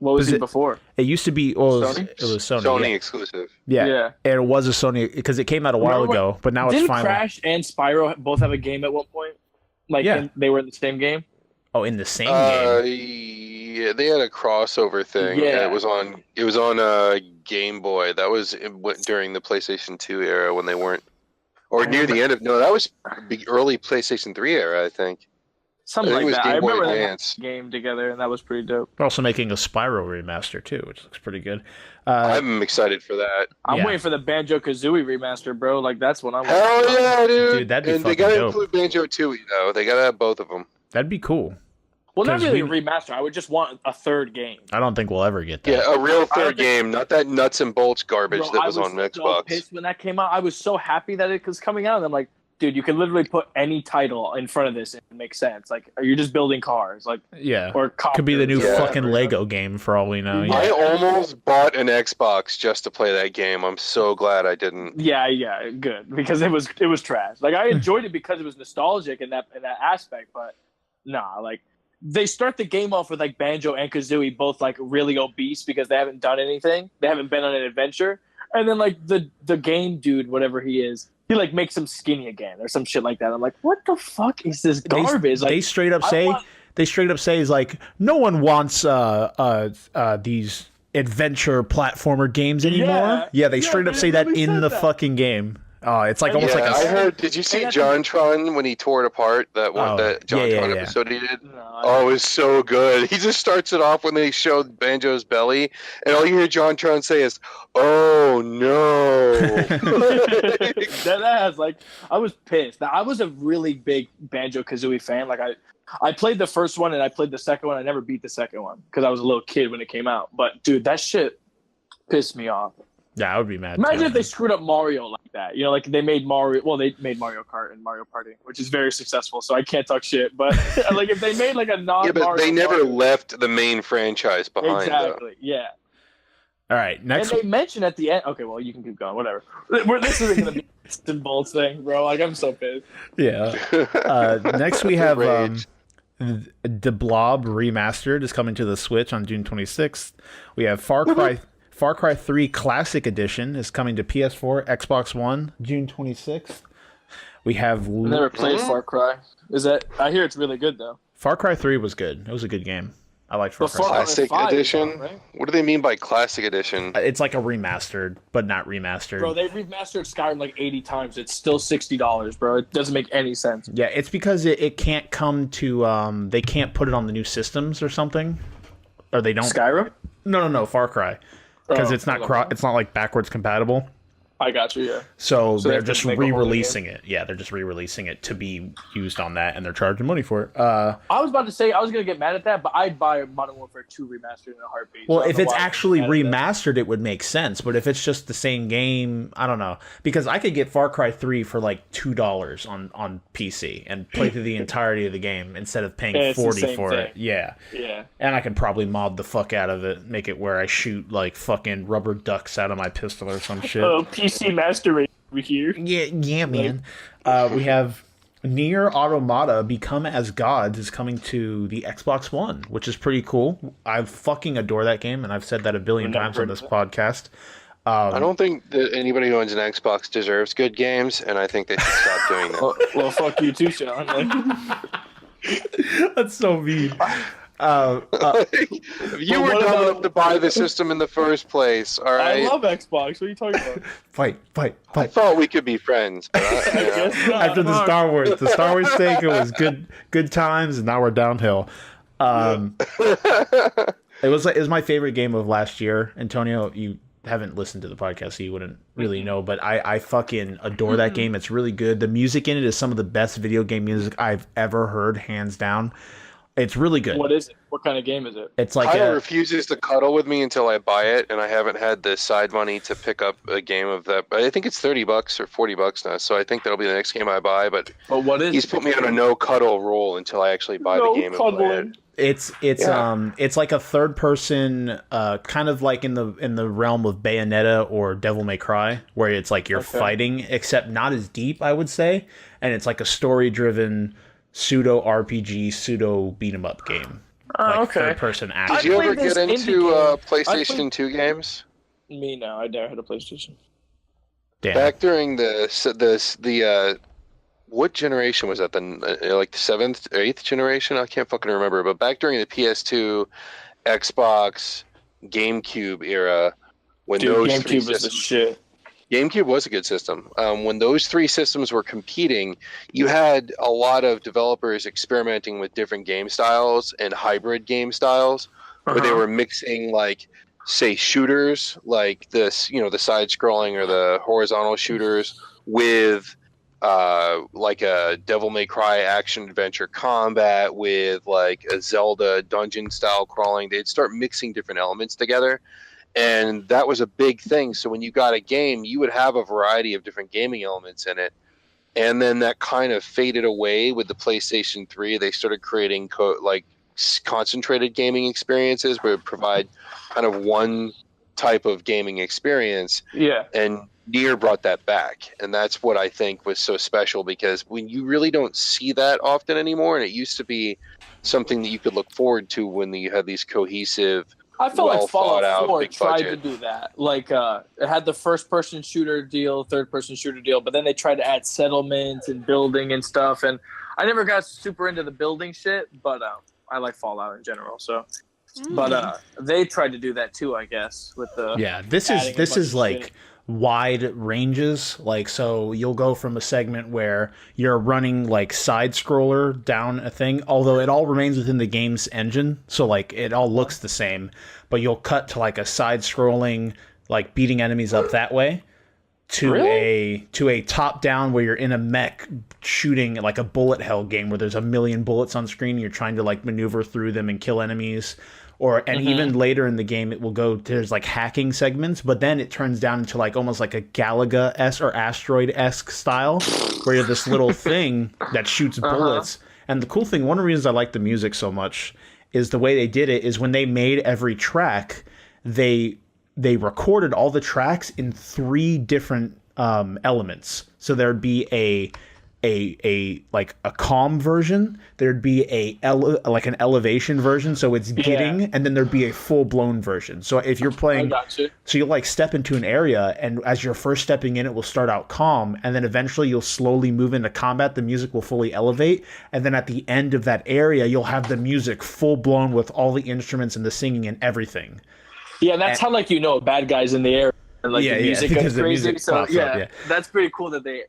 Speaker 3: What was it before?
Speaker 1: It used to be. Well, it was Sony.
Speaker 4: Sony exclusive.
Speaker 1: Yeah, and it was a Sony because it came out a while ago, but now it's finally.
Speaker 3: Didn't Crash and Spyro both have a game at one point? Like they were in the same game.
Speaker 1: Oh, in the same game.
Speaker 4: Yeah, they had a crossover thing.
Speaker 3: Yeah.
Speaker 4: It was on Game Boy. That was during the PlayStation 2 era when they weren't, or near the end of. No, that was the early PlayStation 3 era, I think.
Speaker 3: Something
Speaker 4: I think
Speaker 3: like
Speaker 4: it was
Speaker 3: that.
Speaker 4: Game
Speaker 3: I
Speaker 4: Boy
Speaker 3: remember
Speaker 4: Advance.
Speaker 3: that game together, and that was pretty dope.
Speaker 1: We're also making a Spyro remaster too, which looks pretty good.
Speaker 4: I'm excited for that.
Speaker 3: I'm
Speaker 1: Yeah.
Speaker 3: waiting for the Banjo-Kazooie remaster, bro. Like, that's what I'm
Speaker 4: Hell
Speaker 3: waiting for.
Speaker 4: yeah, dude!
Speaker 1: Dude, that'd be
Speaker 4: and they
Speaker 1: fucking
Speaker 4: gotta
Speaker 1: dope.
Speaker 4: include Banjo-Tooie though. They gotta have both of them.
Speaker 1: That'd be cool.
Speaker 3: Well, not
Speaker 1: 'Cause
Speaker 3: really
Speaker 1: we-
Speaker 3: a remaster. I would just want a third game.
Speaker 1: I don't think we'll ever get that.
Speaker 4: Yeah, a real third
Speaker 3: think-
Speaker 4: game, not that nuts and bolts garbage
Speaker 3: Bro,
Speaker 4: that was on
Speaker 3: so
Speaker 4: Xbox.
Speaker 3: pissed when that came out. I was so happy that it was coming out, and I'm like, dude, you can literally put any title in front of this and it makes sense. Like, you're just building cars, like,
Speaker 1: Yeah.
Speaker 3: or
Speaker 1: Could be the new
Speaker 4: Yeah.
Speaker 1: fucking Lego game for all we know.
Speaker 4: I
Speaker 1: Yeah.
Speaker 4: almost bought an Xbox just to play that game. I'm so glad I didn't.
Speaker 3: Yeah, good, because it was trash. Like, I enjoyed it because it was nostalgic in that aspect, but nah, like, they start the game off with like Banjo and Kazooie both like really obese because they haven't done anything. They haven't been on an adventure. And then like the game dude, whatever he is, he like makes him skinny again or some shit like that. I'm like, what the fuck is this garbage?
Speaker 1: They straight up say is like, no one wants these adventure platformer games anymore. Yeah, they straight up
Speaker 3: they
Speaker 1: say that
Speaker 3: literally
Speaker 1: in
Speaker 3: said
Speaker 1: the
Speaker 3: that.
Speaker 1: fucking game. Oh, it's like almost
Speaker 4: Yeah,
Speaker 1: like
Speaker 4: I
Speaker 1: a
Speaker 4: heard. Did you see
Speaker 3: And
Speaker 4: JonTron when he tore it apart? That one,
Speaker 1: Oh,
Speaker 4: that
Speaker 1: yeah,
Speaker 4: JonTron
Speaker 1: yeah.
Speaker 4: episode he did.
Speaker 3: No,
Speaker 4: Oh, it was so good. He just starts it off when they showed Banjo's belly, and all you hear JonTron say is, "Oh no!"
Speaker 3: That ass, like, I was pissed. Now, I was a really big Banjo-Kazooie fan. Like, I played the first one and I played the second one. I never beat the second one because I was a little kid when it came out. But dude, that shit pissed me off.
Speaker 1: Yeah, I would be mad.
Speaker 3: Imagine
Speaker 1: too.
Speaker 3: if they screwed up Mario like that. You know, like they made Mario. Well, they made Mario Kart and Mario Party, which is very successful. So I can't talk shit. But like, if they made like a non,
Speaker 4: Yeah, but they never
Speaker 3: Mario,
Speaker 4: left the main franchise behind.
Speaker 3: exactly. Yeah.
Speaker 1: All right, next.
Speaker 3: And they mention at the end. Okay, well, you can keep going. Whatever. This isn't gonna be a nuts and bolts thing, bro. Like, I'm so pissed.
Speaker 1: Yeah. Next we have
Speaker 4: Rage.
Speaker 1: The Blob Remastered is coming to the Switch on June 26th. We have Far Cry 3 Classic Edition is coming to PS4, Xbox One, June 26th. We have
Speaker 3: I never played Far Cry. Is that? I hear it's really good though.
Speaker 1: Far Cry 3 was good. It was a good game. I liked Far
Speaker 3: But
Speaker 1: Cry.
Speaker 3: Far-
Speaker 4: Classic
Speaker 3: 5
Speaker 4: edition.
Speaker 3: is out, right?
Speaker 4: What do they mean by classic edition?
Speaker 1: It's like a remastered, but not remastered.
Speaker 3: Bro, they remastered Skyrim like 80 times. It's still $60, bro. It doesn't make any sense.
Speaker 1: Yeah, it's because it can't come to they can't put it on the new systems or something, or they don't.
Speaker 3: Skyrim?
Speaker 1: No, Far Cry, because
Speaker 3: Oh,
Speaker 1: it's not
Speaker 3: okay.
Speaker 1: it's not like backwards compatible.
Speaker 3: I got you, yeah.
Speaker 1: So
Speaker 3: So they
Speaker 1: they're
Speaker 3: have to
Speaker 1: just
Speaker 3: make a whole new
Speaker 1: re-releasing it. Yeah, they're just re-releasing it to be used on that, and they're charging money for it.
Speaker 3: I was about to say I was gonna get mad at that, but I'd buy Modern Warfare 2 remastered in a heartbeat.
Speaker 1: Well,
Speaker 3: So I don't
Speaker 1: if
Speaker 3: know
Speaker 1: it's
Speaker 3: why I'm
Speaker 1: actually
Speaker 3: mad at that.
Speaker 1: remastered, it would make sense. But if it's just the same game, I don't know. Because I could get Far Cry 3 for like $2 on PC and play through the entirety of the game instead of paying
Speaker 3: It's the
Speaker 1: 40
Speaker 3: same
Speaker 1: for it.
Speaker 3: thing.
Speaker 1: Yeah.
Speaker 3: Yeah.
Speaker 1: And I could probably mod the fuck out of it, make it where I shoot like fucking rubber ducks out of my pistol or some shit.
Speaker 3: Oh, PC Master Race over here.
Speaker 1: Yeah, man. We have Nier Automata Become as Gods is coming to the Xbox One, which is pretty cool. I fucking adore that game, and I've said that a billion
Speaker 3: Never
Speaker 1: times on
Speaker 3: heard
Speaker 1: this
Speaker 3: of it.
Speaker 1: podcast.
Speaker 4: I don't think that anybody who owns an Xbox deserves good games, and I think they should stop doing that.
Speaker 3: Well, fuck you too, Shawn. Like,
Speaker 1: That's so mean.
Speaker 4: If you
Speaker 3: But
Speaker 4: were
Speaker 3: what
Speaker 4: dumb
Speaker 3: about-
Speaker 4: enough to buy the system in the first place, all
Speaker 3: I
Speaker 4: right?
Speaker 3: love Xbox. What are you talking about?
Speaker 1: Fight.
Speaker 4: I thought we could be friends, but
Speaker 3: I guess not.
Speaker 1: After the
Speaker 3: Fuck.
Speaker 1: Star Wars thing, it was good times, and now we're downhill. It was my favorite game of last year. Antonio, you haven't listened to the podcast, so you wouldn't really know, but I fucking adore that game. It's really good. The music in it is some of the best video game music I've ever heard, hands down. It's really good.
Speaker 3: What is it? What kind of game is it?
Speaker 1: It's like
Speaker 4: Kyle
Speaker 1: a,
Speaker 4: refuses to cuddle with me until I buy it, and I haven't had the side money to pick up a game of that. I think it's $30 or $40 now, so I think that'll be the next game I buy. But
Speaker 3: But what is
Speaker 4: he's
Speaker 3: it?
Speaker 4: put me on a no cuddle rule until I actually buy the game and play it.
Speaker 3: cuddling.
Speaker 1: it's like a third person, kind of like in the realm of Bayonetta or Devil May Cry, where it's like you're fighting, except not as deep, I would say, and it's like a story driven pseudo RPG, pseudo beat 'em up game. Like
Speaker 3: Okay.
Speaker 1: third person action.
Speaker 4: Did you ever
Speaker 3: played this
Speaker 4: get
Speaker 3: indie
Speaker 4: into
Speaker 3: game.
Speaker 4: PlayStation 2 games?
Speaker 3: Me, no. I never had a PlayStation.
Speaker 1: Damn.
Speaker 4: Back during the what generation was that? Like the 7th or 8th generation? I can't fucking remember. But back during the PS2, Xbox, GameCube era, when
Speaker 3: Dude,
Speaker 4: those three
Speaker 3: GameCube was the
Speaker 4: systems,
Speaker 3: shit.
Speaker 4: GameCube was a good system. When those three systems were competing, you had a lot of developers experimenting with different game styles and hybrid game styles, where they were mixing, like, say, shooters like this, the side-scrolling or the horizontal shooters with like a Devil May Cry action adventure combat with like a Zelda dungeon style crawling. They'd start mixing different elements together. And that was a big thing. So when you got a game, you would have a variety of different gaming elements in it. And then that kind of faded away with the PlayStation 3. They started creating concentrated gaming experiences where it provide kind of one type of gaming experience.
Speaker 3: Yeah.
Speaker 4: And Nier brought that back. And that's what I think was so special, because when you really don't see that often anymore, and it used to be something that you could look forward to when you had these cohesive,
Speaker 3: I felt like Fallout 4
Speaker 4: big
Speaker 3: tried
Speaker 4: budget.
Speaker 3: to do that. Like, it had the first-person shooter deal, third-person shooter deal, but then they tried to add settlements and building and stuff. And I never got super into the building shit, but I like Fallout in general. So, but they tried to do that too, I guess, with the
Speaker 1: This
Speaker 3: adding a bunch
Speaker 1: is
Speaker 3: of
Speaker 1: like
Speaker 3: shit.
Speaker 1: wide ranges. Like, so you'll go from a segment where you're running like side scroller down a thing, although it all remains within the game's engine, so like it all looks the same, but you'll cut to like a side scrolling, like beating enemies up that way, to a top down where you're in a mech shooting like a bullet hell game where there's a million bullets on screen and you're trying to like maneuver through them and kill enemies. And even later in the game, it will go, there's like hacking segments, but then it turns down into like almost like a Galaga-esque or Asteroid-esque style, where you're this little thing that shoots bullets. And the cool thing, one of the reasons I like the music so much, is the way they did it is when they made every track, they recorded all the tracks in 3 different elements. So there'd be a like a calm version, there'd be like an elevation version, so it's getting, and then there'd be a full-blown version. So if you're playing, so you'll like step into an area, and as you're first stepping in, it will start out calm, and then eventually you'll slowly move into combat. The music will fully elevate, and then at the end of that area, you'll have the music full-blown with all the instruments and the singing and everything.
Speaker 3: Yeah, that's how like bad guys in the air, and like the music goes crazy. So that's pretty cool that they.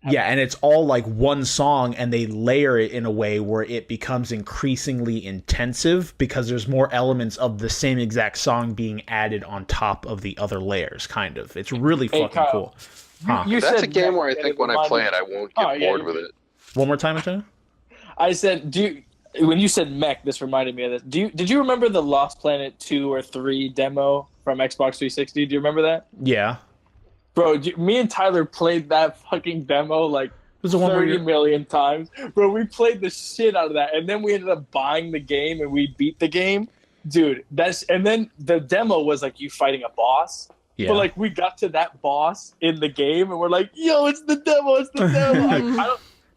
Speaker 1: And it's all like one song, and they layer it in a way where it becomes increasingly intensive because there's more elements of the same exact song being added on top of the other layers, kind of. It's really fucking
Speaker 3: Kyle,
Speaker 1: cool.
Speaker 4: That's a game where I think when I play it, I won't get bored with it.
Speaker 1: One more time, Antony?
Speaker 3: I said, when you said mech, this reminded me of this. Did you remember the Lost Planet 2 or 3 demo from Xbox 360? Do you remember that?
Speaker 1: Yeah.
Speaker 3: Bro, me and Tyler played that fucking demo like 30 million times. Bro, we played the shit out of that, and then we ended up buying the game, and we beat the game. Dude, and then the demo was like you fighting a boss. Yeah. But like we got to that boss in the game, and we're like, yo, it's the demo.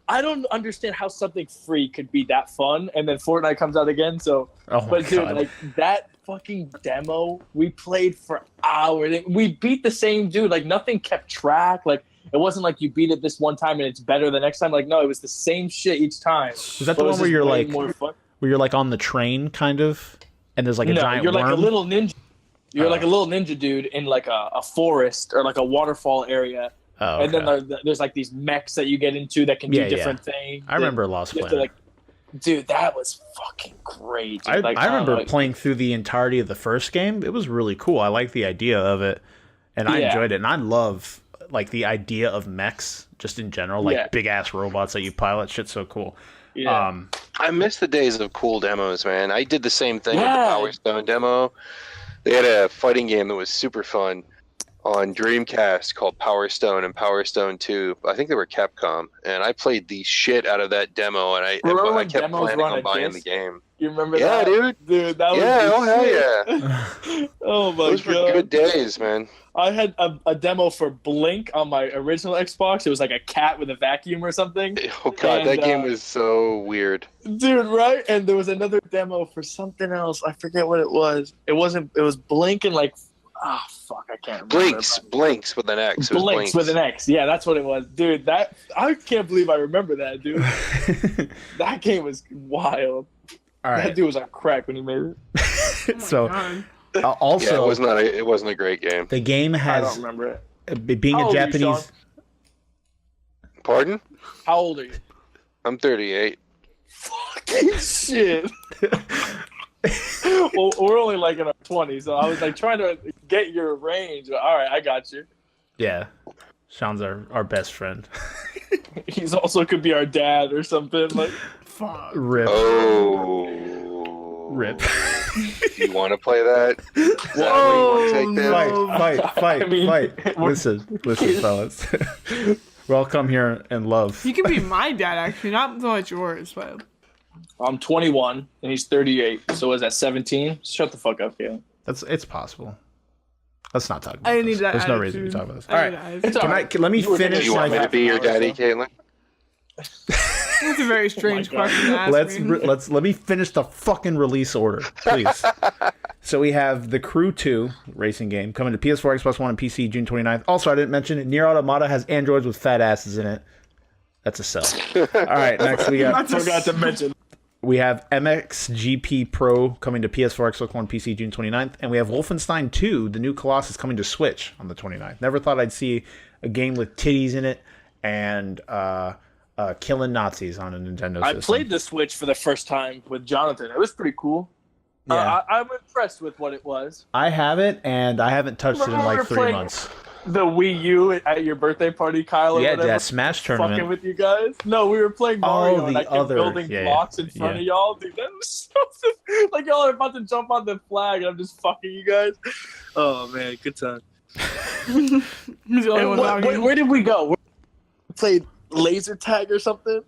Speaker 3: I don't understand how something free could be that fun, and then Fortnite comes out again. So, dude, like that fucking demo, we played for hours. We beat the same dude. Like nothing kept track. Like it wasn't like you beat it this one time and it's better the next time. Like no, it was the same shit each time.
Speaker 1: Was that the one where you're like, on the train, kind of, and there's like a giant
Speaker 3: you're
Speaker 1: worm?
Speaker 3: Like a little ninja. You're like a little ninja dude in like a forest or like a waterfall area.
Speaker 1: Oh, okay.
Speaker 3: And then there's like these mechs that you get into that can do different things.
Speaker 1: I remember Lost Planet.
Speaker 3: Dude, that was fucking great.
Speaker 1: I remember playing through the entirety of the first game. It was really cool. I liked the idea of it, and I enjoyed it. And I love like the idea of mechs just in general, like big ass robots that you pilot. Shit's so cool.
Speaker 3: Yeah.
Speaker 4: I miss the days of cool demos, man. I did the same thing with the Power Stone demo. They had a fighting game that was super fun on Dreamcast called Power Stone and Power Stone 2. I think they were Capcom, and I played the shit out of that demo, and I kept planning on buying the game.
Speaker 3: You remember that?
Speaker 4: Yeah, dude.
Speaker 3: That was
Speaker 4: oh hell yeah!
Speaker 3: Oh my god,
Speaker 4: those were good days, man.
Speaker 3: I had a demo for Blink on my original Xbox. It was like a cat with a vacuum or something.
Speaker 4: Oh god, that game was so weird,
Speaker 3: dude. Right? And there was another demo for something else. I forget what it was. It was Blink and like Ah, fuck, I can't remember.
Speaker 4: Blinks with an X. It was
Speaker 3: Blinks with an X. Yeah, that's what it was, dude. That I can't believe I remember that, dude. That game was wild.
Speaker 1: All right.
Speaker 3: That dude was on crack when he made it.
Speaker 1: So
Speaker 2: God.
Speaker 1: also,
Speaker 4: yeah, it wasn't a great game.
Speaker 1: the game
Speaker 3: I
Speaker 1: has
Speaker 3: don't remember it.
Speaker 1: being
Speaker 3: How
Speaker 1: a
Speaker 3: old are you,
Speaker 1: Japanese.
Speaker 3: Shawn?
Speaker 4: Pardon?
Speaker 3: How old are you?
Speaker 4: I'm 38.
Speaker 3: Fucking shit. Well, we're only like in our 20s, so I was like trying to get your range. But, all right, I got you.
Speaker 1: Yeah, Sean's our best friend.
Speaker 3: He's also could be our dad or something. Like,
Speaker 2: Fuck.
Speaker 1: Rip.
Speaker 4: Oh.
Speaker 1: Rip.
Speaker 4: You want to play that? Is that where you want to take this?
Speaker 1: Fight,
Speaker 3: I mean,
Speaker 1: fight. Listen, fellas. We all come here in love.
Speaker 2: He could be my dad, actually, not so much yours, but.
Speaker 3: I'm 21 and he's 38. So was that 17? Shut the fuck up, Caitlyn.
Speaker 1: It's possible. Let's not talk about
Speaker 2: I
Speaker 1: this.
Speaker 2: need that
Speaker 1: There's no reason to
Speaker 2: attitude.
Speaker 1: talk about this.
Speaker 2: I
Speaker 1: All
Speaker 2: need
Speaker 1: right.
Speaker 2: that attitude.
Speaker 3: It's all right.
Speaker 1: Let me
Speaker 3: You were
Speaker 1: finish
Speaker 4: Do you want me
Speaker 1: my
Speaker 4: to be your daddy, Caitlyn?
Speaker 2: That's a very strange
Speaker 3: God.
Speaker 2: question to ask me.
Speaker 1: let me finish the fucking release order, please. So we have the Crew 2 racing game coming to PS4, Xbox One, and PC June 29th. Also, I didn't mention it. Nier Automata has androids with fat asses in it. That's a sell. All right, next we got.
Speaker 3: Forgot to mention.
Speaker 1: We have MXGP Pro coming to PS4, Xbox One, PC June 29th, and we have Wolfenstein 2, the new Colossus, coming to Switch on the 29th. Never thought I'd see a game with titties in it and killing Nazis on a Nintendo system.
Speaker 3: I played the Switch for the first time with Jonathan. It was pretty cool.
Speaker 1: Yeah.
Speaker 3: I'm impressed with what it was.
Speaker 1: I have it, and I haven't touched it in like 3 months.
Speaker 3: The Wii U at your birthday party, Kyle. Or
Speaker 1: Yeah,
Speaker 3: whatever,
Speaker 1: that Smash
Speaker 3: fucking
Speaker 1: tournament.
Speaker 3: with you guys. No, we were playing Mario, and
Speaker 1: the
Speaker 3: I kept
Speaker 1: other-
Speaker 3: building
Speaker 1: yeah,
Speaker 3: blocks in front of y'all. Dude, that was so like y'all are about to jump on the flag, and I'm just fucking you guys. Oh man, good time.
Speaker 2: He's the only one talking.
Speaker 3: Where did we go? We played laser tag or something.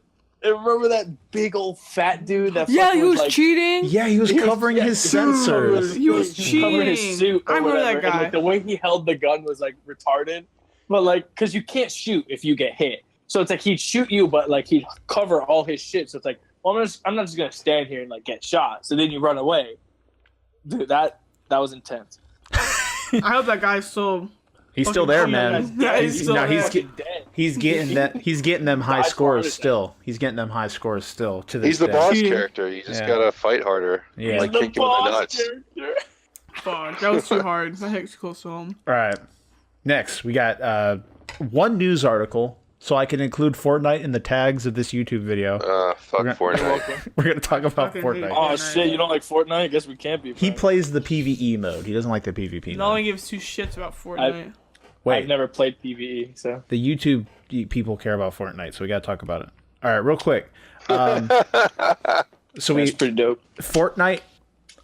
Speaker 3: And remember that big old fat dude that
Speaker 2: Yeah,
Speaker 3: fucking
Speaker 2: he was
Speaker 3: like,
Speaker 2: cheating.
Speaker 1: Yeah, he was
Speaker 3: He was-
Speaker 1: covering
Speaker 3: yeah,
Speaker 1: his
Speaker 3: he was
Speaker 1: sensors.
Speaker 2: He was
Speaker 3: covering his
Speaker 2: cheating.
Speaker 3: suit or
Speaker 2: I remember that
Speaker 3: whatever, and,
Speaker 2: guy.
Speaker 3: like, the way he held the gun was like retarded. But like, because you can't shoot if you get hit, so it's like he'd shoot you, but like he'd cover all his shit. So it's like, well, I'm not just gonna stand here and like get shot. So then you run away. Dude, that was intense.
Speaker 2: I hope that guy's still.
Speaker 1: He's still there, man.
Speaker 2: Yeah, he's still there.
Speaker 3: Dead.
Speaker 1: He's getting them high
Speaker 3: Died
Speaker 1: scores
Speaker 3: harder
Speaker 1: still. He's getting them high scores still to this
Speaker 4: He's the
Speaker 1: day.
Speaker 4: boss
Speaker 2: He-
Speaker 4: character. You just
Speaker 1: Yeah.
Speaker 4: gotta fight harder.
Speaker 1: Yeah.
Speaker 4: Like
Speaker 3: The
Speaker 4: kick him in the
Speaker 3: boss
Speaker 4: nuts.
Speaker 3: character.
Speaker 2: Fuck, that was too hard. That hits close to home.
Speaker 1: All right. Next, we got one news article, so I can include Fortnite in the tags of this YouTube video.
Speaker 4: Fuck
Speaker 1: We're
Speaker 4: Fortnite.
Speaker 1: We're gonna talk about
Speaker 2: Fucking hate
Speaker 1: Fortnite.
Speaker 3: Oh
Speaker 2: Fortnite.
Speaker 3: shit! You don't like Fortnite? I guess we can't be.
Speaker 1: He
Speaker 3: friends.
Speaker 1: plays the PvE mode. He doesn't like the PvP
Speaker 2: No one
Speaker 1: mode.
Speaker 2: gives two shits about Fortnite.
Speaker 3: I've never played PvE, so
Speaker 1: The YouTube people care about Fortnite, so we gotta talk about it. All right, real quick. So
Speaker 3: that's pretty dope.
Speaker 1: Fortnite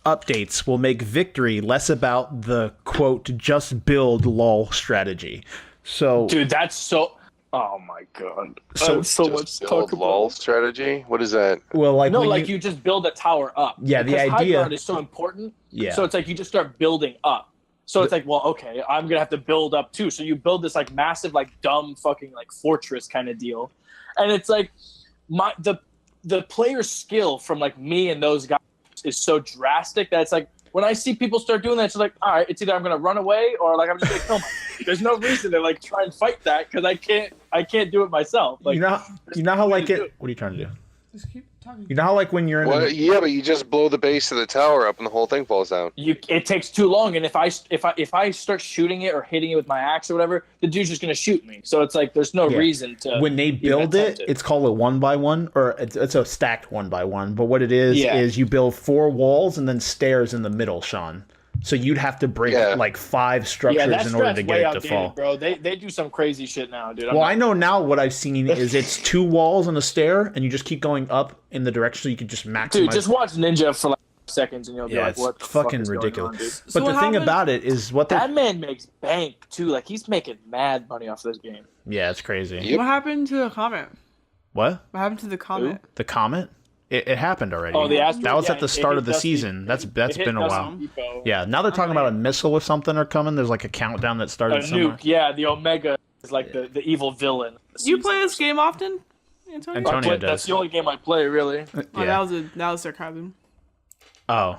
Speaker 1: updates will make victory less about the quote just build lol strategy. So
Speaker 3: Dude, that's so. Oh my god.
Speaker 1: So-
Speaker 3: That's so much
Speaker 4: Just
Speaker 3: to
Speaker 4: build
Speaker 3: talk
Speaker 4: lol
Speaker 3: about.
Speaker 4: strategy. What is that?
Speaker 1: well, like
Speaker 3: No,
Speaker 1: when
Speaker 3: like you just build a tower up.
Speaker 1: Yeah, the
Speaker 3: Because high
Speaker 1: idea-
Speaker 3: ground is so important.
Speaker 1: Yeah.
Speaker 3: So it's like you just start building up. So it's like, well, okay, I'm gonna have to build up too. So you build this like massive, like dumb fucking like fortress kind of deal, and it's like the player skill from like me and those guys is so drastic that it's like when I see people start doing that, it's like, all right, it's either I'm gonna run away or like I'm just gonna kill myself. There's no reason to like try and fight that because I can't do it myself. Like
Speaker 1: you know how like
Speaker 3: to
Speaker 1: it.
Speaker 3: do.
Speaker 1: What are you trying to do?
Speaker 2: Just keep talking.
Speaker 1: You know how like when you're in
Speaker 4: Well,
Speaker 1: a,
Speaker 4: yeah, but you just blow the base of the tower up and the whole thing falls down.
Speaker 3: it takes too long, and if I start shooting it or hitting it with my axe or whatever, the dude's just gonna shoot me. So it's like there's no
Speaker 1: Yeah.
Speaker 3: reason to.
Speaker 1: when they build
Speaker 3: attempt
Speaker 1: it,
Speaker 3: it.
Speaker 1: it's called a 1x1 or it's a stacked 1x1. But what it is
Speaker 3: Yeah.
Speaker 1: you build 4 walls and then stairs in the middle, Sean. So you'd have to break
Speaker 4: Yeah.
Speaker 1: like 5 structures
Speaker 3: yeah, that
Speaker 1: in order
Speaker 3: strat's
Speaker 1: to get
Speaker 3: way
Speaker 1: it to
Speaker 3: outdated,
Speaker 1: fall.
Speaker 3: bro. They do some crazy shit now, dude.
Speaker 1: Well, I know now what I've seen is it's 2 walls and a stair, and you just keep going up in the direction so you could just maximize.
Speaker 3: Dude, just watch Ninja for like seconds and you'll be
Speaker 1: yeah,
Speaker 3: like,
Speaker 1: it's
Speaker 3: what the
Speaker 1: fucking
Speaker 3: fuck is
Speaker 1: ridiculous.
Speaker 3: going on, dude?
Speaker 1: But
Speaker 2: So
Speaker 1: the
Speaker 2: what
Speaker 1: thing
Speaker 2: happened-
Speaker 1: about it is what
Speaker 3: That man makes bank too. Like he's making mad money off this game.
Speaker 1: yeah, it's crazy.
Speaker 4: Yep.
Speaker 2: What happened to the comment?
Speaker 1: What?
Speaker 2: What happened to the comment?
Speaker 1: The comet? It happened already.
Speaker 3: Oh, the asteroid.
Speaker 1: That was
Speaker 3: yeah,
Speaker 1: at the
Speaker 3: it
Speaker 1: start
Speaker 3: hit
Speaker 1: of the
Speaker 3: Dusty-
Speaker 1: season. That's
Speaker 3: it hit
Speaker 1: been a
Speaker 3: Dusty
Speaker 1: while.
Speaker 3: Depot.
Speaker 1: Yeah, now they're talking about a missile or something are coming. There's like a countdown that
Speaker 3: A
Speaker 1: started somewhere.
Speaker 3: nuke. Yeah, the Omega is like the evil villain.
Speaker 2: Do you play this game often, Antonio?
Speaker 1: Antonio does.
Speaker 3: That's the only game I play, really.
Speaker 2: Oh,
Speaker 1: Yeah.
Speaker 2: that was sarcasm.
Speaker 1: Oh.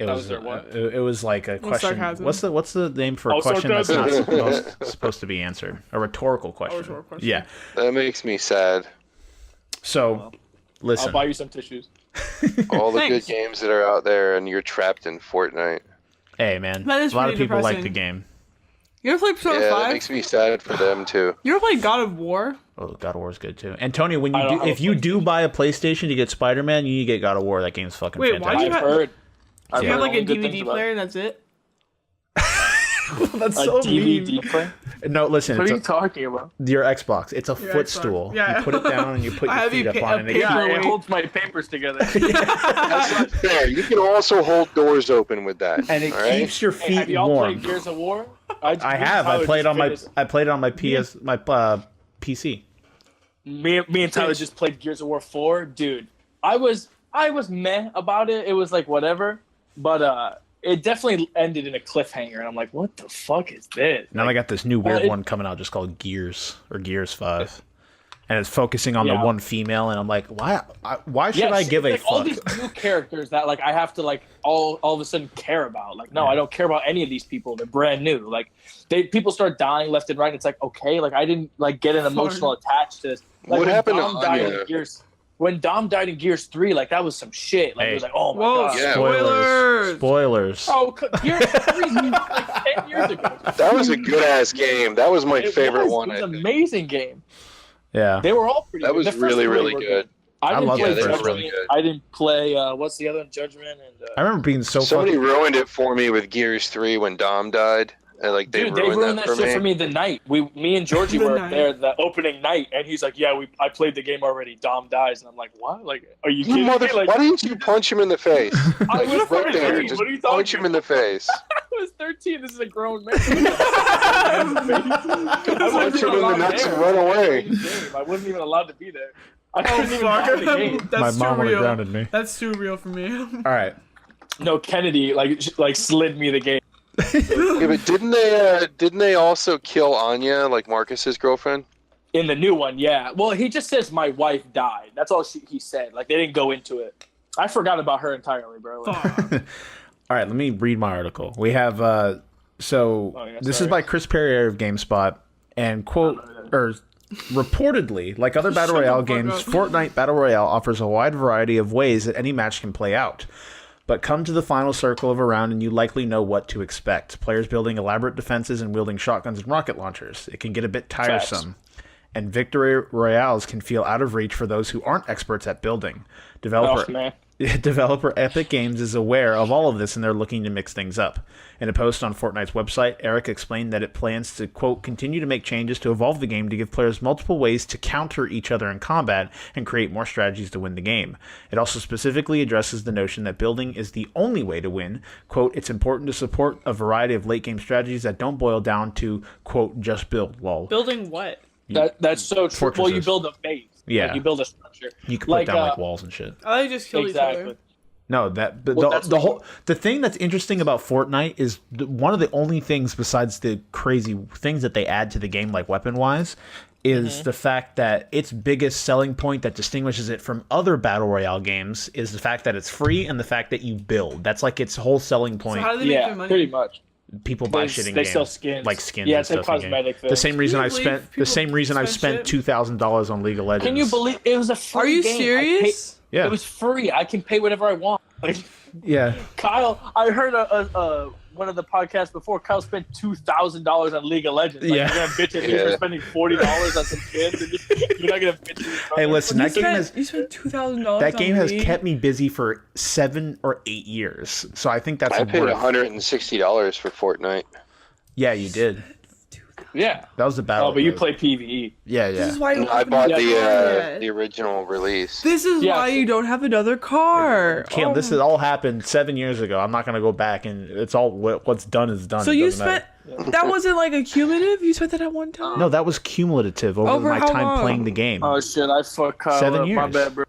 Speaker 1: It
Speaker 3: That
Speaker 1: was
Speaker 3: was their what?
Speaker 1: it was like a question.
Speaker 2: sarcasm.
Speaker 1: What's the name for a
Speaker 3: Oh,
Speaker 1: question that's not
Speaker 3: sarcasm.
Speaker 1: supposed to be answered? A rhetorical question.
Speaker 2: rhetorical question.
Speaker 1: Yeah.
Speaker 4: That makes me sad.
Speaker 1: So, listen.
Speaker 3: I'll buy you some tissues.
Speaker 4: All the
Speaker 2: Thanks.
Speaker 4: good games that are out there, and you're trapped in Fortnite.
Speaker 1: Hey, man.
Speaker 2: That is
Speaker 1: A lot of
Speaker 2: pretty
Speaker 1: people like the
Speaker 2: depressing.
Speaker 1: game.
Speaker 2: You ever play Persona
Speaker 4: Yeah,
Speaker 2: 5?
Speaker 4: that makes me sad for them too.
Speaker 2: You ever play God of War?
Speaker 1: Oh, God of War is good too. Antonio, when
Speaker 3: I
Speaker 1: you
Speaker 3: don't
Speaker 1: do,
Speaker 3: have
Speaker 1: if
Speaker 3: a
Speaker 1: you do buy a PlayStation to get Spider-Man, you need to get God of War. That game's fucking
Speaker 2: Wait, why do
Speaker 1: fantastic.
Speaker 2: you
Speaker 3: I've
Speaker 2: have-
Speaker 3: heard. I've
Speaker 2: You have
Speaker 3: heard
Speaker 2: like a
Speaker 3: only good things
Speaker 2: DVD
Speaker 3: about
Speaker 2: player and that's it?
Speaker 1: That's
Speaker 3: a
Speaker 1: so
Speaker 3: DVD
Speaker 1: mean.
Speaker 3: player.
Speaker 1: No, listen.
Speaker 3: What
Speaker 1: it's
Speaker 3: are you talking about?
Speaker 1: your Xbox. It's a
Speaker 2: Your
Speaker 1: footstool.
Speaker 2: Xbox. Yeah.
Speaker 1: You put it down and you put
Speaker 2: I
Speaker 1: your
Speaker 2: have
Speaker 1: feet
Speaker 2: you
Speaker 1: up
Speaker 2: pa-
Speaker 1: on
Speaker 2: a
Speaker 1: it. And it
Speaker 2: paper-
Speaker 3: Yeah, it
Speaker 2: Wait.
Speaker 3: holds my papers together.
Speaker 4: That's not fair. You can also hold doors open with that.
Speaker 1: and it
Speaker 4: all right?
Speaker 1: keeps your
Speaker 3: Hey, have
Speaker 1: feet
Speaker 3: y'all
Speaker 1: warm.
Speaker 3: played Gears of War?
Speaker 1: I have. I played on my PC.
Speaker 3: Me and Tyler just played Gears of War 4. Dude, I was meh about it. It was like whatever, but it definitely ended in a cliffhanger, and I'm like, what the fuck is this?
Speaker 1: Now
Speaker 3: Like,
Speaker 1: I got this new weird
Speaker 3: it-
Speaker 1: one coming out just called Gears or Gears 5. And it's focusing on the
Speaker 3: Yeah.
Speaker 1: one female, and I'm like, why should I
Speaker 3: it's
Speaker 1: give a
Speaker 3: like all
Speaker 1: fuck?
Speaker 3: these new characters that like I have to like all of a sudden care about. Like, no, I don't care about any of these people. They're brand new. Like, people start dying left and right. It's like, okay, like I didn't like get an emotional attached to this. Like,
Speaker 4: What
Speaker 3: when
Speaker 4: happened to
Speaker 3: Dom died
Speaker 4: Anya?
Speaker 3: in Gears? When Dom died in Gears 3, like that was some shit. Like
Speaker 1: Hey.
Speaker 3: it was like, oh my
Speaker 2: Whoa,
Speaker 3: god.
Speaker 4: Yeah.
Speaker 2: spoilers!
Speaker 1: Spoilers.
Speaker 3: Oh, Gears 3 was like 10 years ago.
Speaker 4: That was a good ass game. That was my favorite one.
Speaker 3: It
Speaker 4: I
Speaker 3: was an
Speaker 4: think.
Speaker 3: amazing game.
Speaker 1: Yeah.
Speaker 3: They were all pretty.
Speaker 4: That
Speaker 3: good.
Speaker 4: was
Speaker 3: The first
Speaker 4: really,
Speaker 3: three
Speaker 4: really
Speaker 3: were
Speaker 4: good.
Speaker 3: I didn't
Speaker 1: love
Speaker 3: play
Speaker 1: the
Speaker 4: first
Speaker 3: Judgment.
Speaker 4: one. Really good.
Speaker 3: I didn't play. What's the other one? Judgment and.
Speaker 1: I remember being so
Speaker 4: Somebody
Speaker 1: fucking...
Speaker 4: ruined it for me with Gears 3 when Dom died. And like they
Speaker 3: Dude,
Speaker 4: ruined that
Speaker 3: shit
Speaker 4: for me.
Speaker 3: for me the night. Me and Georgie
Speaker 2: The
Speaker 3: were
Speaker 2: night.
Speaker 3: there the opening night, and he's like, "Yeah, I played the game already. Dom dies," and I'm like, "What? Like, are you
Speaker 4: You
Speaker 3: kidding
Speaker 4: mother-
Speaker 3: me?" Like,
Speaker 4: why didn't you punch him in the face?
Speaker 3: I
Speaker 4: Like,
Speaker 3: was
Speaker 4: right there,
Speaker 3: 13.
Speaker 4: just
Speaker 3: What are you talking
Speaker 4: punch him in the face.
Speaker 3: I was 13. This is a grown man.
Speaker 4: Punch him in the nuts and run away.
Speaker 3: I wasn't even allowed to be there. I
Speaker 2: Oh,
Speaker 3: couldn't even buy the game.
Speaker 2: fuck.
Speaker 1: My
Speaker 2: That's too
Speaker 1: mom would have
Speaker 2: real.
Speaker 1: grounded me.
Speaker 2: That's too real for me.
Speaker 1: All right.
Speaker 3: No, Kennedy like slid me the game.
Speaker 4: Yeah, but didn't they also kill Anya, like Marcus's girlfriend?
Speaker 3: In the new one, yeah. Well, he just says my wife died. That's all he said. Like they didn't go into it. I forgot about her entirely, bro. Like,
Speaker 2: Fuck.
Speaker 1: All right, let me read my article. We have this is
Speaker 3: sorry.
Speaker 1: by Chris Perrier of GameSpot, and quote or reportedly, like other battle
Speaker 2: Shut the
Speaker 1: royale
Speaker 2: fuck
Speaker 1: games,
Speaker 2: up.
Speaker 1: Fortnite Battle Royale offers a wide variety of ways that any match can play out. But come to the final circle of a round and you likely know what to expect. Players building elaborate defenses and wielding shotguns and rocket launchers. It can get a bit tiresome. And victory royales can feel out of reach for those who aren't experts at building.
Speaker 3: oh, man.
Speaker 1: Developer Epic Games is aware of all of this and they're looking to mix things up. In a post on Fortnite's website, Eric explained that it plans to, quote, continue to make changes to evolve the game to give players multiple ways to counter each other in combat and create more strategies to win the game. It also specifically addresses the notion that building is the only way to win. Quote, it's important to support a variety of late game strategies that don't boil down to, quote, just build, lol.
Speaker 2: Building what?
Speaker 3: That's so true. Well, you
Speaker 1: Fortresses.
Speaker 3: build a base.
Speaker 1: Yeah.
Speaker 3: Like, you build a structure.
Speaker 1: You can put down like walls and shit.
Speaker 2: I just killed each
Speaker 3: Exactly.
Speaker 2: other.
Speaker 1: No, that but
Speaker 3: Well, that's
Speaker 1: the thing that's interesting about Fortnite is one of the only things besides the crazy things that they add to the game, like weapon wise, is the fact that its biggest selling point that distinguishes it from other battle royale games is the fact that it's free and the fact that you build. That's like its whole selling
Speaker 2: So
Speaker 1: point.
Speaker 2: how do they make
Speaker 3: Yeah,
Speaker 2: their money?
Speaker 3: pretty much.
Speaker 1: People buy
Speaker 3: They-
Speaker 1: shit in
Speaker 3: they
Speaker 1: games,
Speaker 3: sell skins.
Speaker 1: like skins.
Speaker 3: Yeah,
Speaker 1: and
Speaker 3: it's like
Speaker 1: stuff in game.
Speaker 3: cosmetic
Speaker 1: The
Speaker 3: things.
Speaker 1: same reason
Speaker 2: Can you
Speaker 1: I've
Speaker 2: believe
Speaker 1: spent the
Speaker 2: people
Speaker 1: same reason I've
Speaker 2: spend
Speaker 1: spent
Speaker 2: shit?
Speaker 1: $2,000 on League of Legends.
Speaker 3: Can you believe it was a free
Speaker 2: Are you
Speaker 3: game?
Speaker 2: serious?
Speaker 1: Yeah,
Speaker 3: It was free. I can pay whatever I want. Like
Speaker 1: yeah.
Speaker 3: Kyle, I heard one of the podcasts before. Kyle spent $2,000 on League of Legends. Like,
Speaker 1: Yeah.
Speaker 3: You're gonna bitch at me for spending $40 on some skins. And you're not gonna bitch at me.
Speaker 1: Hey, listen, that game has
Speaker 2: You spent $2,000.
Speaker 1: that game has
Speaker 2: League?
Speaker 1: kept me busy for 7 or 8 years. So I think that's
Speaker 4: I paid
Speaker 1: worth.
Speaker 4: $160 for Fortnite.
Speaker 1: Yeah, you did.
Speaker 3: Yeah.
Speaker 1: That was the battle.
Speaker 3: Oh, but you
Speaker 1: mode.
Speaker 3: play PvE.
Speaker 1: Yeah,
Speaker 2: This
Speaker 1: yeah.
Speaker 2: is why you
Speaker 4: No, I
Speaker 2: don't
Speaker 4: bought
Speaker 2: have another car.
Speaker 4: the original release.
Speaker 2: This is
Speaker 3: Yeah.
Speaker 2: why you don't have another car.
Speaker 1: Caleb, this has all happened 7 years ago. I'm not gonna go back, and it's all what's done is done.
Speaker 2: So
Speaker 1: It
Speaker 2: you
Speaker 1: doesn't
Speaker 2: spent
Speaker 1: matter.
Speaker 2: that wasn't like a cumulative. You spent that at one time.
Speaker 1: No, that was cumulative over
Speaker 2: Over
Speaker 1: my
Speaker 2: how
Speaker 1: time
Speaker 2: long?
Speaker 1: playing the game.
Speaker 3: Oh shit! I fucked Kyle
Speaker 1: 7
Speaker 3: up. My
Speaker 1: years.
Speaker 3: bad, bro.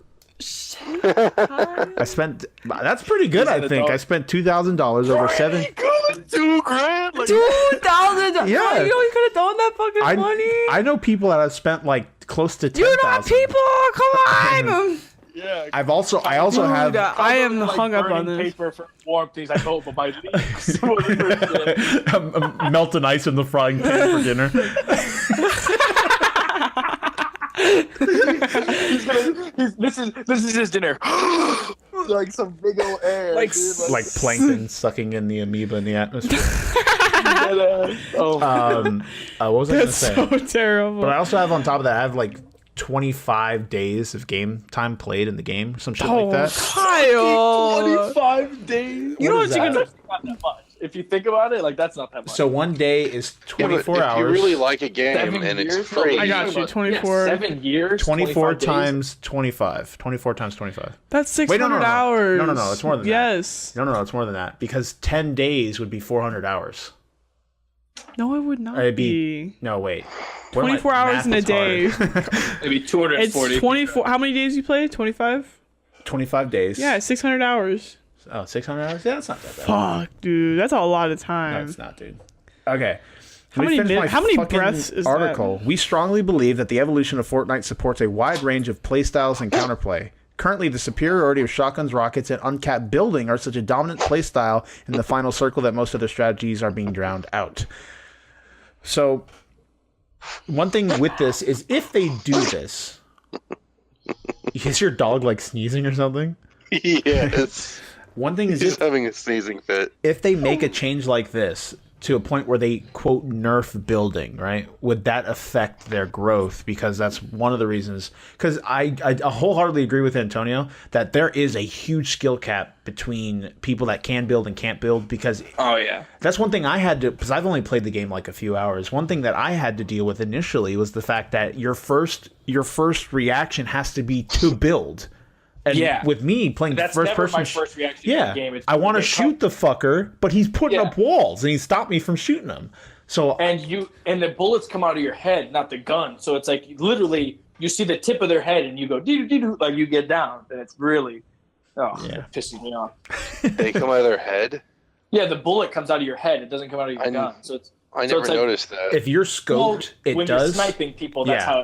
Speaker 1: I spent. That's pretty good. I
Speaker 3: that a
Speaker 1: think
Speaker 3: dog?
Speaker 1: I spent $2,000 over 7.
Speaker 3: Good, $2,000. Like,
Speaker 2: $2,000.
Speaker 1: Yeah.
Speaker 2: You know you could have done that fucking money.
Speaker 1: I know people that have spent like close to
Speaker 2: You know
Speaker 1: $10,000.
Speaker 2: people. Come on.
Speaker 3: Yeah.
Speaker 1: I also have.
Speaker 2: I am
Speaker 3: Like
Speaker 2: hung up on
Speaker 3: burning
Speaker 2: this.
Speaker 3: paper for warmth. He's like, oh, but my legs.
Speaker 1: Melting ice in the frying pan for dinner.
Speaker 3: This is his dinner. Like some big old air.
Speaker 2: Like,
Speaker 3: dude,
Speaker 1: Like plankton sucking in the amoeba in the atmosphere.
Speaker 3: oh,
Speaker 1: What was I going to
Speaker 2: That's
Speaker 1: say?
Speaker 2: so terrible.
Speaker 1: But I also have on top of that, I have like 25 days of game time played in the game, some shit like that.
Speaker 2: Kyle.
Speaker 3: 25 days.
Speaker 2: You know
Speaker 1: What
Speaker 2: what
Speaker 1: is
Speaker 2: you
Speaker 1: that?
Speaker 2: can
Speaker 3: That's not that much. If you think about it, like that's not that much.
Speaker 1: So one day is
Speaker 4: Yeah, but
Speaker 1: 24
Speaker 4: if
Speaker 1: hours.
Speaker 4: you really like a game
Speaker 3: 7
Speaker 4: and it's
Speaker 3: years?
Speaker 4: free,
Speaker 2: I got you. 24.
Speaker 3: 7 years.
Speaker 1: 24
Speaker 3: 25 days?
Speaker 1: times 25. 24 times 25.
Speaker 2: That's 600
Speaker 1: Wait, no.
Speaker 2: hours.
Speaker 1: No, it's more than that.
Speaker 2: Yes.
Speaker 1: No, it's more than that. Because 10 days would be 400 hours.
Speaker 2: No, it would not
Speaker 1: It'd
Speaker 2: be.
Speaker 1: No, wait. What am I-
Speaker 2: 24 hours
Speaker 1: math
Speaker 2: in a
Speaker 1: is hard.
Speaker 2: day.
Speaker 3: Maybe
Speaker 2: It's
Speaker 3: 240.
Speaker 2: 24. How many days you play? 25?
Speaker 1: 25 days.
Speaker 2: Yeah, 600 hours.
Speaker 1: Oh, 600 hours? Yeah, that's not that bad.
Speaker 2: Fuck, dude. That's a lot of
Speaker 1: No,
Speaker 2: time.
Speaker 1: it's not, dude. Okay.
Speaker 2: How
Speaker 1: Let me
Speaker 2: many
Speaker 1: finish my
Speaker 2: how many
Speaker 1: fucking
Speaker 2: breaths is
Speaker 1: article. We strongly believe that the evolution of Fortnite supports a wide range of playstyles and counterplay. Currently, the superiority of shotguns, rockets, and uncapped building are such a dominant playstyle in the final circle that most other strategies are being drowned out. So, one thing with this is if they do this, is your dog like sneezing or something?
Speaker 4: yes,
Speaker 1: One thing is
Speaker 4: he's
Speaker 1: if,
Speaker 4: having a sneezing fit.
Speaker 1: if they make a change like this to a point where they quote nerf building, right? Would that affect their growth? Because that's one of the reasons. Because I wholeheartedly agree with Antonio that there is a huge skill cap between people that can build and can't build. Because
Speaker 3: Oh yeah.
Speaker 1: that's one thing I had to, because I've only played the game like a few hours. One thing that I had to deal with initially was the fact that your first reaction has to be to build. And
Speaker 3: Yeah.
Speaker 1: with me playing
Speaker 3: That's
Speaker 1: first
Speaker 3: never
Speaker 1: person,
Speaker 3: my first reaction
Speaker 1: yeah,
Speaker 3: to the game. It's
Speaker 1: I want to
Speaker 3: get
Speaker 1: shoot the fucker, but he's putting
Speaker 3: Yeah.
Speaker 1: up walls and he stopped me from shooting him. So
Speaker 3: and the bullets come out of your head, not the gun. So it's like literally you see the tip of their head and you go doo doo doo, like you get down, and it's really
Speaker 1: Yeah.
Speaker 3: it pisses me off.
Speaker 4: They come out of their head.
Speaker 3: Yeah, the bullet comes out of your head. It doesn't come out of your
Speaker 4: I-
Speaker 3: gun. So it's
Speaker 4: I
Speaker 3: So
Speaker 4: never
Speaker 3: it's like-
Speaker 4: noticed that.
Speaker 1: if you're scoped, it
Speaker 3: when
Speaker 1: does.
Speaker 3: you're sniping people. That's
Speaker 1: Yeah.
Speaker 3: how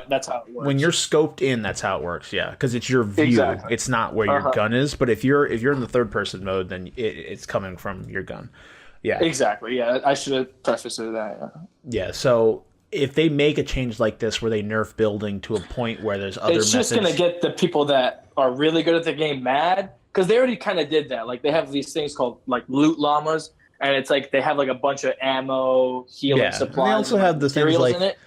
Speaker 3: it works.
Speaker 1: When you're scoped in, that's how it works. Yeah, because it's your view.
Speaker 3: Exactly.
Speaker 1: It's not where your
Speaker 3: Uh-huh.
Speaker 1: gun is. But if you're in the third person mode, then it's coming from your gun. Yeah.
Speaker 3: exactly, yeah, I should have prefaced it with that. Yeah.
Speaker 1: Yeah. So if they make a change like this, where they nerf building to a point where there's other
Speaker 3: It's just
Speaker 1: methods,
Speaker 3: gonna get the people that are really good at the game mad because they already kind of did that. Like they have these things called like loot llamas, and it's like they have like a bunch of ammo, healing
Speaker 1: Yeah, and they
Speaker 3: supplies.
Speaker 1: also
Speaker 3: and,
Speaker 1: have the things
Speaker 3: materials
Speaker 1: like-
Speaker 3: in it.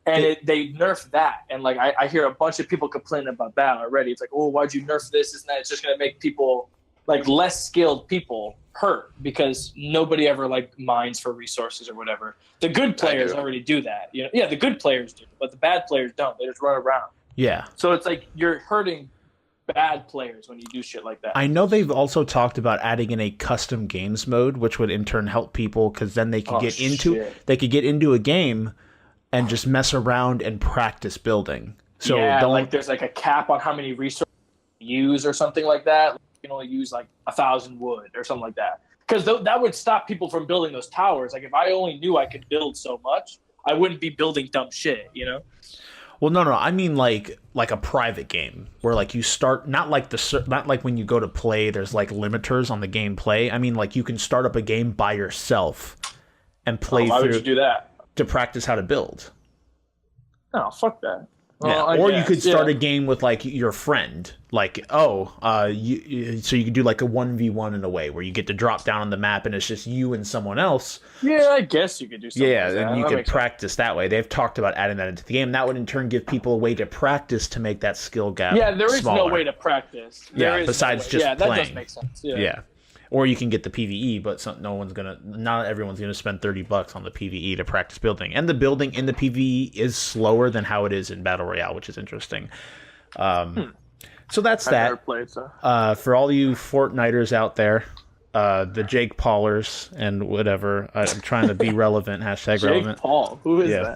Speaker 3: And they nerf that, and like I hear a bunch of people complaining about that already. It's like, oh, why'd you nerf this? Isn't that? It's just gonna make people like less skilled people hurt because nobody ever like mines for resources or whatever. The good players
Speaker 4: do.
Speaker 3: already do that. You know, yeah, the good players do, but the bad players don't. They just run around.
Speaker 1: yeah.
Speaker 3: So it's like you're hurting bad players when you do shit like that.
Speaker 1: I know they've also talked about adding in a custom games mode, which would in turn help people because then they could
Speaker 3: Oh,
Speaker 1: get
Speaker 3: shit.
Speaker 1: they could get into a game and just mess around and practice building. So
Speaker 3: yeah,
Speaker 1: don't
Speaker 3: like there's like a cap on how many resources you use or something like that. You can only use like 1,000 wood or something like that. Because that would stop people from building those towers. Like if I only knew I could build so much, I wouldn't be building dumb shit, you know?
Speaker 1: Well, no. I mean like a private game where like you start not like when you go to play. There's like limiters on the gameplay. I mean like you can start up a game by yourself and play
Speaker 3: Why would
Speaker 1: through
Speaker 3: you do that?
Speaker 1: to practice how to build.
Speaker 3: No, fuck that.
Speaker 1: Yeah.
Speaker 3: Well, I
Speaker 1: Or you
Speaker 3: guess,
Speaker 1: could start
Speaker 3: yeah.
Speaker 1: a game with like your friend, like so you could do like a 1v1 in a way where you get to drop down on the map and it's just you and someone else.
Speaker 3: Yeah, I guess you could do something.
Speaker 1: Yeah,
Speaker 3: like that.
Speaker 1: and you
Speaker 3: That
Speaker 1: could
Speaker 3: makes sense.
Speaker 1: practice that way. They've talked about adding that into the game. That would in turn give people a way to practice to make that skill gap.
Speaker 3: Yeah, there is
Speaker 1: smaller.
Speaker 3: no way to practice.
Speaker 1: Yeah,
Speaker 3: There is
Speaker 1: besides
Speaker 3: no way.
Speaker 1: just
Speaker 3: yeah, that
Speaker 1: playing.
Speaker 3: does make sense. Yeah.
Speaker 1: Yeah. Or you can get the PVE, but not everyone's gonna spend $30 on the PVE to practice building. And the building in the PVE is slower than how it is in Battle Royale, which is interesting. So that's
Speaker 3: I've never
Speaker 1: that.
Speaker 3: played, so.
Speaker 1: For all you Fortniters out there, the Jake Paulers and whatever. I'm trying to be relevant. Hashtag
Speaker 3: Jake
Speaker 1: relevant.
Speaker 3: Paul. Who is
Speaker 1: Yeah.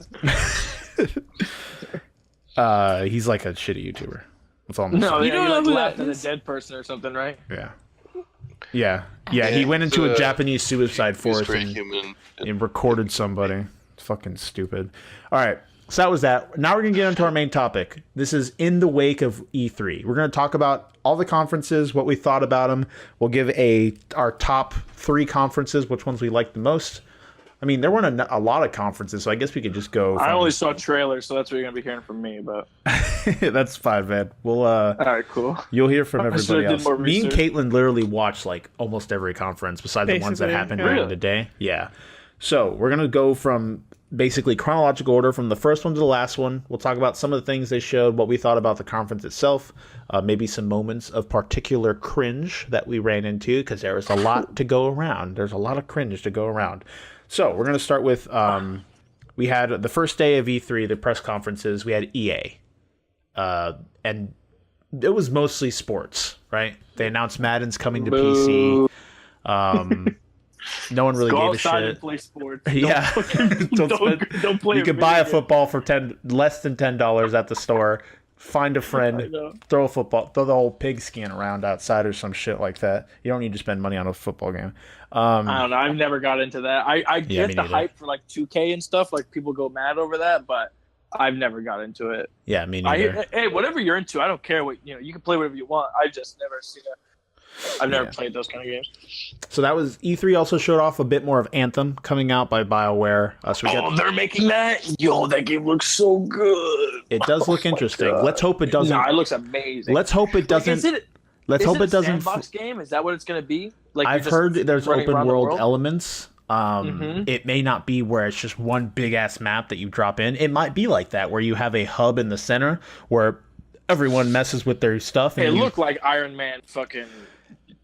Speaker 3: that?
Speaker 1: He's like a shitty YouTuber. That's all I'm
Speaker 3: No,
Speaker 1: saying.
Speaker 2: You don't know
Speaker 3: like
Speaker 2: who
Speaker 3: laughed
Speaker 2: that
Speaker 3: at
Speaker 2: is?
Speaker 3: a dead person or something, right?
Speaker 1: Yeah. He went into a Japanese suicide
Speaker 4: He's
Speaker 1: forest
Speaker 4: very
Speaker 1: and
Speaker 4: human.
Speaker 1: and recorded somebody. It's fucking stupid. All right, So that was that. Now we're going to get into our main topic. This is in the wake of E3. We're going to talk about all the conferences, what we thought about them. We'll give our top 3 conferences, which ones we liked the most. I mean, there weren't a lot of conferences, so I guess we could just go.
Speaker 3: I only saw trailers, so that's what you're going to be hearing from me. But
Speaker 1: that's fine, man. We'll
Speaker 3: all right, cool.
Speaker 1: You'll hear from everybody else. Me
Speaker 3: research.
Speaker 1: and Caitlyn literally watched like almost every conference besides the ones that happened during the day. Yeah. So we're going to go from basically chronological order from the first one to the last one. We'll talk about some of the things they showed, what we thought about the conference itself, maybe some moments of particular cringe that we ran into, because there was a lot to go around. There's a lot of cringe to go around. So we're going to start with, we had the first day of E3, the press conferences, we had EA. And it was mostly sports, right? They announced Madden's coming to PC. No one really gave a shit.
Speaker 3: And play sports.
Speaker 1: Yeah,
Speaker 3: don't play.
Speaker 1: You could buy a football for less than $10 at the store. Find a friend, throw the whole pigskin around outside or some shit like that. You don't need to spend money on a football game.
Speaker 3: I don't know. I've never got into that. I get the hype for like 2K and stuff. Like people go mad over that, but I've never got into it.
Speaker 1: Yeah, me neither.
Speaker 3: Hey, whatever you're into, I don't care what you can play whatever you want. I've just never seen it. I've never played those kind of games.
Speaker 1: So that was E3. Also showed off a bit more of Anthem coming out by BioWare.
Speaker 3: They're making that. Yo, that game looks so good.
Speaker 1: It does look interesting. Let's hope it doesn't.
Speaker 3: No, it looks amazing.
Speaker 1: Let's hope it doesn't. Let's hope it doesn't.
Speaker 3: Sandbox game? Is that what it's going to be? Like
Speaker 1: I've heard there's open world elements.
Speaker 3: Mm-hmm.
Speaker 1: It may not be where it's just one big ass map that you drop in. It might be like that, where you have a hub in the center where everyone messes with their stuff. And
Speaker 3: it looked like Iron Man fucking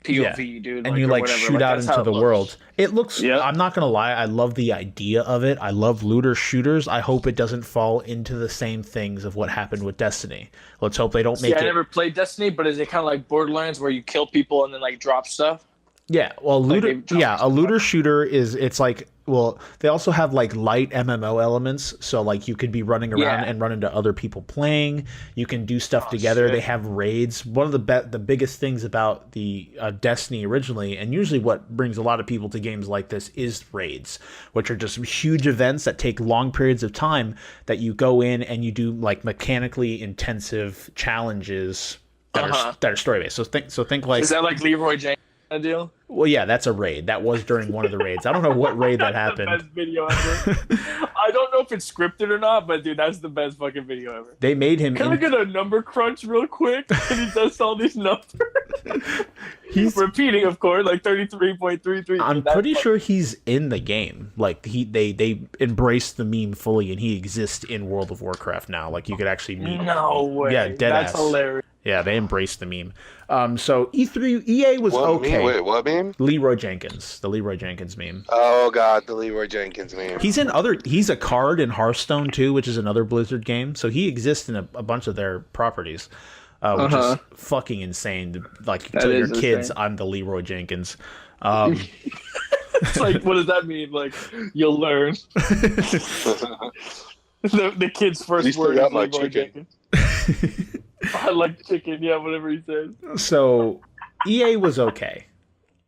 Speaker 3: POV, dude.
Speaker 1: And you shoot out into the world. It looks, I'm not going to lie, I love the idea of it. I love looter shooters. I hope it doesn't fall into the same things of what happened with Destiny. Let's hope they don't make it.
Speaker 3: I never played Destiny, but is it kind of like Borderlands where you kill people and then like drop stuff?
Speaker 1: Yeah, well, a looter shooter it's like, well, they also have like light MMO elements, so like you could be running around and run into other people playing. You can do stuff together. Shit. They have raids. One of the biggest things about the Destiny originally, and usually what brings a lot of people to games like this, is raids, which are just huge events that take long periods of time that you go in and you do like mechanically intensive challenges that are story based. So think like,
Speaker 3: is that like Leroy Jenkins? A deal?
Speaker 1: Well, yeah, that's a raid. That was during one of the raids. I don't know what raid that happened.
Speaker 3: The best video ever. I don't know if it's scripted or not, but dude, that's the best fucking video ever.
Speaker 1: They made him.
Speaker 3: Can I get a number crunch real quick? And he does all these numbers. He's repeating, of course, like 33.33.
Speaker 1: I'm pretty sure he's in the game. Like they embraced the meme fully, and he exists in World of Warcraft now. Like you could actually meet.
Speaker 3: No way.
Speaker 1: Yeah,
Speaker 3: that's hilarious.
Speaker 1: Yeah, they embraced the meme. So EA was okay.
Speaker 4: Wait, what meme?
Speaker 1: Leroy Jenkins, the Leroy Jenkins meme.
Speaker 4: Oh god, the Leroy Jenkins meme.
Speaker 1: He's a card in Hearthstone too, which is another Blizzard game. So he exists in a bunch of their properties, which is fucking insane. To tell your kids, I'm the Leroy Jenkins.
Speaker 3: It's like, what does that mean? Like, you'll learn. the kid's first word is Leroy Jenkins. I like chicken, yeah, whatever he says.
Speaker 1: So, EA was okay.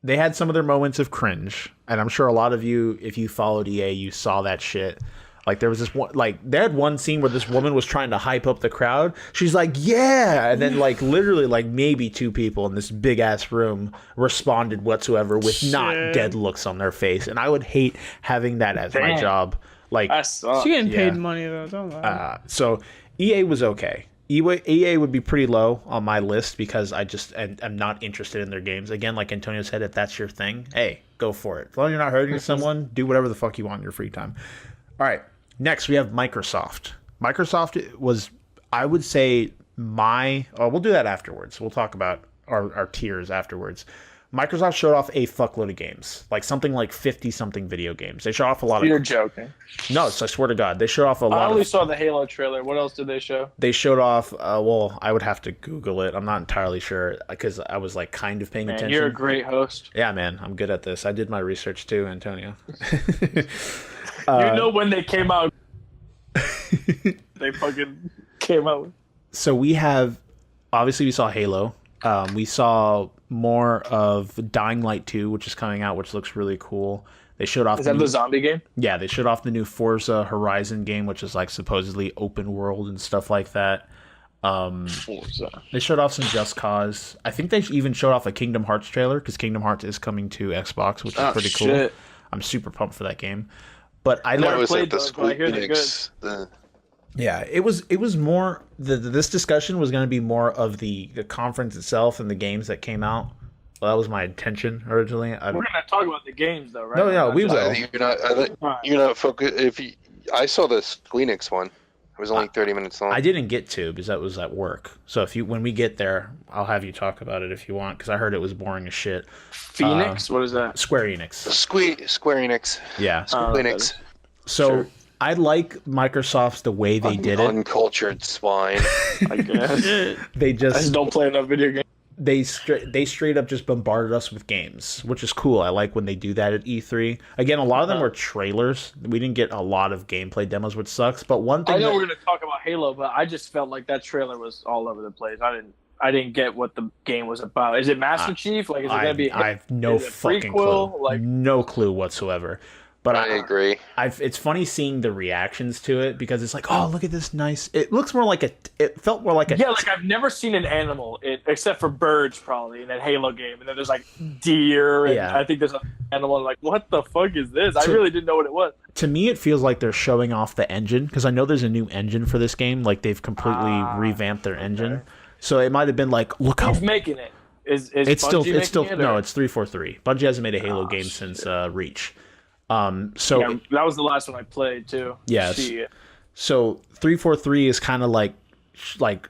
Speaker 1: They had some of their moments of cringe, and I'm sure a lot of you, if you followed EA, you saw that shit. Like, there was this one, like, they had one scene where this woman was trying to hype up the crowd. She's like, yeah! And then, like, literally, like, maybe 2 people in this big-ass room responded whatsoever with not dead looks on their face. And I would hate having that as my job. Like,
Speaker 2: she getting paid money, though, don't lie.
Speaker 1: So, EA was okay. EA would be pretty low on my list because I'm not interested in their games. Again, like Antonio said, if that's your thing, hey, go for it. As long as you're not hurting someone, do whatever the fuck you want in your free time. All right, next we have Microsoft. Microsoft was, I would say, we'll do that afterwards. We'll talk about our tiers afterwards. Microsoft showed off a fuckload of games, like something like 50-something video games. They showed off a lot of...
Speaker 3: You're joking.
Speaker 1: No, so I swear to God. They showed off a lot
Speaker 3: I only saw the Halo trailer. What else did they show?
Speaker 1: They showed off... well, I would have to Google it. I'm not entirely sure because I was like kind of paying attention.
Speaker 3: You're a great host.
Speaker 1: Yeah, man. I'm good at this. I did my research too, Antonio.
Speaker 3: You know when they came out. They fucking came out.
Speaker 1: So we have... Obviously, we saw Halo. We saw more of Dying Light 2, which is coming out, which looks really cool. They showed off.
Speaker 3: Is that the zombie game?
Speaker 1: Yeah, they showed off the new Forza Horizon game, which is like supposedly open world and stuff like that.
Speaker 3: Forza.
Speaker 1: They showed off some Just Cause. I think they even showed off a Kingdom Hearts trailer because Kingdom Hearts is coming to Xbox, which is pretty cool. I'm super pumped for that game. But I
Speaker 4: never
Speaker 1: learned.
Speaker 4: played the Squeenix.
Speaker 1: Yeah, it was more. This discussion was going to be more of the conference itself and the games that came out. Well, that was my intention originally.
Speaker 3: We're going to talk about the games, though, right?
Speaker 1: No, yeah, we will.
Speaker 4: You're not focused. I saw the Squeenix one. It was only 30 minutes long.
Speaker 1: I didn't get to because that was at work. So when we get there, I'll have you talk about it if you want because I heard it was boring as shit.
Speaker 3: Phoenix? What is that?
Speaker 1: Square Enix.
Speaker 4: Square Enix.
Speaker 1: Yeah.
Speaker 4: Square Enix.
Speaker 1: So
Speaker 3: Sure.
Speaker 1: I like Microsoft's the way they did it.
Speaker 4: Uncultured swine.
Speaker 3: I guess.
Speaker 1: They
Speaker 3: I just don't play enough video games.
Speaker 1: They straight up just bombarded us with games, which is cool. I like when they do that at E3. Again, a lot of them were trailers. We didn't get a lot of gameplay demos, which sucks. But one thing
Speaker 3: I know we're going to talk about Halo, but I just felt like that trailer was all over the place. I didn't get what the game was about. Is it Master Chief? Like, is it going to be?
Speaker 1: I have no fucking
Speaker 3: prequel?
Speaker 1: clue.
Speaker 3: Like,
Speaker 1: no clue whatsoever. But
Speaker 4: I agree.
Speaker 1: It's funny seeing the reactions to it because it's like, oh, look at this nice. It looks more like it felt more like a.
Speaker 3: Yeah, like I've never seen an animal except for birds probably in that Halo game, and then there's like deer, and I think there's an animal. Like, what the fuck is this? I really didn't know what it was.
Speaker 1: To me, it feels like they're showing off the engine because I know there's a new engine for this game. Like they've completely revamped their engine, so it might have been like, look how
Speaker 3: who's making it. Is
Speaker 1: it's still
Speaker 3: Bungie making it,
Speaker 1: no, it's 343. Bungie hasn't made a Halo game since Reach. So
Speaker 3: yeah, that was the last one I played too.
Speaker 1: Yes. So 343 is kind of like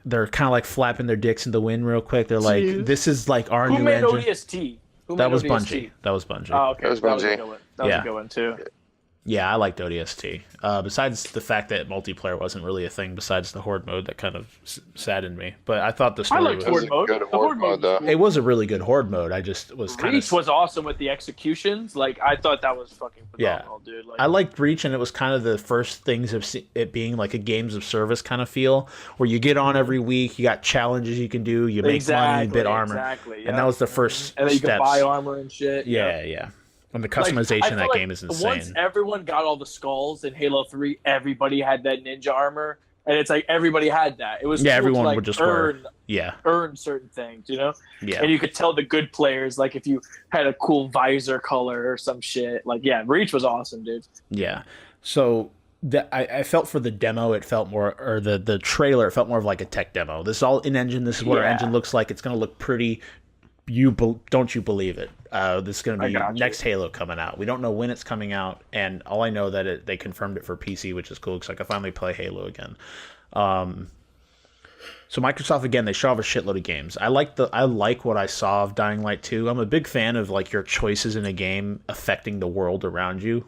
Speaker 1: they're kind of like flapping their dicks in the wind real quick. They're like, this is like our
Speaker 3: Who
Speaker 1: new
Speaker 3: made
Speaker 1: engine.
Speaker 3: ODST?
Speaker 1: That was Bungie. That was Bungie.
Speaker 3: Oh, okay.
Speaker 4: That was Bungie.
Speaker 3: That was a good one too.
Speaker 1: Yeah, I liked ODST. Besides the fact that multiplayer wasn't really a thing, besides the horde mode, that kind of saddened me. But I thought the story
Speaker 3: I liked horde mode.
Speaker 4: Good horde mode, though.
Speaker 1: It was a really good horde mode. I just was kind
Speaker 3: Reach was awesome with the executions. Like I thought that was fucking phenomenal, dude. Like,
Speaker 1: I liked Reach, and it was kind of the first things of it being like a games of service kind of feel, where you get on every week, you got challenges you can do, you make money, bid armor, and that was the first
Speaker 3: and then you
Speaker 1: steps.
Speaker 3: can buy armor and shit.
Speaker 1: Yeah. And the customization of that game is insane.
Speaker 3: Once everyone got all the skulls in Halo 3, everybody had that ninja armor. And it's like everybody had that. It was cool
Speaker 1: everyone
Speaker 3: to, like,
Speaker 1: would just
Speaker 3: earn certain things, you know?
Speaker 1: Yeah.
Speaker 3: And you could tell the good players, like if you had a cool visor color or some shit. Like, yeah, Reach was awesome, dude.
Speaker 1: Yeah. So I felt for the demo, it felt more, or the trailer, it felt more of like a tech demo. This is all in engine. This is what our engine looks like. It's going to look pretty. Don't you believe it? This is going to be next Halo coming out. We don't know when it's coming out, and all I know that they confirmed it for PC, which is cool because I can finally play Halo again. So Microsoft again, they show off a shitload of games. I like what I saw of Dying Light 2. I'm a big fan of like your choices in a game affecting the world around you.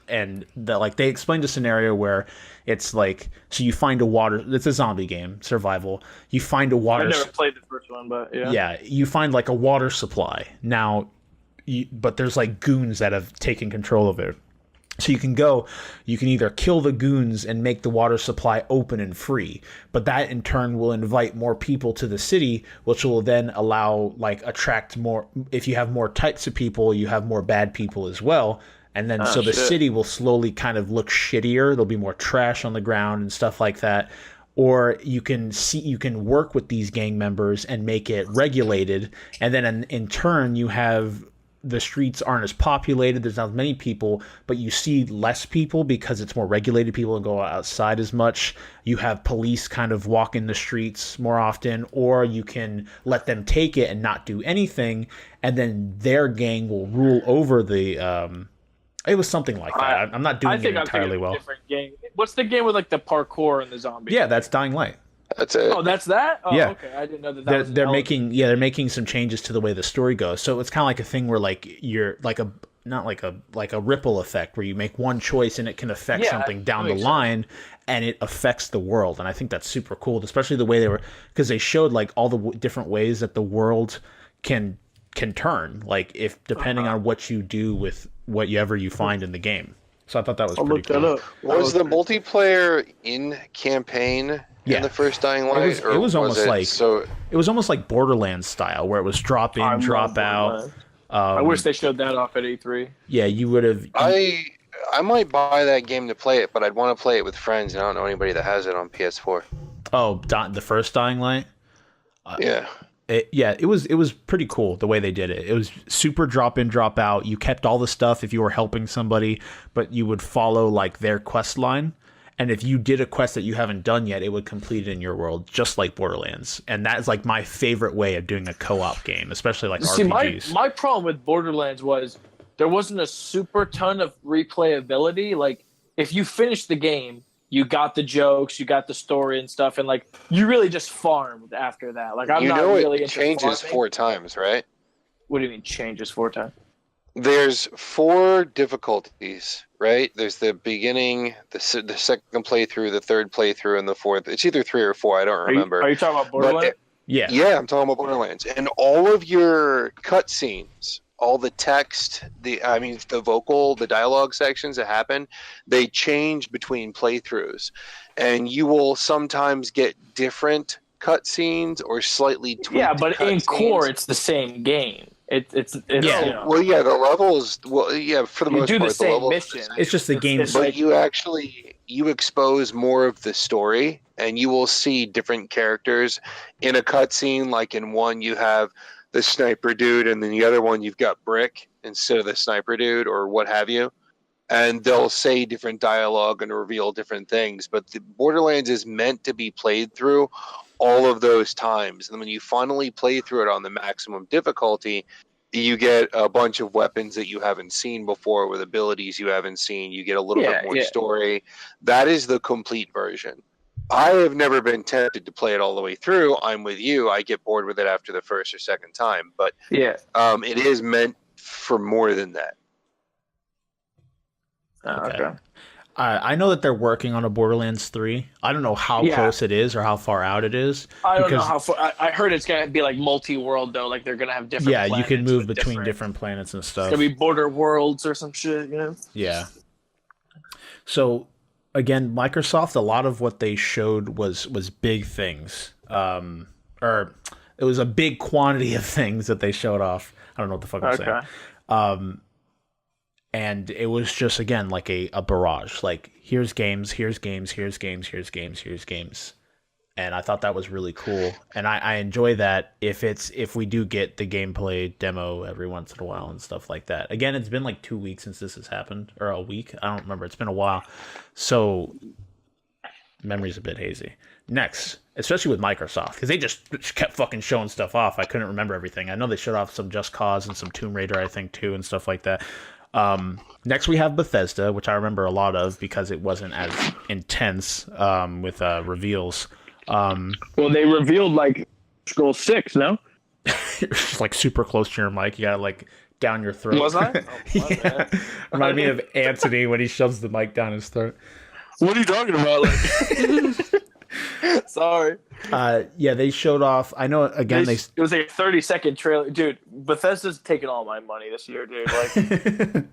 Speaker 1: And they explained a scenario where it's like, so you find it's a zombie game, survival. You find a water.
Speaker 3: I never played the first one, but yeah.
Speaker 1: Yeah, you find like a water supply now, but there's like goons that have taken control of it. So you can either kill the goons and make the water supply open and free, but that in turn will invite more people to the city, which will then attract more. If you have more types of people, you have more bad people as well. And then the city will slowly kind of look shittier. There'll be more trash on the ground and stuff like that. Or you can work with these gang members and make it regulated. And then in turn, you have the streets aren't as populated. There's not as many people, but you see less people because it's more regulated. People don't go outside as much. You have police kind of walk in the streets more often, or you can let them take it and not do anything. And then their gang will rule over the, it was something like that. I'm not doing it entirely well.
Speaker 3: Different game. What's the game with like the parkour and the zombies?
Speaker 1: Yeah, that's Dying Light.
Speaker 4: That's it.
Speaker 3: Oh, that's that? Oh,
Speaker 1: yeah.
Speaker 3: Okay. I didn't know that.
Speaker 1: They're making some changes to the way the story goes. So it's kind of like a thing where like you're like not like a ripple effect where you make one choice and it can affect something down the line and it affects the world. And I think that's super cool, especially the way because they showed like all the different ways that the world can turn, like if depending on what you do with whatever you find in the game. So I thought that was pretty cool.
Speaker 4: Was the multiplayer in campaign in the first Dying Light?
Speaker 1: It was almost like Borderlands style, where it was drop in, drop out.
Speaker 3: I wish they showed that off at E3.
Speaker 1: Yeah, you would have.
Speaker 4: I might buy that game to play it, but I'd want to play it with friends, and I don't know anybody that has it on PS4.
Speaker 1: Oh, the first Dying Light.
Speaker 4: Yeah.
Speaker 1: It was pretty cool the way they did it. It was super drop in, drop out. You kept all the stuff if you were helping somebody, but you would follow like their quest line. And if you did a quest that you haven't done yet, it would complete it in your world, just like Borderlands. And that is like my favorite way of doing a co-op game, especially like RPGs.
Speaker 3: My problem with Borderlands was there wasn't a super ton of replayability. Like, if you finished the game, you got the jokes, you got the story and stuff, and like you really just farmed after that. Like, I'm not really
Speaker 4: it changes 4 times, right?
Speaker 3: What do you mean changes 4 times?
Speaker 4: There's 4 difficulties, right? There's the beginning, the second playthrough, the third playthrough, and the fourth. It's either 3 or 4. I don't remember.
Speaker 3: Are you talking about Borderlands?
Speaker 1: Yeah,
Speaker 4: I'm talking about Borderlands. And all of your cutscenes, all the text, the dialogue sections that happen, they change between playthroughs, and you will sometimes get different cutscenes or slightly tweaked. Yeah,
Speaker 3: but in core, it's the same game. It's
Speaker 4: the levels. For the most part,
Speaker 3: you do the same
Speaker 4: levels
Speaker 3: mission.
Speaker 1: It's just the game.
Speaker 4: But you expose more of the story, and you will see different characters in a cutscene. Like in one, you have the sniper dude, and then the other one you've got Brick instead of the sniper dude, or what have you. And they'll say different dialogue and reveal different things. But the Borderlands is meant to be played through all of those times. And when you finally play through it on the maximum difficulty, you get a bunch of weapons that you haven't seen before with abilities you haven't seen. You get a little bit more story. That is the complete version. I have never been tempted to play it all the way through. I'm with you. I get bored with it after the first or second time. But it is meant for more than that.
Speaker 3: Okay.
Speaker 1: I know that they're working on a Borderlands 3. I don't know how close it is or how far out it is.
Speaker 3: I don't know how far. I heard it's going to be like multi-world, though. Like, they're going to have different planets.
Speaker 1: Yeah, you can move between different planets and stuff.
Speaker 3: It's going to be border worlds or some shit, you know?
Speaker 1: Yeah. So, again, Microsoft, a lot of what they showed was big things. Or it was a big quantity of things that they showed off. I don't know what the fuck I'm saying. And it was just, again, like a barrage. Like, here's games, here's games, here's games, here's games, here's games. And I thought that was really cool. And I enjoy that if we do get the gameplay demo every once in a while and stuff like that. Again, it's been like 2 weeks since this has happened. Or a week. I don't remember. It's been a while. So, memory's a bit hazy. Next, especially with Microsoft, because they just kept fucking showing stuff off. I couldn't remember everything. I know they showed off some Just Cause and some Tomb Raider, I think, too, and stuff like that. Next we have Bethesda, which I remember a lot of because it wasn't as intense with reveals.
Speaker 3: Well, they revealed like Scroll 6, no?
Speaker 1: It's like super close to your mic. You got like down your throat.
Speaker 3: Was I?
Speaker 1: Yeah. Remind me of Antony when he shoves the mic down his throat.
Speaker 3: What are you talking about? Like... Sorry.
Speaker 1: They showed off. I know. Again, it
Speaker 3: was a 30-second trailer, dude. Bethesda's taking all my money this year, dude. Like,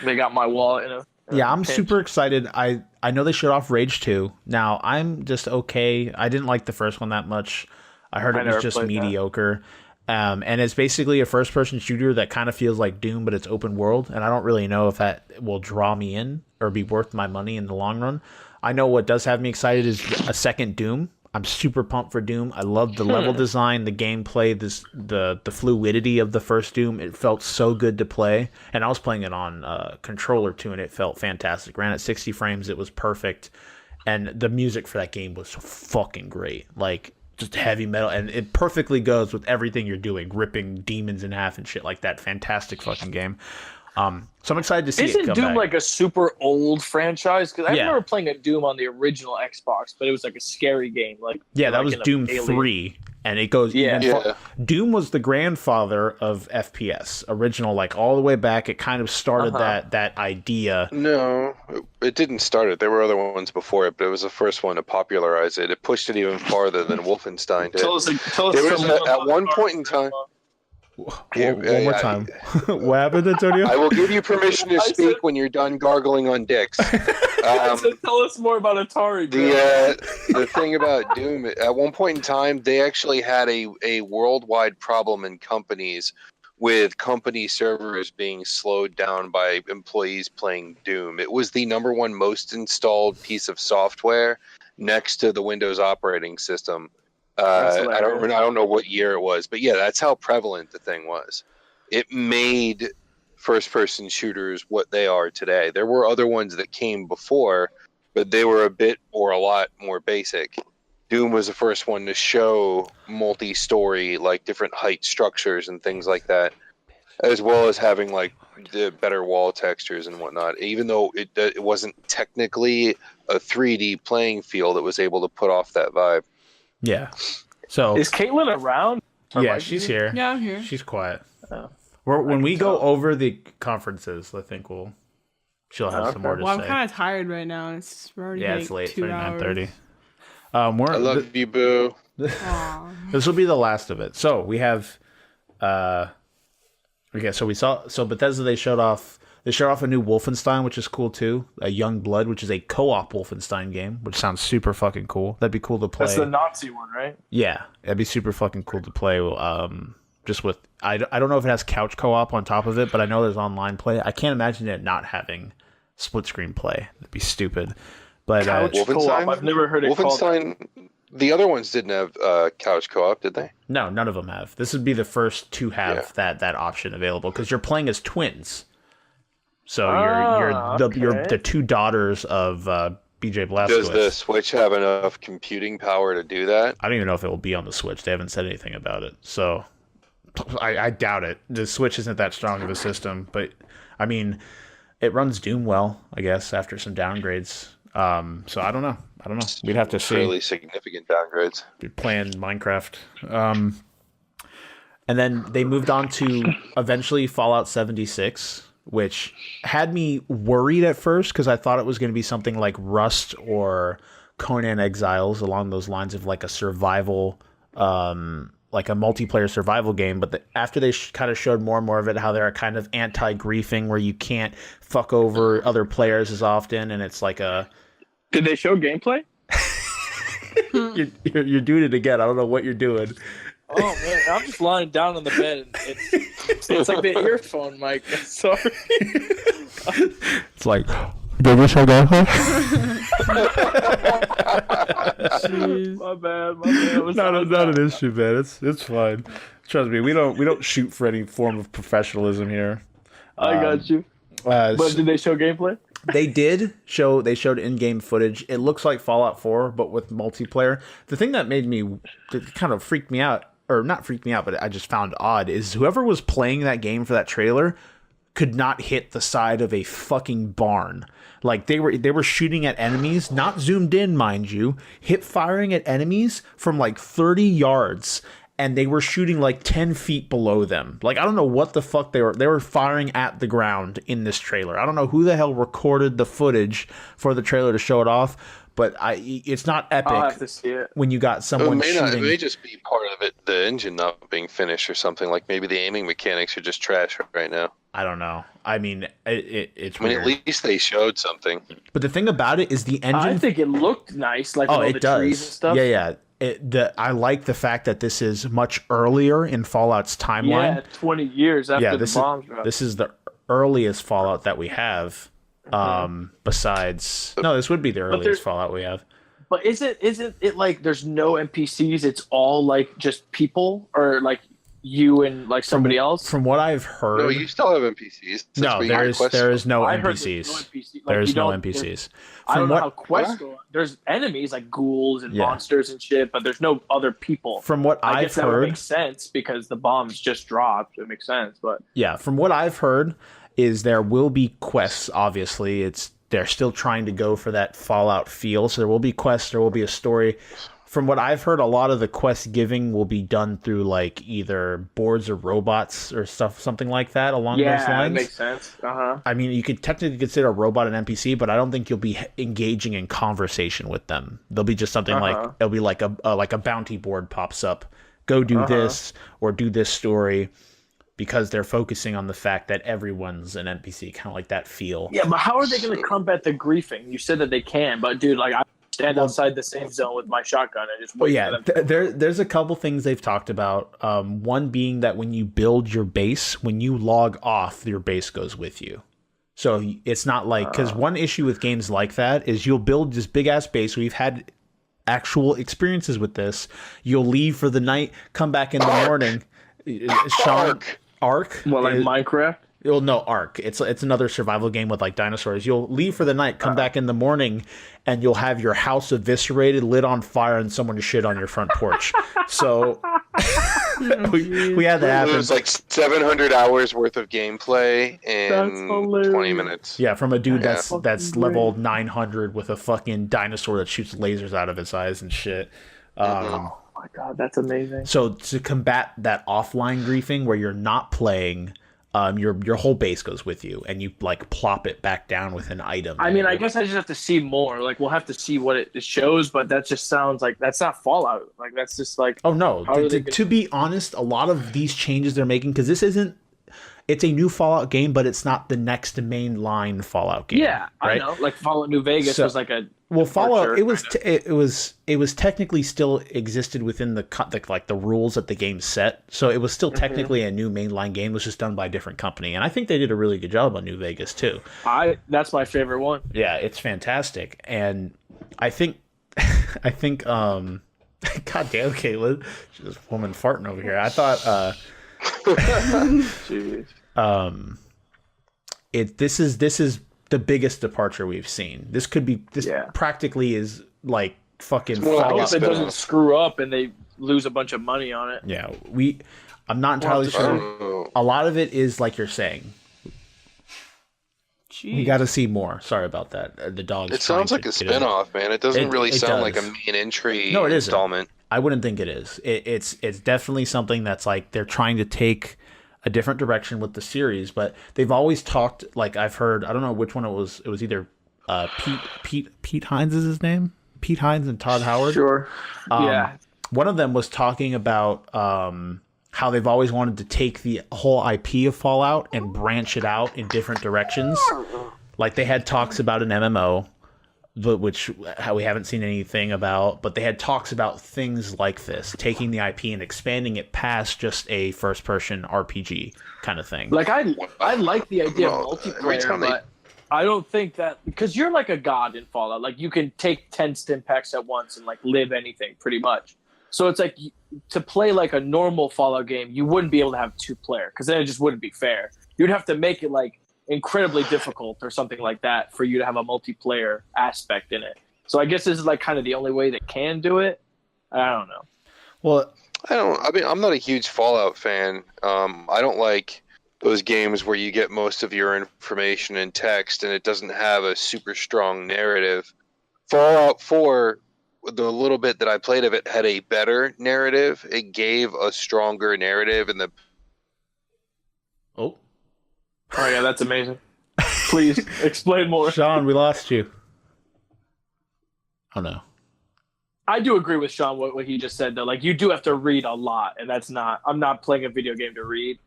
Speaker 3: they got my wallet in a.
Speaker 1: I'm super excited. I know they showed off Rage 2. Now I'm just okay. I didn't like the first one that much. I heard it was just mediocre. And it's basically a first-person shooter that kind of feels like Doom, but it's open world. And I don't really know if that will draw me in or be worth my money in the long run. I know what does have me excited is a second Doom. I'm super pumped for Doom. I love the level design, the gameplay, the fluidity of the first Doom. It felt so good to play. And I was playing it on controller too, and it felt fantastic. Ran at 60 frames. It was perfect. And the music for that game was so fucking great. Like, just heavy metal. And it perfectly goes with everything you're doing. Ripping demons in half and shit like that. Fantastic fucking game. So I'm excited to see it come back.
Speaker 3: Isn't Doom like a super old franchise? Because I remember playing a Doom on the original Xbox, but it was like a scary game.
Speaker 1: That was Doom 3, and it goes Doom was the grandfather of FPS, original, like all the way back. It kind of started that idea.
Speaker 4: No, it didn't start it. There were other ones before it, but it was the first one to popularize it. It pushed it even farther than Wolfenstein did.
Speaker 3: Tell us
Speaker 4: at one point in time.
Speaker 1: One more time. What happened, Antonio?
Speaker 4: I will give you permission to speak when you're done gargling on dicks.
Speaker 3: Tell us more about Atari.
Speaker 4: The thing about Doom, at one point in time, they actually had a worldwide problem in companies with company servers being slowed down by employees playing Doom. It was the number one most installed piece of software next to the Windows operating system. I don't know what year it was, but yeah, that's how prevalent the thing was. It made first-person shooters what they are today. There were other ones that came before, but they were a bit or a lot more basic. Doom was the first one to show multi-story, like different height structures and things like that, as well as having like the better wall textures and whatnot. Even though it wasn't technically a 3D playing field, it was able to put off that vibe.
Speaker 1: Yeah. So
Speaker 3: is Caitlyn around?
Speaker 1: Yeah, she's here.
Speaker 2: Yeah, I'm here.
Speaker 1: She's quiet.
Speaker 3: Oh.
Speaker 1: When we go over the conferences, I think she'll have some more to
Speaker 2: well,
Speaker 1: say.
Speaker 2: I'm kind of tired right now. We're already
Speaker 1: It's late.
Speaker 2: 2 hours.
Speaker 1: 39:30.
Speaker 4: I love you, boo.
Speaker 1: This will be the last of it. So we have, so Bethesda, they showed off a new Wolfenstein, which is cool too. A Young Blood, which is a co-op Wolfenstein game, which sounds super fucking cool. That'd be cool to play.
Speaker 3: That's the Nazi one, right?
Speaker 1: Yeah, that'd be super fucking cool to play. Just with I don't know if it has couch co-op on top of it, but I know there's online play. I can't imagine it not having split screen play. That'd be stupid. But
Speaker 3: couch co-op, I've never heard it called.
Speaker 4: Wolfenstein. The other ones didn't have couch co-op, did they?
Speaker 1: No, none of them have. This would be the first to have that option available because you're playing as twins. So you're the two daughters of BJ Blazkowicz.
Speaker 4: Does the Switch have enough computing power to do that?
Speaker 1: I don't even know if it will be on the Switch. They haven't said anything about it. So I doubt it. The Switch isn't that strong of a system, but I mean, it runs Doom well, I guess, after some downgrades. So I don't know. We'd have to see.
Speaker 4: Fairly significant downgrades.
Speaker 1: Be playing Minecraft. And then they moved on to eventually Fallout 76, which had me worried at first because I thought it was going to be something like Rust or Conan Exiles, along those lines of like a survival, like a multiplayer survival game. But after they kind of showed more and more of it, how they're kind of anti-griefing, where you can't fuck over other players as often, and it's like a...
Speaker 3: Did they show gameplay?
Speaker 1: You're doing it again. I don't know what you're doing.
Speaker 3: Oh man, I'm just lying down on the bed. And it's like the earphone mic. Sorry.
Speaker 1: It's like, did we show gameplay?
Speaker 3: My bad.
Speaker 1: It was not an issue, man. It's fine. Trust me, we don't shoot for any form of professionalism here.
Speaker 3: I got you. But did they show gameplay?
Speaker 1: They showed in-game footage. It looks like Fallout 4, but with multiplayer. The thing that kind of freaked me out, or not freaked me out, but I just found odd, is whoever was playing that game for that trailer could not hit the side of a fucking barn. Like they were shooting at enemies, not zoomed in, mind you, hip firing at enemies from like 30 yards. And they were shooting like 10 feet below them. Like, I don't know what the fuck they were firing at the ground in this trailer. I don't know who the hell recorded the footage for the trailer to show it off, but it's not epic.
Speaker 3: I'll have to see it.
Speaker 1: When you got someone shooting.
Speaker 4: It may just be part of it, the engine not being finished or something. Like maybe the aiming mechanics are just trash right now.
Speaker 1: I don't know. I mean, it's weird.
Speaker 4: At least they showed something.
Speaker 1: But the thing about it is the engine.
Speaker 3: I think it looked nice, like with all the trees and stuff.
Speaker 1: Yeah. I like the fact that this is much earlier in Fallout's timeline.
Speaker 3: Yeah, 20 years after the bombs dropped.
Speaker 1: This is the earliest Fallout that we have. Besides, no, this would be the earliest Fallout we have.
Speaker 3: But isn't it like there's no NPCs? It's all like just people, or like you and like somebody else.
Speaker 1: From what I've heard,
Speaker 4: no, you still have NPCs.
Speaker 1: No, there is no NPCs. There's no NPCs.
Speaker 3: I don't know how quests go. There's enemies like ghouls and monsters and shit, but there's no other people.
Speaker 1: From what
Speaker 3: I
Speaker 1: I've
Speaker 3: guess that
Speaker 1: heard,
Speaker 3: would make sense because the bombs just dropped. It makes sense, but
Speaker 1: yeah, from what I've heard, is there will be quests. Obviously, they're still trying to go for that Fallout feel, so there will be quests. There will be a story. From what I've heard, a lot of the quest giving will be done through like either boards or robots or something like that along those lines.
Speaker 3: Yeah, that makes sense.
Speaker 1: I mean, you could technically consider a robot an NPC, but I don't think you'll be engaging in conversation with them. They'll be just something like it'll be like a bounty board pops up. Go do this or do this story, because they're focusing on the fact that everyone's an NPC, kind of like that feel.
Speaker 3: Yeah, but how are they going to combat the griefing? You said that they can, but dude, like I stand outside the safe zone with my shotgun and just wait for them.
Speaker 1: There's a couple things they've talked about. One being that when you build your base, when you log off, your base goes with you. So it's not like, because one issue with games like that is you'll build this big ass base. We've had actual experiences with this. You'll leave for the night, come back in the morning. Shawn, Ark.
Speaker 3: Well, like Minecraft.
Speaker 1: Well, no, Ark. It's another survival game with like dinosaurs. You'll leave for the night, come back in the morning, and you'll have your house eviscerated, lit on fire, and someone to shit on your front porch. So we had that happen.
Speaker 4: It was like 700 hours worth of gameplay in 20 minutes.
Speaker 1: Yeah, from a dude that's level 900 with a fucking dinosaur that shoots lasers out of its eyes and shit.
Speaker 3: Oh my god, that's amazing.
Speaker 1: So to combat that offline griefing where you're not playing, your whole base goes with you, and you like plop it back down with an item.
Speaker 3: I mean, I guess I just have to see more. Like, we'll have to see what it shows, but that just sounds like that's not Fallout. Like, that's just like.
Speaker 1: Oh no! To be honest, a lot of these changes they're making, because this isn't. It's a new Fallout game, but it's not the next mainline Fallout game.
Speaker 3: Yeah, right? I know. Like Fallout New Vegas was like a.
Speaker 1: Well, Fallout it was technically still existed within the rules that the game set, so it was still technically a new mainline game. It was just done by a different company, and I think they did a really good job on New Vegas too.
Speaker 3: That's my favorite one.
Speaker 1: Yeah, it's fantastic, and I think God damn, Caitlyn, she's this woman farting over here. I thought
Speaker 3: Jeez.
Speaker 1: This is the biggest departure we've seen. This practically is like fucking
Speaker 3: I hope it doesn't screw up and they lose a bunch of money on it.
Speaker 1: Yeah, I'm not entirely sure. A lot of it is like you're saying.
Speaker 2: Jeez.
Speaker 1: We got to see more. Sorry about that. The dog's.
Speaker 4: It sounds like a spinoff, man. It doesn't really sound like a main entry installment.
Speaker 1: I wouldn't think it is. It's definitely something that's like they're trying to take a different direction with the series, but they've always talked, like I've heard, I don't know which one it was either Pete Hines is his name? Pete Hines and Todd Howard?
Speaker 3: Sure. Yeah.
Speaker 1: One of them was talking about how they've always wanted to take the whole IP of Fallout and branch it out in different directions. Like they had talks about an MMO, which we haven't seen anything about, but they had talks about things like this, taking the IP and expanding it past just a first-person RPG kind of thing.
Speaker 3: Like I like the idea of multiplayer, but I don't think that, because you're like a god in Fallout. Like you can take 10 stim packs at once and like live anything pretty much. So it's like to play like a normal Fallout game, you wouldn't be able to have 2-player because then it just wouldn't be fair. You'd have to make it like incredibly difficult or something like that for you to have a multiplayer aspect in it. So I guess this is like kind of the only way that can do it. I don't know.
Speaker 1: Well,
Speaker 4: I'm not a huge Fallout fan. I don't like those games where you get most of your information in text and it doesn't have a super strong narrative. Fallout 4, the little bit that I played of it, had a better narrative. It gave a stronger narrative in the.
Speaker 3: Oh yeah, that's amazing. Please explain more.
Speaker 1: Shawn, we lost you. Oh no.
Speaker 3: I do agree with Shawn what he just said though. Like you do have to read a lot, and I'm not playing a video game to read,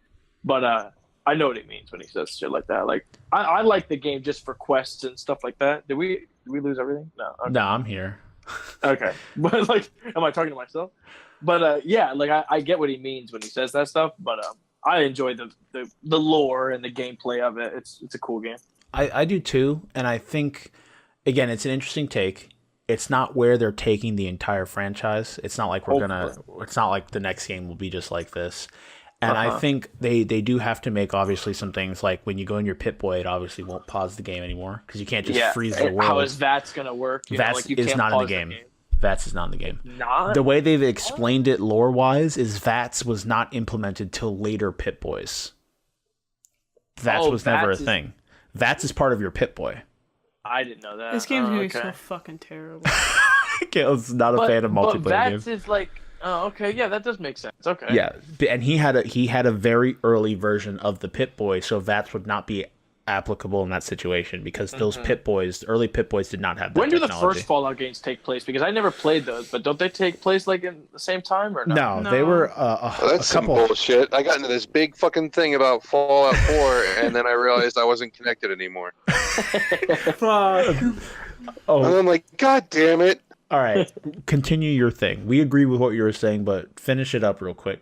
Speaker 3: but I know what he means when he says shit like that. Like I like the game just for quests and stuff like that. Did we lose everything? No. Okay.
Speaker 1: No, I'm here.
Speaker 3: Okay. But like, am I talking to myself? But yeah, like I get what he means when he says that stuff, but I enjoy the lore and the gameplay of it. It's a cool game.
Speaker 1: I do too, and I think again it's an interesting take. It's not where they're taking the entire franchise. It's not like it's not like the next game will be just like this. And I think they do have to make obviously some things, like when you go in your Pip-Boy, it obviously won't pause the game anymore because you can't just freeze the world.
Speaker 3: How is VATS gonna work?
Speaker 1: VATS is not in the game. VATS is not in the game.
Speaker 3: Not?
Speaker 1: The way they've explained it lore-wise is VATS was not implemented till later Pip-Boys. VATS was never a thing. VATS is part of your Pip-Boy.
Speaker 3: I didn't know that.
Speaker 2: This game's gonna be so fucking terrible.
Speaker 1: Caleb's not a fan of multiplayer
Speaker 3: VATS
Speaker 1: games.
Speaker 3: is like, oh, okay, yeah, that does make sense. Okay.
Speaker 1: Yeah, and he had a very early version of the Pip-Boy, so VATS would not be applicable in that situation because those early Pip-Boys did not have that technology.
Speaker 3: When do the first Fallout games take place? Because I never played those, but don't they take place like in the same time or not?
Speaker 1: No, they were
Speaker 4: that's some bullshit. I got into this big fucking thing about Fallout 4 and then I realized I wasn't connected anymore.
Speaker 2: Fuck.
Speaker 4: And
Speaker 1: Oh,
Speaker 4: I'm like, God damn it.
Speaker 1: all right. Continue your thing. We agree with what you were saying, but finish it up real quick.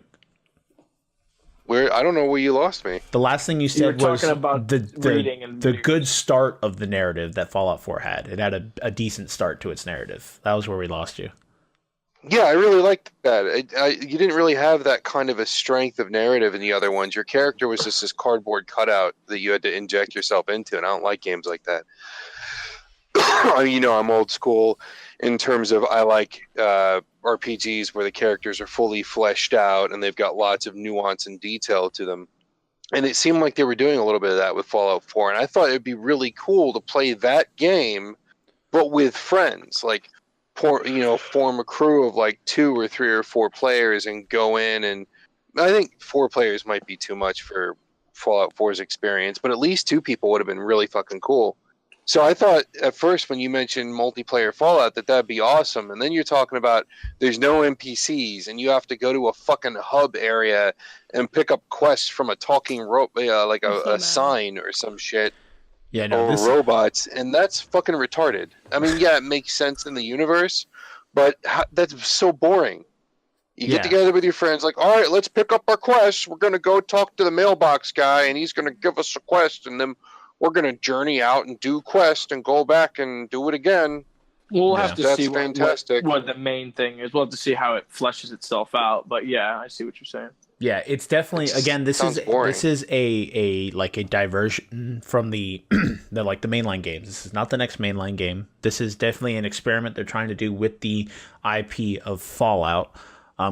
Speaker 4: I don't know where you lost me.
Speaker 1: The last thing you
Speaker 3: were
Speaker 1: said was
Speaker 3: talking about reading and
Speaker 1: the
Speaker 3: video
Speaker 1: good
Speaker 3: games.
Speaker 1: start of the narrative that Fallout 4 had. It had a decent start to its narrative. That was where we lost you.
Speaker 4: Yeah, I really liked that. You didn't really have that kind of a strength of narrative in the other ones. Your character was just this cardboard cutout that you had to inject yourself into, and I don't like games like that. I'm old school in terms of I like RPGs where the characters are fully fleshed out and they've got lots of nuance and detail to them. And it seemed like they were doing a little bit of that with Fallout 4, and I thought it'd be really cool to play that game, but with friends, like. Form a crew of like 2 or 3 or 4 players and go in, and I think 4 players might be too much for Fallout 4's experience, but at least 2 people would have been really fucking cool. So I thought at first when you mentioned multiplayer Fallout that'd be awesome, and then you're talking about there's no NPCs and you have to go to a fucking hub area and pick up quests from a talking rope, like a sign or some shit.
Speaker 1: Yeah, no,
Speaker 4: Or robots, and that's fucking retarded. I mean, yeah, it makes sense in the universe, but that's so boring. You get together with your friends, like, all right, let's pick up our quest. We're going to go talk to the mailbox guy, and he's going to give us a quest, and then we're going to journey out and do quest and go back and do it again.
Speaker 3: We'll have to
Speaker 4: That's
Speaker 3: see
Speaker 4: fantastic.
Speaker 3: what the main thing is. We'll have to see how it fleshes itself out. But yeah, I see what you're saying.
Speaker 1: Yeah, it's definitely this is a diversion from the the mainline games. This is not the next mainline game. This is definitely an experiment they're trying to do with the IP of Fallout,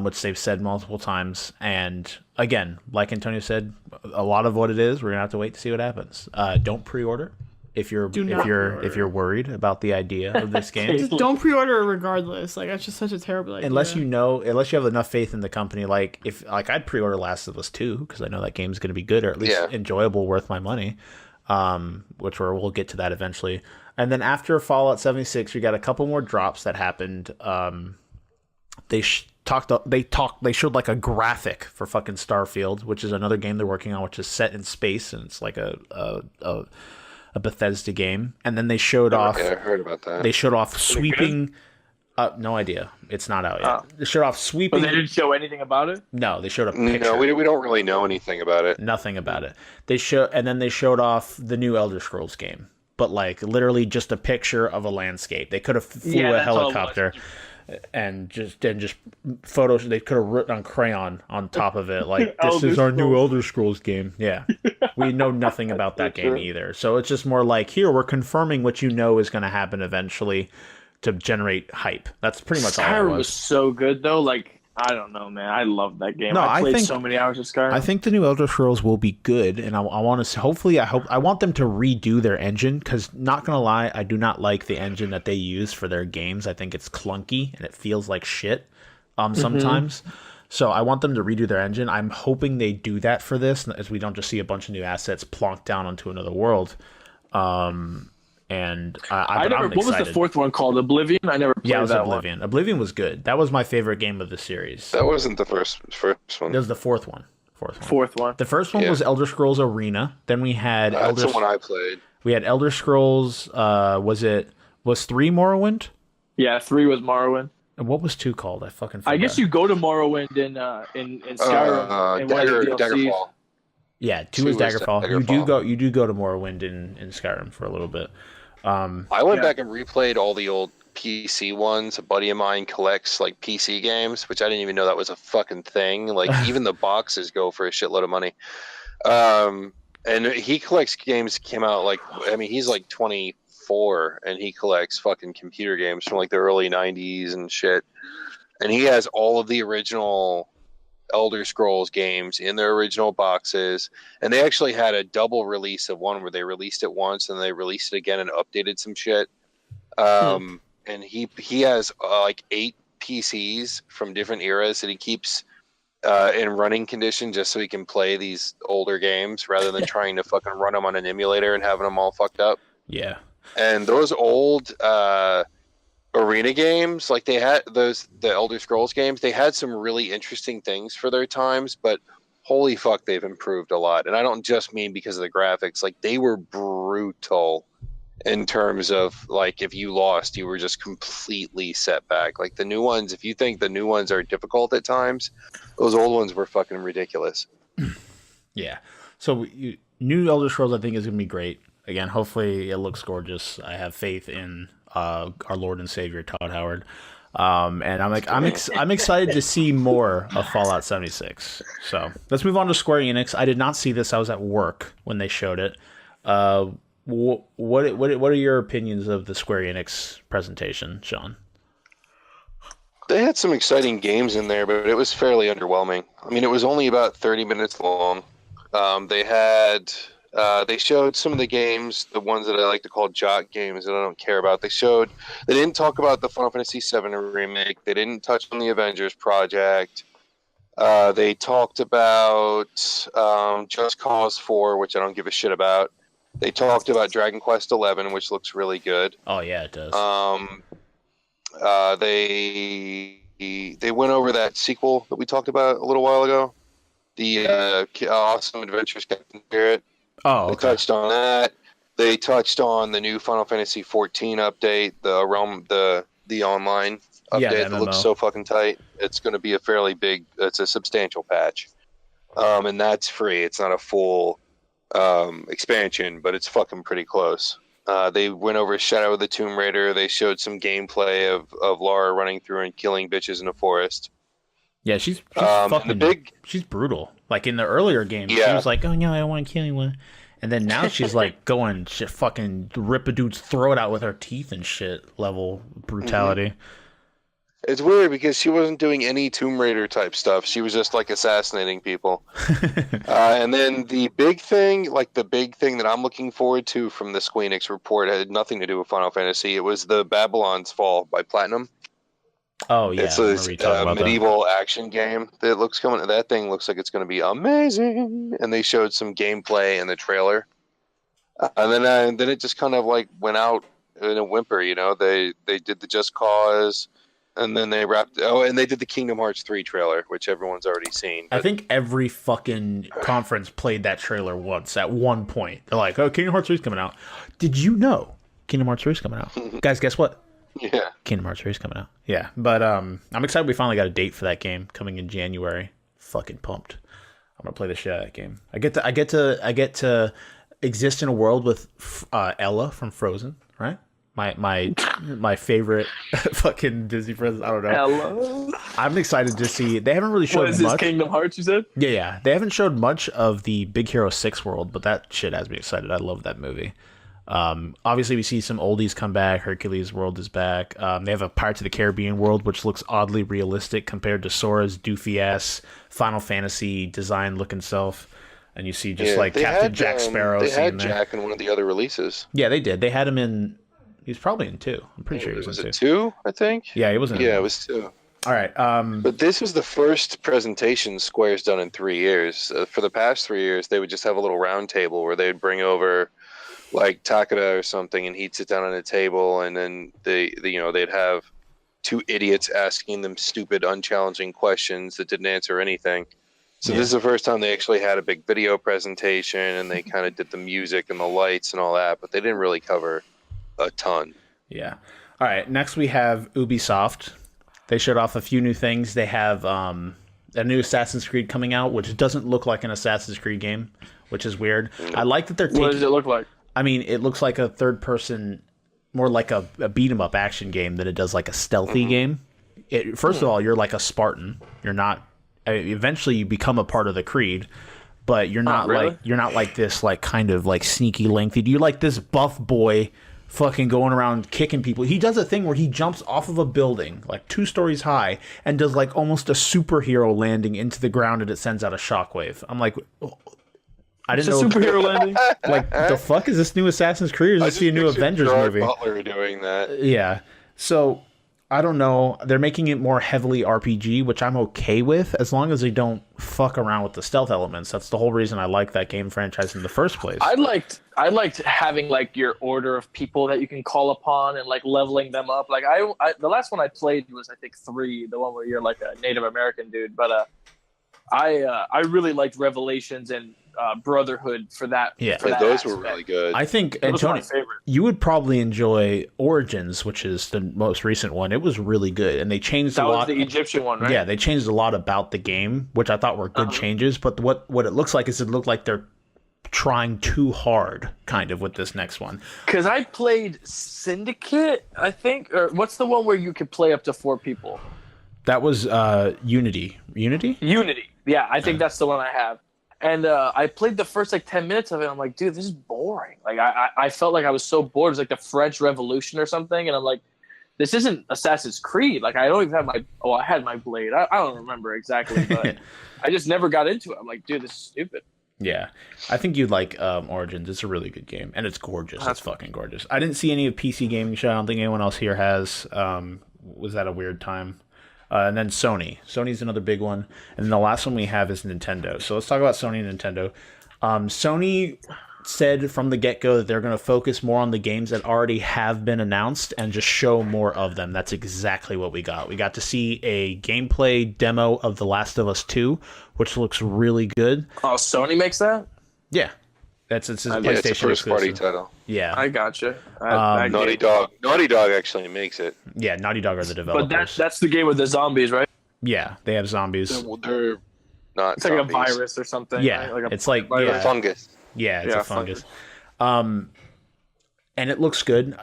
Speaker 1: which they've said multiple times. And again, like Antonio said, a lot of what it is, we're gonna have to wait to see what happens. Don't pre-order if you're worried about the idea of this game.
Speaker 2: Just don't pre-order it regardless. Like, that's just such a terrible idea.
Speaker 1: Unless you have enough faith in the company, I'd pre-order Last of Us 2 because I know that game's going to be good, or at least enjoyable, worth my money. We'll get to that eventually. And then after Fallout 76, we got a couple more drops that happened. They showed like a graphic for fucking Starfield, which is another game they're working on, which is set in space, and it's like a Bethesda game. And then they showed off.
Speaker 4: I heard about that.
Speaker 1: They showed off sweeping. No idea. It's not out yet. They showed off sweeping.
Speaker 3: But they didn't show anything about it?
Speaker 1: No, they showed a picture.
Speaker 4: No, we don't really know anything about it.
Speaker 1: Nothing about it. And then they showed off the new Elder Scrolls game, but like literally just a picture of a landscape. They could have flew a helicopter and just photos. They could have written on crayon on top of it, like this is our new Elder Scrolls game. Yeah, we know nothing about that game either. So it's just more like, here we're confirming what you know is going to happen eventually to generate hype. That's pretty much all it
Speaker 3: Skyrim was so good though. Like, I don't know, man. I love that game.
Speaker 1: No,
Speaker 3: I played so many hours of Skyrim.
Speaker 1: I think the new Elder Scrolls will be good, and I want to. Hopefully, I want them to redo their engine, because not gonna lie, I do not like the engine that they use for their games. I think it's clunky and it feels like shit sometimes. So I want them to redo their engine. I'm hoping they do that for this, as we don't just see a bunch of new assets plonked down onto another world. And
Speaker 3: I never. What was the fourth one called? Oblivion. I never played
Speaker 1: it was
Speaker 3: that
Speaker 1: Oblivion.
Speaker 3: one.
Speaker 1: Oblivion was good. That was my favorite game of the series.
Speaker 4: That wasn't the first one.
Speaker 1: That was the fourth one.
Speaker 3: Fourth one.
Speaker 1: The first one was Elder Scrolls Arena. Then we had
Speaker 4: that's the one I played.
Speaker 1: We had Elder Scrolls. Was 3 Morrowind?
Speaker 3: Yeah, 3 was Morrowind.
Speaker 1: And what was 2 called? I fucking forgot.
Speaker 3: I guess you go to Morrowind in Skyrim.
Speaker 4: Daggerfall.
Speaker 1: Yeah, 2 is Daggerfall. You do go to Morrowind in Skyrim for a little bit.
Speaker 4: I went back and replayed all the old PC ones. A buddy of mine collects like PC games, which I didn't even know that was a fucking thing. Like even the boxes go for a shitload of money. And he collects games that came out he's like 24 and he collects fucking computer games from like the early 90s and shit. And he has all of the original Elder Scrolls games in their original boxes, and they actually had a double release of one where they released it once and they released it again and updated some shit. And he has like 8 PCs from different eras that he keeps in running condition just so he can play these older games rather than trying to fucking run them on an emulator and having them all fucked up.
Speaker 1: Yeah.
Speaker 4: And those old arena games, like they had the Elder Scrolls games, they had some really interesting things for their times, but holy fuck, they've improved a lot. And I don't just mean because of the graphics. Like, they were brutal in terms of like if you lost, you were just completely set back. Like the new ones, if you think the new ones are difficult at times, those old ones were fucking ridiculous.
Speaker 1: Yeah. So new Elder Scrolls, I think, is gonna be great. Again, hopefully it looks gorgeous. I have faith in our Lord and Savior Todd Howard, and I'm excited to see more of Fallout 76. So let's move on to Square Enix. I did not see this. I was at work when they showed it. What are your opinions of the Square Enix presentation, Shawn?
Speaker 4: They had some exciting games in there, but it was fairly underwhelming. I mean, it was only about 30 minutes long. They showed some of the games, the ones that I like to call jock games that I don't care about. They didn't talk about the Final Fantasy VII remake. They didn't touch on the Avengers project. They talked about Just Cause 4, which I don't give a shit about. They talked about Dragon Quest XI, which looks really good.
Speaker 1: Oh yeah, it does.
Speaker 4: They went over that sequel that we talked about a little while ago, the Awesome Adventures Captain Spirit.
Speaker 1: Oh, okay.
Speaker 4: They touched on that. They touched on the new Final Fantasy XIV update, the online update that looks so fucking tight. It's going to be it's a substantial patch, and that's free. It's not a full expansion, but it's fucking pretty close. They went over Shadow of the Tomb Raider. They showed some gameplay of Lara running through and killing bitches in a forest.
Speaker 1: Yeah, she's fucking she's brutal. Like in the earlier games, she was like, "Oh no, I don't want to kill anyone," and then now she's like going shit, fucking rip a dude's throat out with her teeth and shit level brutality. Mm-hmm.
Speaker 4: It's weird because she wasn't doing any Tomb Raider type stuff. She was just like assassinating people. And then the big thing that I'm looking forward to from the Square Enix report had nothing to do with Final Fantasy. It was the Babylon's Fall by Platinum.
Speaker 1: Oh yeah,
Speaker 4: it's a medieval action game that looks coming. That thing looks like it's going to be amazing. And they showed some gameplay in the trailer. And then it just kind of like went out in a whimper. You know, they did the Just Cause. And then they they did the Kingdom Hearts 3 trailer, which everyone's already seen.
Speaker 1: I think every fucking conference played that trailer once at one point. They're like, "Oh, Kingdom Hearts 3 is coming out." Did you know Kingdom Hearts 3 is coming out? Guys, guess what?
Speaker 4: Yeah.
Speaker 1: Kingdom Hearts 3 is coming out. Yeah, but I'm excited we finally got a date for that game coming in January. Fucking pumped. I'm gonna play the shit out of that game. I get to exist in a world with Ella from Frozen, right? My favorite fucking Disney princess. I don't know.
Speaker 3: Hello.
Speaker 1: I'm excited to see. They haven't really showed much.
Speaker 3: What is this, Kingdom Hearts, you said?
Speaker 1: Yeah. They haven't showed much of the Big Hero 6 world, but that shit has me excited. I love that movie. Obviously, we see some oldies come back. Hercules world is back. They have a Pirates of the Caribbean world, which looks oddly realistic compared to Sora's doofy-ass Final Fantasy design-looking self. And you see just like Captain Jack Sparrow.
Speaker 4: They had Jack in one of the other releases.
Speaker 1: Yeah, they did. They had him in... He was probably in 2. I'm pretty sure he was in 2.
Speaker 4: Was it 2, I think?
Speaker 1: Yeah, he was in 2.
Speaker 4: Yeah, it was 2.
Speaker 1: All right.
Speaker 4: But this was the first presentation Square's done in 3 years. For the past 3 years, they would just have a little round table where they'd bring over like Takeda or something, and he'd sit down on a table, and then they'd have 2 idiots asking them stupid, unchallenging questions that didn't answer anything. So this is the first time they actually had a big video presentation, and they kind of did the music and the lights and all that, but they didn't really cover a ton.
Speaker 1: Yeah. All right. Next we have Ubisoft. They showed off a few new things. They have a new Assassin's Creed coming out, which doesn't look like an Assassin's Creed game, which is weird. I like that they're taking...
Speaker 3: What does it look like?
Speaker 1: I mean, it looks like a third person, more like a beat 'em up action game than it does like a stealthy game. First of all, you're like a Spartan. You're not... eventually you become a part of the Creed, but you're not you're not like this like kind of like sneaky lengthy. You're like this buff boy fucking going around kicking people. He does a thing where he jumps off of a building like 2 stories high and does like almost a superhero landing into the ground, and it sends out a shockwave. I'm like, I didn't know.
Speaker 3: It's a superhero landing.
Speaker 1: Like, the fuck is this new Assassin's Creed? Or is this the new Avengers movie?
Speaker 4: Butler doing that.
Speaker 1: Yeah. So I don't know. They're making it more heavily RPG, which I'm okay with, as long as they don't fuck around with the stealth elements. That's the whole reason I like that game franchise in the first place.
Speaker 3: I liked having like your order of people that you can call upon and like leveling them up. Like I the last one I played was I think 3, the one where you're like a Native American dude. But I really liked Revelations and Brotherhood for that.
Speaker 1: Yeah.
Speaker 3: for that
Speaker 4: Those were
Speaker 3: aspect.
Speaker 4: really good.
Speaker 1: I think,
Speaker 3: Those were my
Speaker 1: Antony,
Speaker 3: favorite.
Speaker 1: you would probably enjoy Origins, which is the most recent one. It was really good, and they changed
Speaker 3: That
Speaker 1: a
Speaker 3: was
Speaker 1: lot.
Speaker 3: the Egyptian one, right?
Speaker 1: Yeah, they changed a lot about the game, which I thought were good changes. But what it looks like is it looked like they're trying too hard, kind of, with this next one.
Speaker 3: Because I played Syndicate, I think, or what's the one where you could play up to 4 people?
Speaker 1: That was Unity. Unity?
Speaker 3: Unity. Yeah, I think that's the one I have. And I played the first like 10 minutes of it. I'm like, dude, this is boring. Like I felt like I was so bored. It was like the French Revolution or something. And I'm like, this isn't Assassin's Creed. Like I don't even have I had my blade. I don't remember exactly, but I just never got into it. I'm like, dude, this is stupid.
Speaker 1: Yeah, I think you'd like Origins. It's a really good game, and it's gorgeous. It's fucking gorgeous. I didn't see any of PC Gaming Show. I don't think anyone else here has. Was that a weird time? And then Sony. Sony's another big one. And then the last one we have is Nintendo. So let's talk about Sony and Nintendo. Sony said from the get-go that they're going to focus more on the games that already have been announced and just show more of them. That's exactly what we got. We got to see a gameplay demo of The Last of Us 2, which looks really good.
Speaker 3: Oh, Sony makes that?
Speaker 1: Yeah. It's a PlayStation
Speaker 4: it's a first-party
Speaker 1: exclusive.
Speaker 4: title.
Speaker 1: Yeah.
Speaker 3: I gotcha. I
Speaker 4: Naughty Dog actually makes it.
Speaker 1: Yeah, Naughty Dog are the developers.
Speaker 3: But that's the game with the zombies, right?
Speaker 1: Yeah, they have zombies.
Speaker 4: They're not
Speaker 3: It's like
Speaker 4: zombies.
Speaker 3: a virus or something.
Speaker 1: Yeah,
Speaker 3: right?
Speaker 1: it's like
Speaker 3: virus.
Speaker 4: A fungus.
Speaker 1: Yeah, it's
Speaker 3: Yeah,
Speaker 1: a fungus. And it looks good.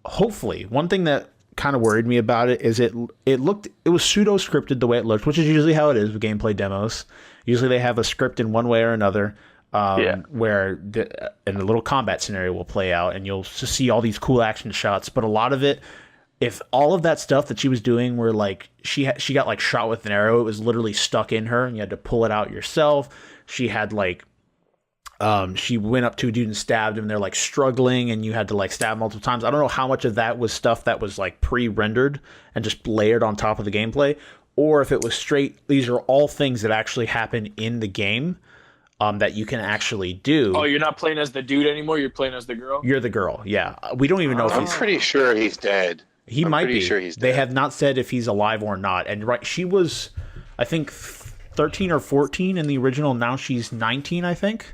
Speaker 1: Hopefully, one thing that kind of worried me about it is it was pseudo scripted the way it looked, which is usually how it is with gameplay demos. Usually they have a script in one way or another. Where and the little combat scenario will play out, and you'll just see all these cool action shots. But a lot of it, if all of that stuff that she was doing were like she got like shot with an arrow, it was literally stuck in her, and you had to pull it out yourself. She had like she went up to a dude and stabbed him, and they're like struggling, and you had to like stab multiple times. I don't know how much of that was stuff that was like pre-rendered and just layered on top of the gameplay, or if it was straight. These are all things that actually happen in the game. That you can actually do.
Speaker 3: Oh, you're not playing as the dude anymore. You're playing as the girl.
Speaker 1: You're the girl. Yeah, we don't even know if
Speaker 4: I'm
Speaker 1: he's.
Speaker 4: pretty sure he's dead.
Speaker 1: He might be.
Speaker 4: Sure he's dead.
Speaker 1: They have not said if he's alive or not. And right, she was, I think, 13 or 14 in the original. Now she's 19, I think.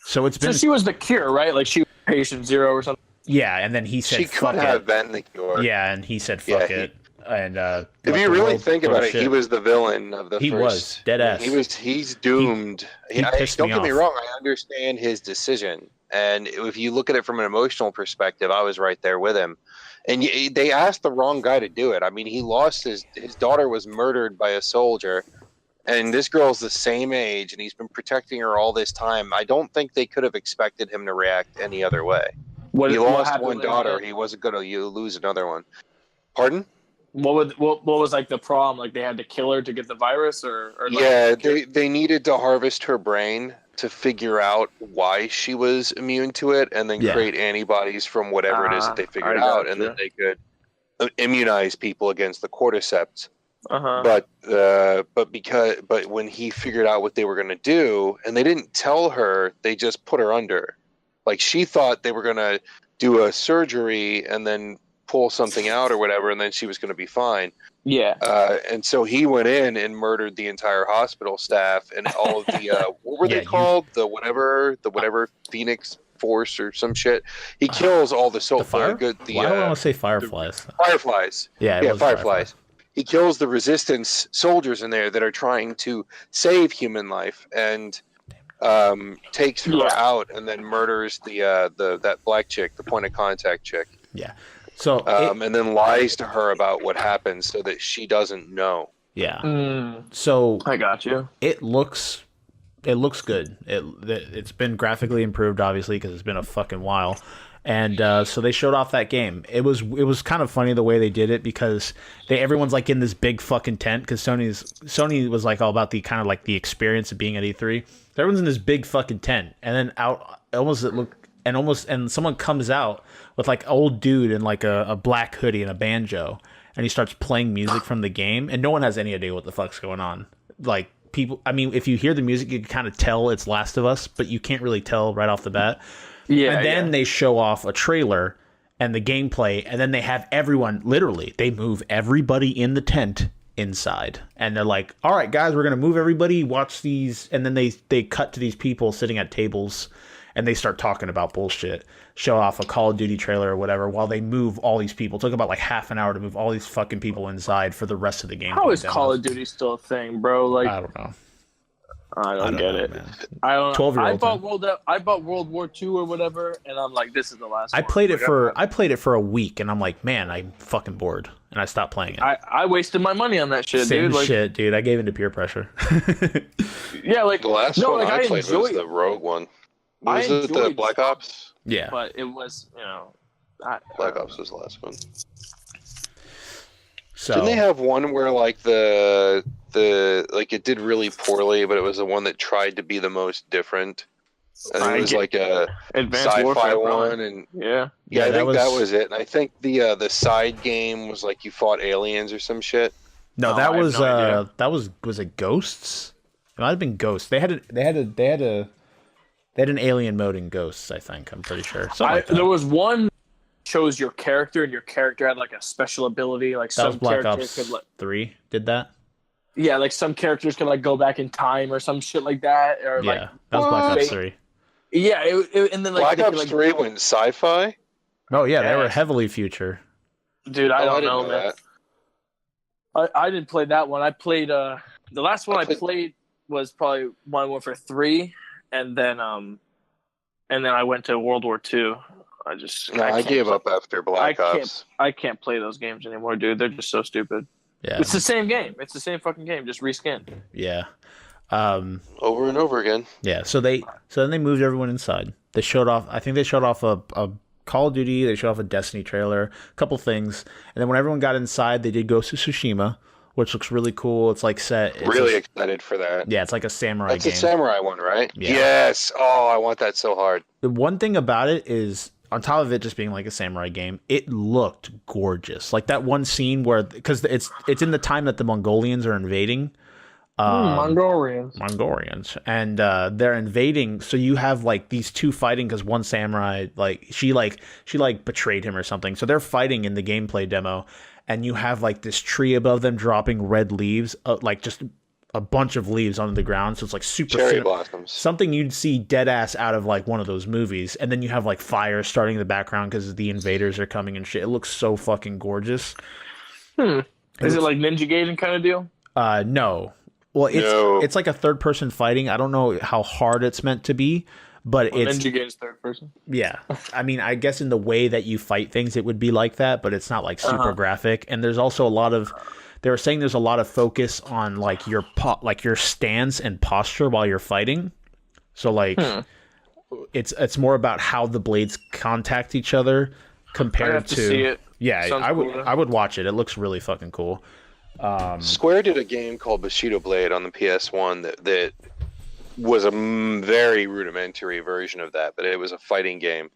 Speaker 1: So it's been.
Speaker 3: So she was the cure, right? Like she was patient 0 or something.
Speaker 1: Yeah, and then he said,
Speaker 4: She
Speaker 1: "Fuck
Speaker 4: could have
Speaker 1: it."
Speaker 4: been the cure.
Speaker 1: Yeah, and he said, "Fuck
Speaker 4: Yeah,
Speaker 1: it." And
Speaker 4: If
Speaker 1: let
Speaker 4: you
Speaker 1: the
Speaker 4: really
Speaker 1: world
Speaker 4: think
Speaker 1: go
Speaker 4: about
Speaker 1: to
Speaker 4: it,
Speaker 1: shit.
Speaker 4: he was the villain of the
Speaker 1: He
Speaker 4: first.
Speaker 1: was dead ass.
Speaker 4: He's doomed.
Speaker 1: He pissed
Speaker 4: don't
Speaker 1: me
Speaker 4: get me
Speaker 1: off.
Speaker 4: wrong. I understand his decision, and if you look at it from an emotional perspective, I was right there with him. And they asked the wrong guy to do it. I mean, he lost his daughter was murdered by a soldier, and this girl's the same age, and he's been protecting her all this time. I don't think they could have expected him to react any other way. He lost
Speaker 3: happened
Speaker 4: one
Speaker 3: with
Speaker 4: daughter.
Speaker 3: her?
Speaker 4: He wasn't going to lose another one. Pardon?
Speaker 3: What was like the problem? Like they had to kill her to get the virus, or like,
Speaker 4: Yeah, they needed to harvest her brain to figure out why she was immune to it, and then
Speaker 1: Yeah.
Speaker 4: create antibodies from whatever it is that they figured
Speaker 3: I
Speaker 4: out,
Speaker 3: gotcha.
Speaker 4: and then they could immunize people against the cordyceps.
Speaker 3: Uh-huh.
Speaker 4: But when he figured out what they were going to do, and they didn't tell her, they just put her under. Like she thought they were going to do a surgery and then pull something out or whatever, and then she was going to be fine.
Speaker 3: Yeah.
Speaker 4: And so he went in and murdered the entire hospital staff and all of the what were they called? The whatever Phoenix Force or some shit. He kills all the
Speaker 1: The fire? Why do I want to say fireflies?
Speaker 4: fireflies.
Speaker 1: Yeah, it was
Speaker 4: fireflies. He kills the resistance soldiers in there that are trying to save human life, and takes her out, and then murders that black chick, the point of contact chick.
Speaker 1: Yeah. So
Speaker 4: and then lies to her about what happened so that she doesn't know.
Speaker 1: yeah. So
Speaker 3: I got you.
Speaker 1: it looks good. It's been graphically improved, obviously, because it's been a fucking while. And so they showed off that game. It was kind of funny the way they did it, because everyone's like in this big fucking tent, because Sony was like all about the kind of like the experience of being at E3. Everyone's in this big fucking tent, and then and someone comes out with like old dude in like a black hoodie and a banjo, and he starts playing music from the game, and no one has any idea what the fuck's going on. Like people, I mean, if you hear the music, you can kind of tell it's Last of Us, but you can't really tell right off the bat.
Speaker 3: Yeah.
Speaker 1: And then they show off a trailer and the gameplay, and then they have everyone, literally, they move everybody in the tent inside, and they're like, all right guys, we're gonna move everybody, watch these, and then they cut to these people sitting at tables and they start talking about bullshit, show off a Call of Duty trailer or whatever while they move all these people. It took about like half an hour to move all these fucking people inside for the rest of the game.
Speaker 3: How is Call of Duty still a thing, bro? Like,
Speaker 1: I don't know.
Speaker 3: I don't get it.
Speaker 1: Man.
Speaker 3: I don't.
Speaker 1: 12-year-old.
Speaker 3: I bought World War II or whatever, and I'm like, this is the last.
Speaker 1: I played it for a week, and I'm like, man, I'm fucking bored, and I stopped playing it.
Speaker 3: I wasted my money on that shit,
Speaker 1: Same
Speaker 3: dude. Like,
Speaker 1: shit, dude. I gave into peer pressure.
Speaker 3: yeah, like
Speaker 4: The last one
Speaker 3: like,
Speaker 4: I played was the Rogue one. Was it the Black Ops?
Speaker 1: Yeah.
Speaker 3: but it was,
Speaker 4: Black Ops was the last one.
Speaker 1: So
Speaker 4: Didn't they have one where like the like it did really poorly, but it was the one that tried to be the most different? And it was like a
Speaker 3: Advanced
Speaker 4: sci-fi
Speaker 3: Warfare,
Speaker 4: one, and
Speaker 3: yeah.
Speaker 4: I think that was it. And I think the side game was like you fought aliens or some shit.
Speaker 1: No,
Speaker 3: Oh,
Speaker 1: that
Speaker 3: I have
Speaker 1: was
Speaker 3: no idea.
Speaker 1: that was it Ghosts? It might have been Ghosts. They had an alien mode in Ghosts, I think. I'm pretty sure. Something like that.
Speaker 3: There was one chose your character, and your character had like a special ability. Like
Speaker 1: That was
Speaker 3: some
Speaker 1: Black
Speaker 3: characters
Speaker 1: Ops
Speaker 3: could, like,
Speaker 1: 3 did that.
Speaker 3: yeah, like some characters could like go back in time or some shit like that, or
Speaker 1: Yeah,
Speaker 3: like
Speaker 1: that was Black Ops
Speaker 3: they-
Speaker 1: 3.
Speaker 3: yeah, and then like
Speaker 4: Black
Speaker 3: they could,
Speaker 4: Ops
Speaker 3: like,
Speaker 4: 3 went sci-fi.
Speaker 1: Oh yeah, they were
Speaker 3: Yes.
Speaker 1: heavily future.
Speaker 3: dude, I don't
Speaker 4: didn't
Speaker 3: know, man.
Speaker 4: that.
Speaker 3: I didn't play that one. I played the last one I played was probably Modern Warfare 3, and then I went to World War II. I
Speaker 4: I gave up after Black Ops.
Speaker 3: I can't play those games anymore, dude. They're just so stupid.
Speaker 1: Yeah,
Speaker 3: It's the same game. It's the same fucking game, just reskinned.
Speaker 1: yeah,
Speaker 4: Over and over again.
Speaker 1: yeah. So then they moved everyone inside. They showed off. I think they showed off a Call of Duty. They showed off a Destiny trailer, a couple things, and then when everyone got inside, they did Ghost of Tsushima, which looks really cool. It's like set. It's
Speaker 4: Really excited for that.
Speaker 1: yeah, it's like a samurai
Speaker 4: That's
Speaker 1: game.
Speaker 4: a samurai one, right?
Speaker 1: Yeah.
Speaker 4: Yes. Oh, I want that so hard.
Speaker 1: The one thing about it is, on top of it just being like a samurai game, it looked gorgeous. Like that one scene where, because it's in the time that the Mongolians are invading. Mongolians, and they're invading. So you have like these two fighting because one samurai she betrayed him or something. So they're fighting in the gameplay demo, and you have like this tree above them dropping red leaves, like just a bunch of leaves onto the ground. So it's like super
Speaker 4: Cherry blossoms.
Speaker 1: something you'd see dead ass out of like one of those movies. And then you have like fire starting in the background because the invaders are coming and shit. It looks so fucking gorgeous.
Speaker 3: Is it like Ninja Gaiden kind of deal?
Speaker 1: No. Well, it's like a third person fighting. I don't know how hard it's meant to be, but it's
Speaker 3: Ninja Gaiden's third person.
Speaker 1: yeah. I mean, I guess in the way that you fight things, it would be like that, but it's not like super graphic. And there's also a lot of. They were saying there's a lot of focus on like your stance and posture while you're fighting. So like, it's more about how the blades contact each other compared
Speaker 3: to see it.
Speaker 1: Yeah,
Speaker 3: Sounds cool,
Speaker 1: I would watch it. It looks really fucking cool.
Speaker 4: Square did a game called Bushido Blade on the PS1 that was a very rudimentary version of that, but it was a fighting game.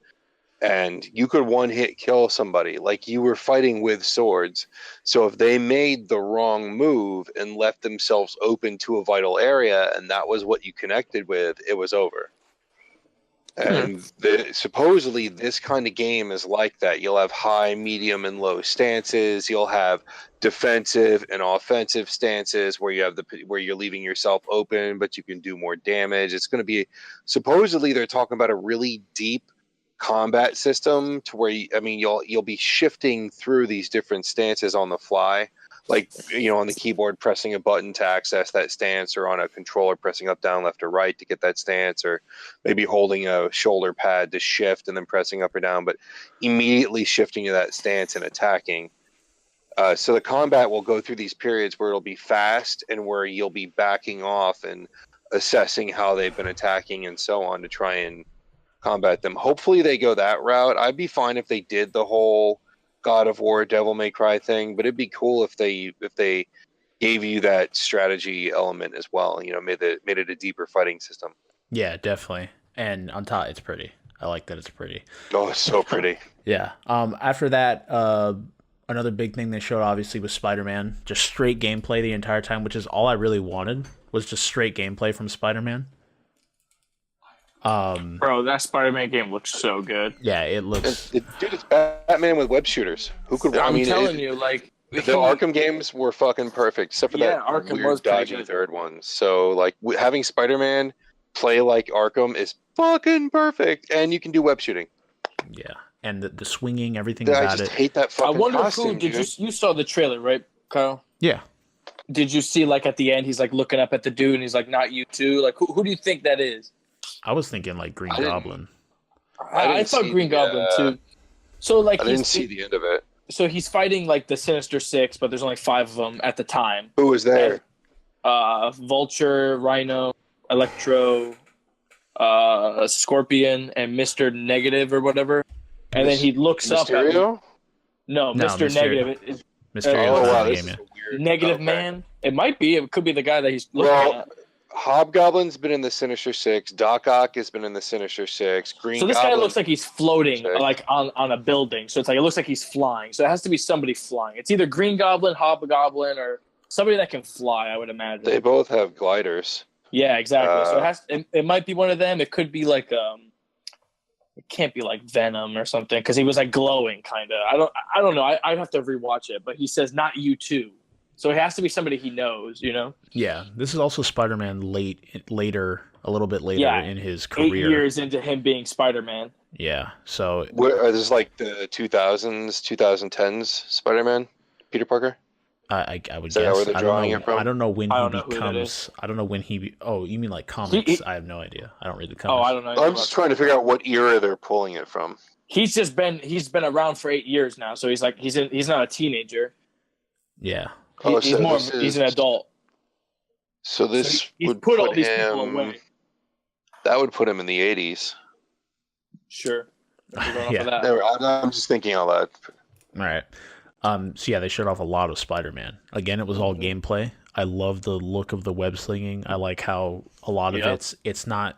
Speaker 4: And you could one-hit kill somebody. Like, you were fighting with swords. So if they made the wrong move and left themselves open to a vital area, and that was what you connected with, it was over. And supposedly this kind of game is like that. You'll have high, medium, and low stances. You'll have defensive and offensive stances where you have where you're leaving yourself open, but you can do more damage. It's going to be supposedly they're talking about a really deep combat system to where you'll be shifting through these different stances on the fly. Like, on the keyboard pressing a button to access that stance, or on a controller pressing up, down, left, or right to get that stance, or maybe holding a shoulder pad to shift and then pressing up or down, but immediately shifting to that stance and attacking. So the combat will go through these periods where it'll be fast and where you'll be backing off and assessing how they've been attacking and so on to try and combat them. Hopefully they go that route. I'd be fine if they did the whole God of War, Devil May Cry thing, but it'd be cool if they gave you that strategy element as well. Made it a deeper fighting system.
Speaker 1: Yeah, definitely. And on top, it's pretty. I like that it's pretty.
Speaker 4: Oh, it's so pretty.
Speaker 1: Yeah. After that, another big thing they showed obviously was Spider-Man. Just straight gameplay the entire time, which is all I really wanted, was just straight gameplay from Spider-Man.
Speaker 3: Bro, that Spider-Man game looks so good.
Speaker 1: Yeah, it looks.
Speaker 4: Dude, it's Batman with web shooters. Who could?
Speaker 3: I'm telling you, like,
Speaker 4: The Arkham games were fucking perfect, except for that
Speaker 3: Arkham
Speaker 4: weird
Speaker 3: was pretty
Speaker 4: dodgy
Speaker 3: good.
Speaker 4: third one. So like having Spider-Man play like Arkham is fucking perfect, and you can do web shooting.
Speaker 1: Yeah, and the swinging, everything
Speaker 4: I
Speaker 1: about
Speaker 4: just
Speaker 1: it.
Speaker 4: hate that fucking
Speaker 3: I wonder
Speaker 4: costume,
Speaker 3: who did
Speaker 4: dude.
Speaker 3: you saw the trailer, right, Kyle?
Speaker 1: Yeah,
Speaker 3: Did you see like at the end he's like looking up at the dude and he's like, not you too? Like who do you think that is?
Speaker 1: I was thinking like Green
Speaker 4: I didn't-
Speaker 1: Goblin.
Speaker 3: I
Speaker 4: didn't
Speaker 3: thought
Speaker 4: see
Speaker 3: Green
Speaker 4: the,
Speaker 3: Goblin too. So like
Speaker 4: I didn't see the end of it.
Speaker 3: so he's fighting like the Sinister Six, but there's only 5 of them at the time.
Speaker 4: Who was there?
Speaker 3: Vulture, Rhino, Electro, Scorpion, and Mr. Negative or whatever. And then he looks up at
Speaker 4: Mysterio?
Speaker 3: no,
Speaker 1: No,
Speaker 3: Mr.
Speaker 1: Mysterio.
Speaker 3: Negative is
Speaker 1: Mysterio.
Speaker 3: Oh,
Speaker 1: was
Speaker 3: wow,
Speaker 1: in the
Speaker 4: this
Speaker 1: game,
Speaker 4: is
Speaker 1: yeah.
Speaker 4: a weird
Speaker 3: Negative
Speaker 4: okay.
Speaker 3: Man. It might be. It could be the guy that he's looking
Speaker 4: Well,
Speaker 3: at.
Speaker 4: Hobgoblin's been in the Sinister Six. Doc Ock has been in the Sinister Six. Green
Speaker 3: So this
Speaker 4: Goblin.
Speaker 3: guy looks like he's floating
Speaker 4: Okay.
Speaker 3: like on a building. So it's like it looks like he's flying. So it has to be somebody flying. It's either Green Goblin, Hobgoblin, or somebody that can fly, I would imagine.
Speaker 4: They both have gliders.
Speaker 3: Yeah, exactly. So
Speaker 4: Uh,
Speaker 3: it might be one of them. It could be like it can't be like Venom or something because he was like glowing kind of. I don't know. I'd have to rewatch it, but he says not you too. So it has to be somebody he knows, you know?
Speaker 1: Yeah, this is also Spider-Man later, a little bit later
Speaker 3: Yeah,
Speaker 1: in his
Speaker 3: 8
Speaker 1: career.
Speaker 3: years into him being Spider-Man.
Speaker 1: Yeah, so
Speaker 4: Are this like the 2000s, 2010s Spider-Man? Peter Parker?
Speaker 1: I would
Speaker 4: Is that
Speaker 1: guess.
Speaker 4: where they're
Speaker 1: I
Speaker 4: drawing
Speaker 1: don't
Speaker 4: it
Speaker 1: know.
Speaker 4: from?
Speaker 1: I don't know when
Speaker 3: I
Speaker 1: he
Speaker 3: don't know who that
Speaker 1: becomes. I don't know when he. Oh, you mean like comics? I have no idea. I don't read the
Speaker 3: Oh,
Speaker 1: comics.
Speaker 3: I don't know.
Speaker 4: I'm just trying to figure out what era they're pulling it from.
Speaker 3: He's been around for 8 years now, so he's not a teenager.
Speaker 1: Yeah.
Speaker 4: Oh,
Speaker 3: He's
Speaker 4: so
Speaker 3: more
Speaker 4: this
Speaker 3: he's
Speaker 4: is-
Speaker 3: an adult.
Speaker 4: So this
Speaker 3: So he's
Speaker 4: would
Speaker 3: put
Speaker 4: put
Speaker 3: all these people
Speaker 4: him.
Speaker 3: away.
Speaker 4: That would put him in the 80s.
Speaker 3: Sure. If we're going off
Speaker 1: Yeah.
Speaker 3: of that.
Speaker 4: I'm just thinking all that.
Speaker 1: All right. So yeah, they showed off a lot of Spider-Man. Again, it was all gameplay. I love the look of the web slinging. I like how a lot of
Speaker 3: Yep.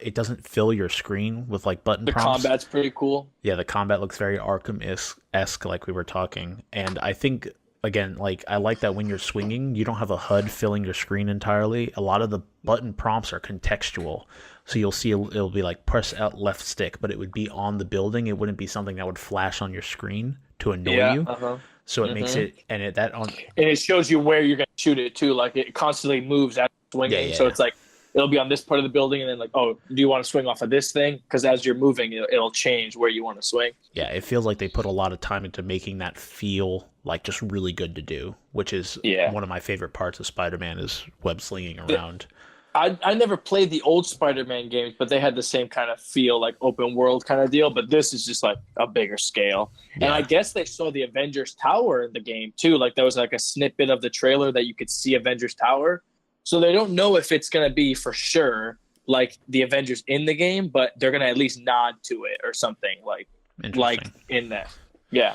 Speaker 1: it doesn't fill your screen with like button
Speaker 3: The
Speaker 1: prompts.
Speaker 3: combat's pretty cool.
Speaker 1: Yeah, the combat looks very Arkham-esque like we were talking. And I think, again, like I like that when you're swinging, you don't have a HUD filling your screen entirely. A lot of the button prompts are contextual. So you'll see it'll be like press out left stick, but it would be on the building. It wouldn't be something that would flash on your screen to annoy you.
Speaker 3: Uh-huh.
Speaker 1: So it makes it, and that on,
Speaker 3: And it shows you where you're going to shoot it too. Like it constantly moves as you're swinging.
Speaker 1: Yeah,
Speaker 3: So
Speaker 1: yeah.
Speaker 3: it's like it'll be on this part of the building, and then like, oh, do you want to swing off of this thing? Because as you're moving, it'll change where you want to swing.
Speaker 1: yeah, it feels like they put a lot of time into making that feel like just really good to do, which is
Speaker 3: Yeah.
Speaker 1: one of my favorite parts of Spider-Man is web slinging around.
Speaker 3: I never played the old Spider-Man games, but they had the same kind of feel, like open world kind of deal. But this is just like a bigger scale. And
Speaker 1: Yeah.
Speaker 3: I guess they saw the Avengers Tower in the game too. Like there was like a snippet of the trailer that you could see Avengers Tower. So they don't know if it's going to be for sure like the Avengers in the game, but they're going to at least nod to it or something like
Speaker 1: Interesting.
Speaker 3: in that. Yeah.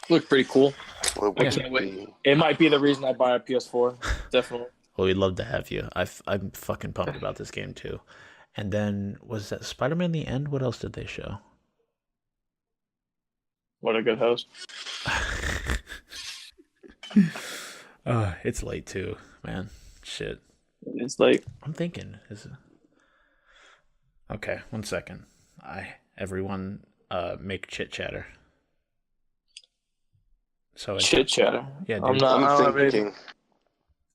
Speaker 3: Look pretty cool.
Speaker 4: What
Speaker 3: I
Speaker 4: would
Speaker 3: can't
Speaker 4: it
Speaker 3: wait.
Speaker 4: be?
Speaker 3: It might be the reason I buy a PS4. Definitely.
Speaker 1: Well, we'd love to have you. I'm fucking pumped about this game too. And then was that Spider-Man the End? What else did they show?
Speaker 3: What a good host.
Speaker 1: It's late too, man. Shit.
Speaker 3: It's like
Speaker 1: I'm thinking. Is it... Okay, 1 second. Everyone make chit chatter. So
Speaker 3: chit chatter.
Speaker 1: Yeah, dude.
Speaker 3: I don't have anything.
Speaker 4: thinking.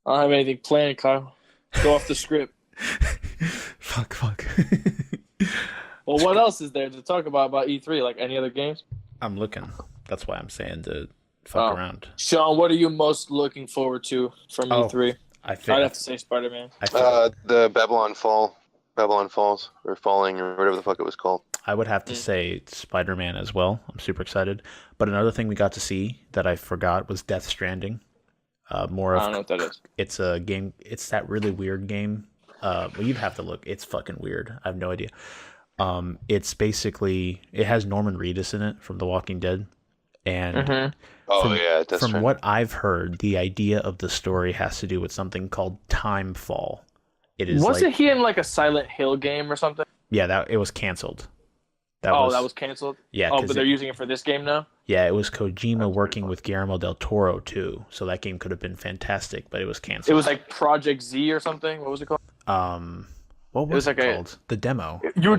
Speaker 3: I don't have anything planned, Kyle. Go off the script.
Speaker 1: fuck.
Speaker 3: Well, what else is there to talk about E3? Like any other games?
Speaker 1: I'm looking. That's why I'm saying to fuck around.
Speaker 3: Shawn, what are you most looking forward to from E3? I'd have to say Spider-Man.
Speaker 4: The Babylon Falls, or Falling, or whatever the fuck it was called.
Speaker 1: I would have to say Spider-Man as well. I'm super excited. But another thing we got to see that I forgot was Death Stranding. More of
Speaker 3: I don't know what that is.
Speaker 1: It's a game. It's that really weird game. Well, you'd have to look. It's fucking weird. I have no idea. It's basically it has Norman Reedus in it from The Walking Dead, and from what I've heard, the idea of the story has to do with something called time fall. It is
Speaker 3: Wasn't he in like a Silent Hill game or something?
Speaker 1: Yeah, that it was canceled.
Speaker 3: That was canceled?
Speaker 1: Yeah.
Speaker 3: Oh, but they're using it for this game now?
Speaker 1: Yeah, it was Kojima working with Guillermo del Toro too. So that game could have been fantastic, but it was canceled.
Speaker 3: It was like Project Z or something. What was it called?
Speaker 1: What was
Speaker 3: like
Speaker 1: it called? The demo.
Speaker 3: You were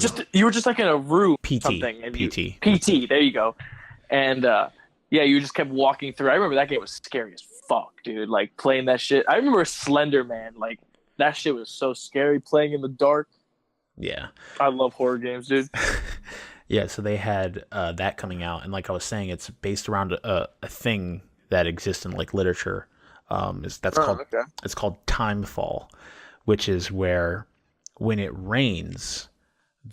Speaker 3: just like in a room.
Speaker 1: PT.
Speaker 3: Something, and
Speaker 1: PT.
Speaker 3: PT. There you go. And Yeah, you just kept walking through. I remember that game was scary as fuck, dude. Like playing that shit. I remember Slender Man. Like that shit was so scary playing in the dark.
Speaker 1: Yeah.
Speaker 3: I love horror games, dude.
Speaker 1: Yeah, so they had that coming out, and like I was saying, it's based around a thing that exists in like literature. It's called timefall, which is where when it rains,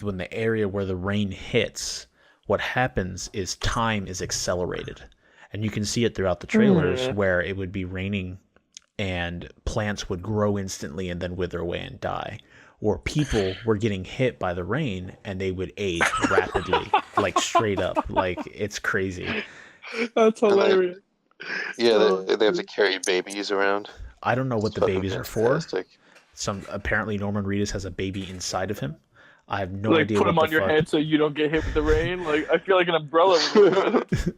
Speaker 1: when the area where the rain hits, what happens is time is accelerated. And you can see it throughout the trailers where it would be raining and plants would grow instantly and then wither away and die. Or people were getting hit by the rain and they would age rapidly, like straight up. Like, it's crazy.
Speaker 3: That's hilarious.
Speaker 4: Yeah, they have to carry babies around.
Speaker 1: I don't know what the babies are for.
Speaker 4: Fantastic.
Speaker 1: Apparently Norman Reedus has a baby inside of him. I have no
Speaker 3: Like
Speaker 1: idea
Speaker 3: put
Speaker 1: what
Speaker 3: them
Speaker 1: the
Speaker 3: on your
Speaker 1: fuck.
Speaker 3: head so you don't get hit with the rain. Like I feel like an umbrella would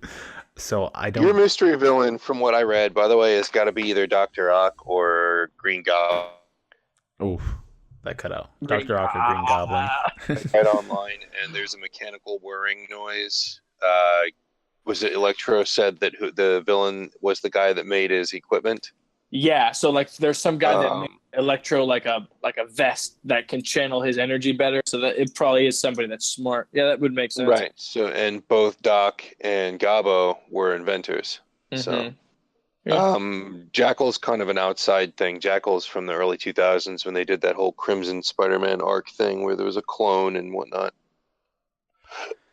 Speaker 1: So I don't.
Speaker 4: Your mystery villain, from what I read, by the way, has got to be either Dr. Ock or Green Goblin.
Speaker 1: Oof, that cut out.
Speaker 3: Green
Speaker 1: Dr. Ock or Green Goblin.
Speaker 4: Right online, and there's a mechanical whirring noise. Was it Electro said that the villain was the guy that made his equipment?
Speaker 3: Yeah, so like there's some guy that made Electro like a vest that can channel his energy better, so that it probably is somebody that's smart. Yeah, that would make sense.
Speaker 4: Right. So, and both Doc and Gabo were inventors. So, Jackal's kind of an outside thing. Jackal's from the early 2000s when they did that whole Crimson Spider-Man arc thing where there was a clone and whatnot.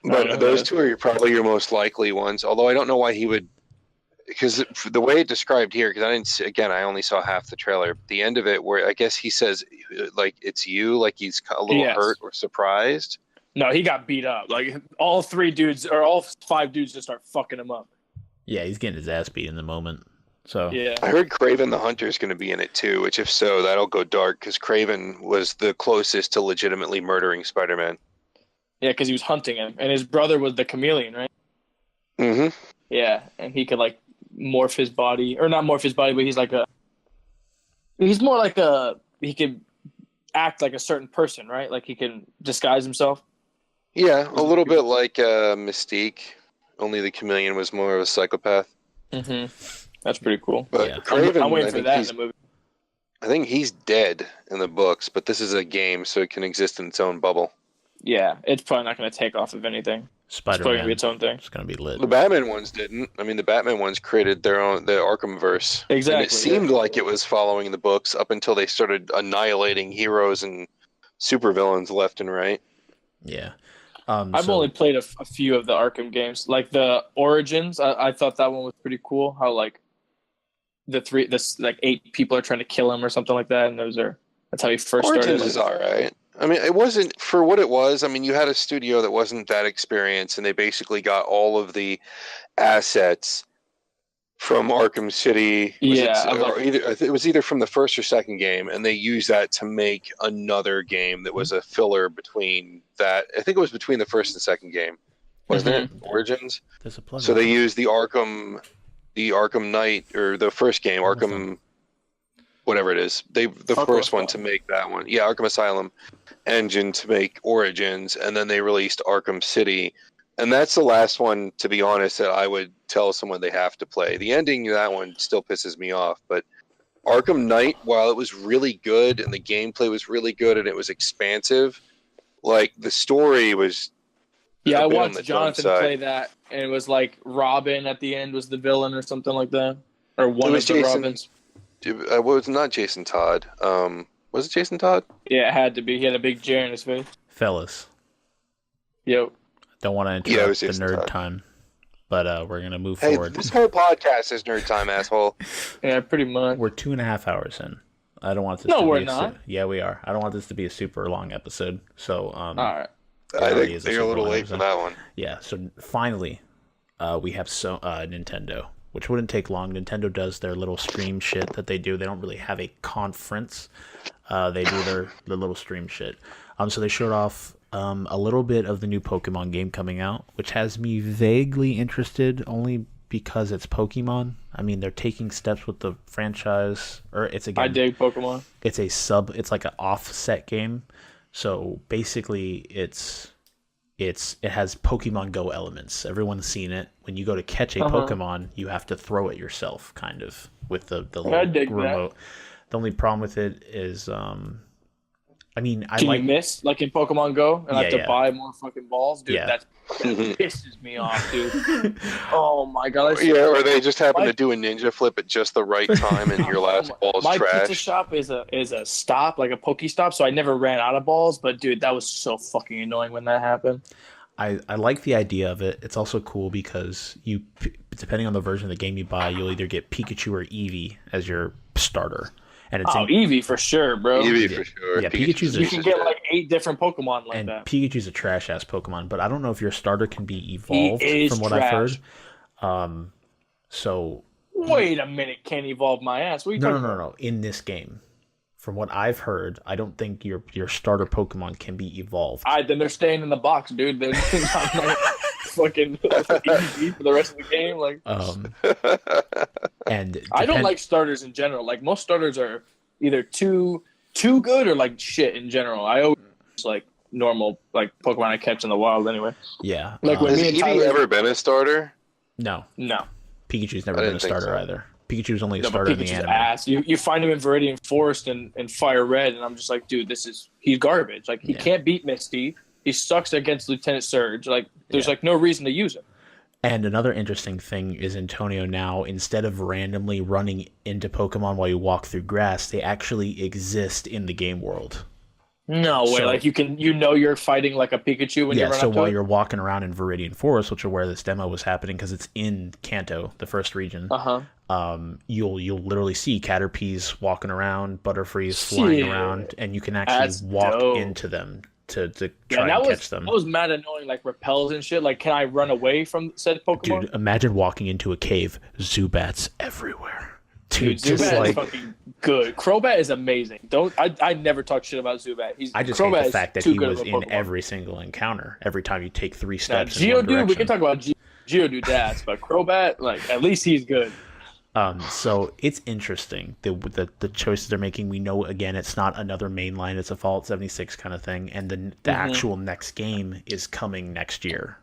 Speaker 4: But those two are probably your most likely ones. Although I don't know why he would, because the way it described here, because I didn't see, again, I only saw half the trailer. The end of it, where I guess he says like it's you, like he's a little hurt or surprised.
Speaker 3: No, he got beat up. Like all 5 dudes just start fucking him up.
Speaker 1: Yeah, he's getting his ass beat in the moment. So
Speaker 3: yeah,
Speaker 4: I heard Kraven the Hunter is going to be in it too. Which, if so, that'll go dark because Kraven was the closest to legitimately murdering Spider-Man.
Speaker 3: Yeah, because he was hunting him, and his brother was the chameleon, right?
Speaker 4: Mm-hmm.
Speaker 3: Yeah, and he could like morph his body, or not morph his body, but he's more like he could act like a certain person, right? Like he can disguise himself.
Speaker 4: Yeah, a little bit like Mystique, only the chameleon was more of a psychopath.
Speaker 3: Mm-hmm. That's pretty cool.
Speaker 4: But
Speaker 1: yeah.
Speaker 4: Kraven,
Speaker 3: I'm waiting for that in the movie.
Speaker 4: I think he's dead in the books, but this is a game, so it can exist in its own bubble.
Speaker 3: Yeah, it's probably not going to take off of anything. It's probably going to be
Speaker 1: Spider-Man,
Speaker 3: its own thing.
Speaker 1: it's going to be lit.
Speaker 4: The Batman ones didn't. I mean, the Batman ones created the Arkhamverse.
Speaker 3: Exactly.
Speaker 4: And it seemed like it was following the books up until they started annihilating heroes and supervillains left and right.
Speaker 1: Yeah.
Speaker 3: I've only played a few of the Arkham games. Like the Origins, I thought that one was pretty cool. How like like 8 people are trying to kill him or something like that, and that's how he first
Speaker 4: Origins
Speaker 3: started.
Speaker 4: is all right. I mean, it wasn't for what it was. I mean, you had a studio that wasn't that experienced, and they basically got all of the assets from Arkham City. It was either from the first or second game, and they used that to make another game that was a filler between that. I think it was between the first and second game, wasn't it? Origins.
Speaker 1: There's a plug.
Speaker 4: So they used the Arkham Knight, or the first game, Arkham, whatever it is. The first one to make that one. Yeah, Arkham Asylum engine to make Origins, and then they released Arkham City. And that's the last one, to be honest, that I would tell someone they have to play. The ending of that one still pisses me off, but Arkham Knight, while it was really good and the gameplay was really good and it was expansive, like the story was.
Speaker 3: Yeah, I watched Jonathan play that, and it was like Robin at the end was the villain or something like that, or one of the Robins.
Speaker 4: It was not Jason Todd. Was it Jason Todd?
Speaker 3: Yeah, it had to be. He had a big J in his face.
Speaker 1: Fellas.
Speaker 3: Yo.
Speaker 1: Don't want to interrupt the nerd time, but we're going to move forward.
Speaker 4: This whole podcast is nerd time, asshole.
Speaker 3: Yeah, pretty much.
Speaker 1: We're 2.5 hours in. I don't want this
Speaker 3: No,
Speaker 1: to be
Speaker 3: we're not.
Speaker 1: Yeah, we are. I don't want this to be a super long episode. So,
Speaker 3: all right.
Speaker 4: I think you're a little late for that one.
Speaker 1: Yeah, so finally, we have Nintendo, which wouldn't take long. Nintendo does their little stream shit that they do. They don't really have a conference. They do their little stream shit. So they showed off a little bit of the new Pokemon game coming out, which has me vaguely interested only because it's Pokemon. I mean, they're taking steps with the franchise, or it's again.
Speaker 3: I dig Pokemon.
Speaker 1: It's like an offset game. So basically, it's it has Pokemon Go elements. Everyone's seen it. When you go to catch a Pokemon, you have to throw it yourself, kind of, with the little remote. The only problem with it is, I mean,
Speaker 3: Can you miss like in Pokemon Go and I have to buy more fucking balls, dude?
Speaker 1: Yeah.
Speaker 3: That pisses me off, dude. Oh my god!
Speaker 4: Or they just happen to do a ninja flip at just the right time, and your last ball's
Speaker 3: my
Speaker 4: trash.
Speaker 3: pizza shop is a stop, like a Pokestop, so I never ran out of balls. But dude, that was so fucking annoying when that happened.
Speaker 1: I like the idea of it. It's also cool because depending on the version of the game you buy, you'll either get Pikachu or Eevee as your starter. And it's
Speaker 3: Eevee for sure, bro.
Speaker 4: Eevee for sure.
Speaker 1: Yeah, Pikachu's
Speaker 3: you can get like 8 different Pokemon like that.
Speaker 1: Pikachu's a trash ass Pokemon, but I don't know if your starter can be evolved from what I've heard. So
Speaker 3: wait a minute, can't evolve my ass. What are you talking about?
Speaker 1: No. In this game, from what I've heard, I don't think your starter Pokemon can be evolved.
Speaker 3: Then they're staying in the box, dude. They're not fucking EV for the rest of the game. Like,
Speaker 1: and
Speaker 3: I don't like starters in general. Like most starters are either too good or like shit in general. I always like normal like Pokemon I catch in the wild anyway.
Speaker 1: Yeah.
Speaker 3: Like when
Speaker 4: has
Speaker 3: me and
Speaker 4: Eevee
Speaker 3: Tyler
Speaker 4: ever been a starter?
Speaker 1: No. Pikachu's never
Speaker 4: I
Speaker 1: been a
Speaker 4: didn't think
Speaker 1: starter
Speaker 4: so.
Speaker 1: either. Pikachu's only a
Speaker 3: but
Speaker 1: starter in the
Speaker 3: Pikachu's
Speaker 1: anime.
Speaker 3: ass. You find him in Viridian Forest and Fire Red, and I'm just like, dude, he's garbage. Like he can't beat Misty. He sucks against Lieutenant Surge. Like there's like no reason to use him.
Speaker 1: And another interesting thing is Antonio now, instead of randomly running into Pokemon while you walk through grass, they actually exist in the game world.
Speaker 3: No way!
Speaker 1: So,
Speaker 3: like you're fighting like a Pikachu when you run up to
Speaker 1: while
Speaker 3: it?
Speaker 1: you're walking around in Viridian Forest, which is where this demo was happening, because it's in Kanto, the first region. You'll literally see Caterpies walking around, Butterfrees flying around, and you can actually walk into them to try and catch them.
Speaker 3: That was mad annoying, like repels and shit. Like, can I run away from said Pokemon?
Speaker 1: Dude, imagine walking into a cave, Zubats everywhere. Dude,
Speaker 3: Zubat is fucking good. Crobat is amazing. I never talk shit about Zubat.
Speaker 1: I just hate the fact that he was in every single encounter. Every time you take 3 steps in one direction.
Speaker 3: We can talk about Geodude dads, but Crobat, like at least he's good.
Speaker 1: So it's interesting the choices they're making. We know again it's not another mainline; it's a Fallout 76 kind of thing, and the actual next game is coming next year.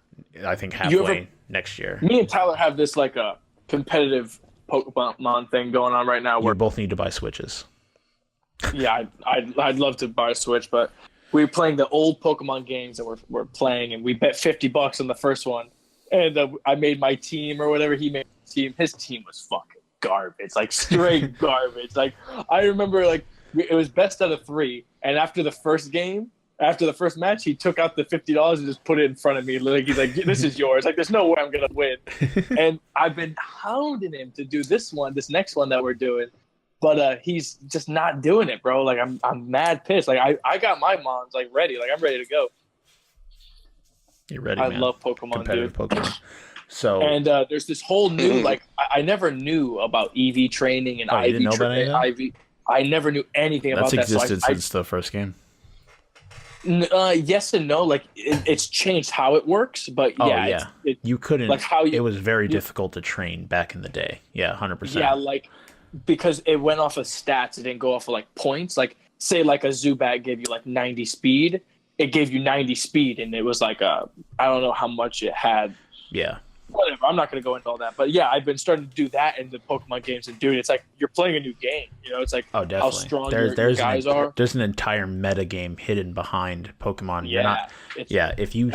Speaker 1: I think halfway next year.
Speaker 3: Me and Tyler have this like a competitive Pokemon thing going on right now.
Speaker 1: We both need to buy Switches.
Speaker 3: Yeah, I'd love to buy a Switch, but we're playing the old Pokemon games that we're playing, and we bet $50 on the first one, and I made my team or whatever. He made his team. His team was fucking garbage, like straight garbage. Like I remember, like it was best out of 3, and after the first match, he took out the $50 and just put it in front of me. Like he's like, "This is yours." Like there's no way I'm gonna win. And I've been hounding him to do this next one that we're doing, but he's just not doing it, bro. Like I'm mad pissed. Like I got my mons like ready. Like I'm ready to go.
Speaker 1: You're ready,
Speaker 3: I
Speaker 1: man.
Speaker 3: love Pokemon,
Speaker 1: Competitive
Speaker 3: dude.
Speaker 1: Pokemon. So
Speaker 3: and there's this whole new like I never knew about EV training and IV.
Speaker 1: You didn't know about any
Speaker 3: IV. I never knew anything about that.
Speaker 1: That's existed since the first game.
Speaker 3: Yes and no. Like it's changed how it works, but
Speaker 1: You couldn't.
Speaker 3: Like
Speaker 1: it was very difficult to train back in the day. Yeah, 100%.
Speaker 3: Yeah, like because it went off of stats. It didn't go off of like points. Like say like a Zubat gave you like 90 speed. It gave you 90 speed, and it was like I don't know how much it had.
Speaker 1: Yeah.
Speaker 3: Whatever. I'm not going to go into all that, but yeah, I've been starting to do that in the Pokemon games, and dude, it's like you're playing a new game. You know, it's like
Speaker 1: definitely.
Speaker 3: How strong your guys are.
Speaker 1: There's an entire meta game hidden behind Pokemon.
Speaker 3: Yeah.
Speaker 1: If you
Speaker 3: would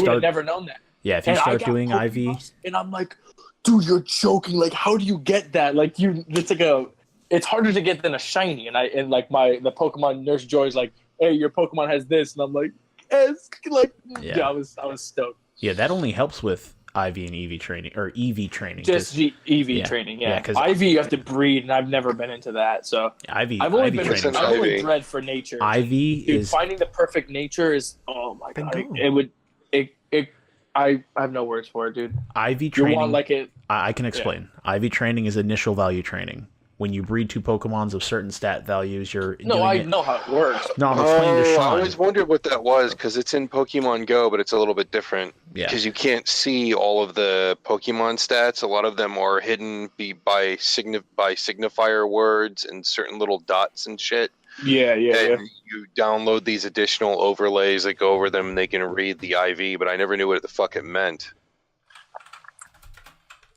Speaker 3: have never known that.
Speaker 1: Yeah, if you start doing IV,
Speaker 3: and I'm like, dude, you're joking. Like, how do you get that? Like, it's harder to get than a shiny. And the Pokemon Nurse Joy's like, hey, your Pokemon has this, and I'm like, yes, like, yeah, I was stoked.
Speaker 1: Yeah, that only helps with IV and EV training or EV training.
Speaker 3: Just EV training, yeah. Because IV you have to breed, and I've never been into that. So I've only bred for nature.
Speaker 1: IV
Speaker 3: finding the perfect nature is my god. I have no words for it, dude.
Speaker 1: IV training. I can explain. Yeah. IV training is initial value training. When you breed 2 Pokemons of certain stat values, I
Speaker 3: know how it works.
Speaker 1: No, I'm explaining to Shawn.
Speaker 4: I always wondered what that was because it's in Pokemon Go, but it's a little bit different.
Speaker 1: Yeah.
Speaker 4: Because you can't see all of the Pokemon stats. A lot of them are hidden by signifier words and certain little dots and shit.
Speaker 3: Yeah.
Speaker 4: And you download these additional overlays that go over them, and they can read the IV. But I never knew what the fuck it meant.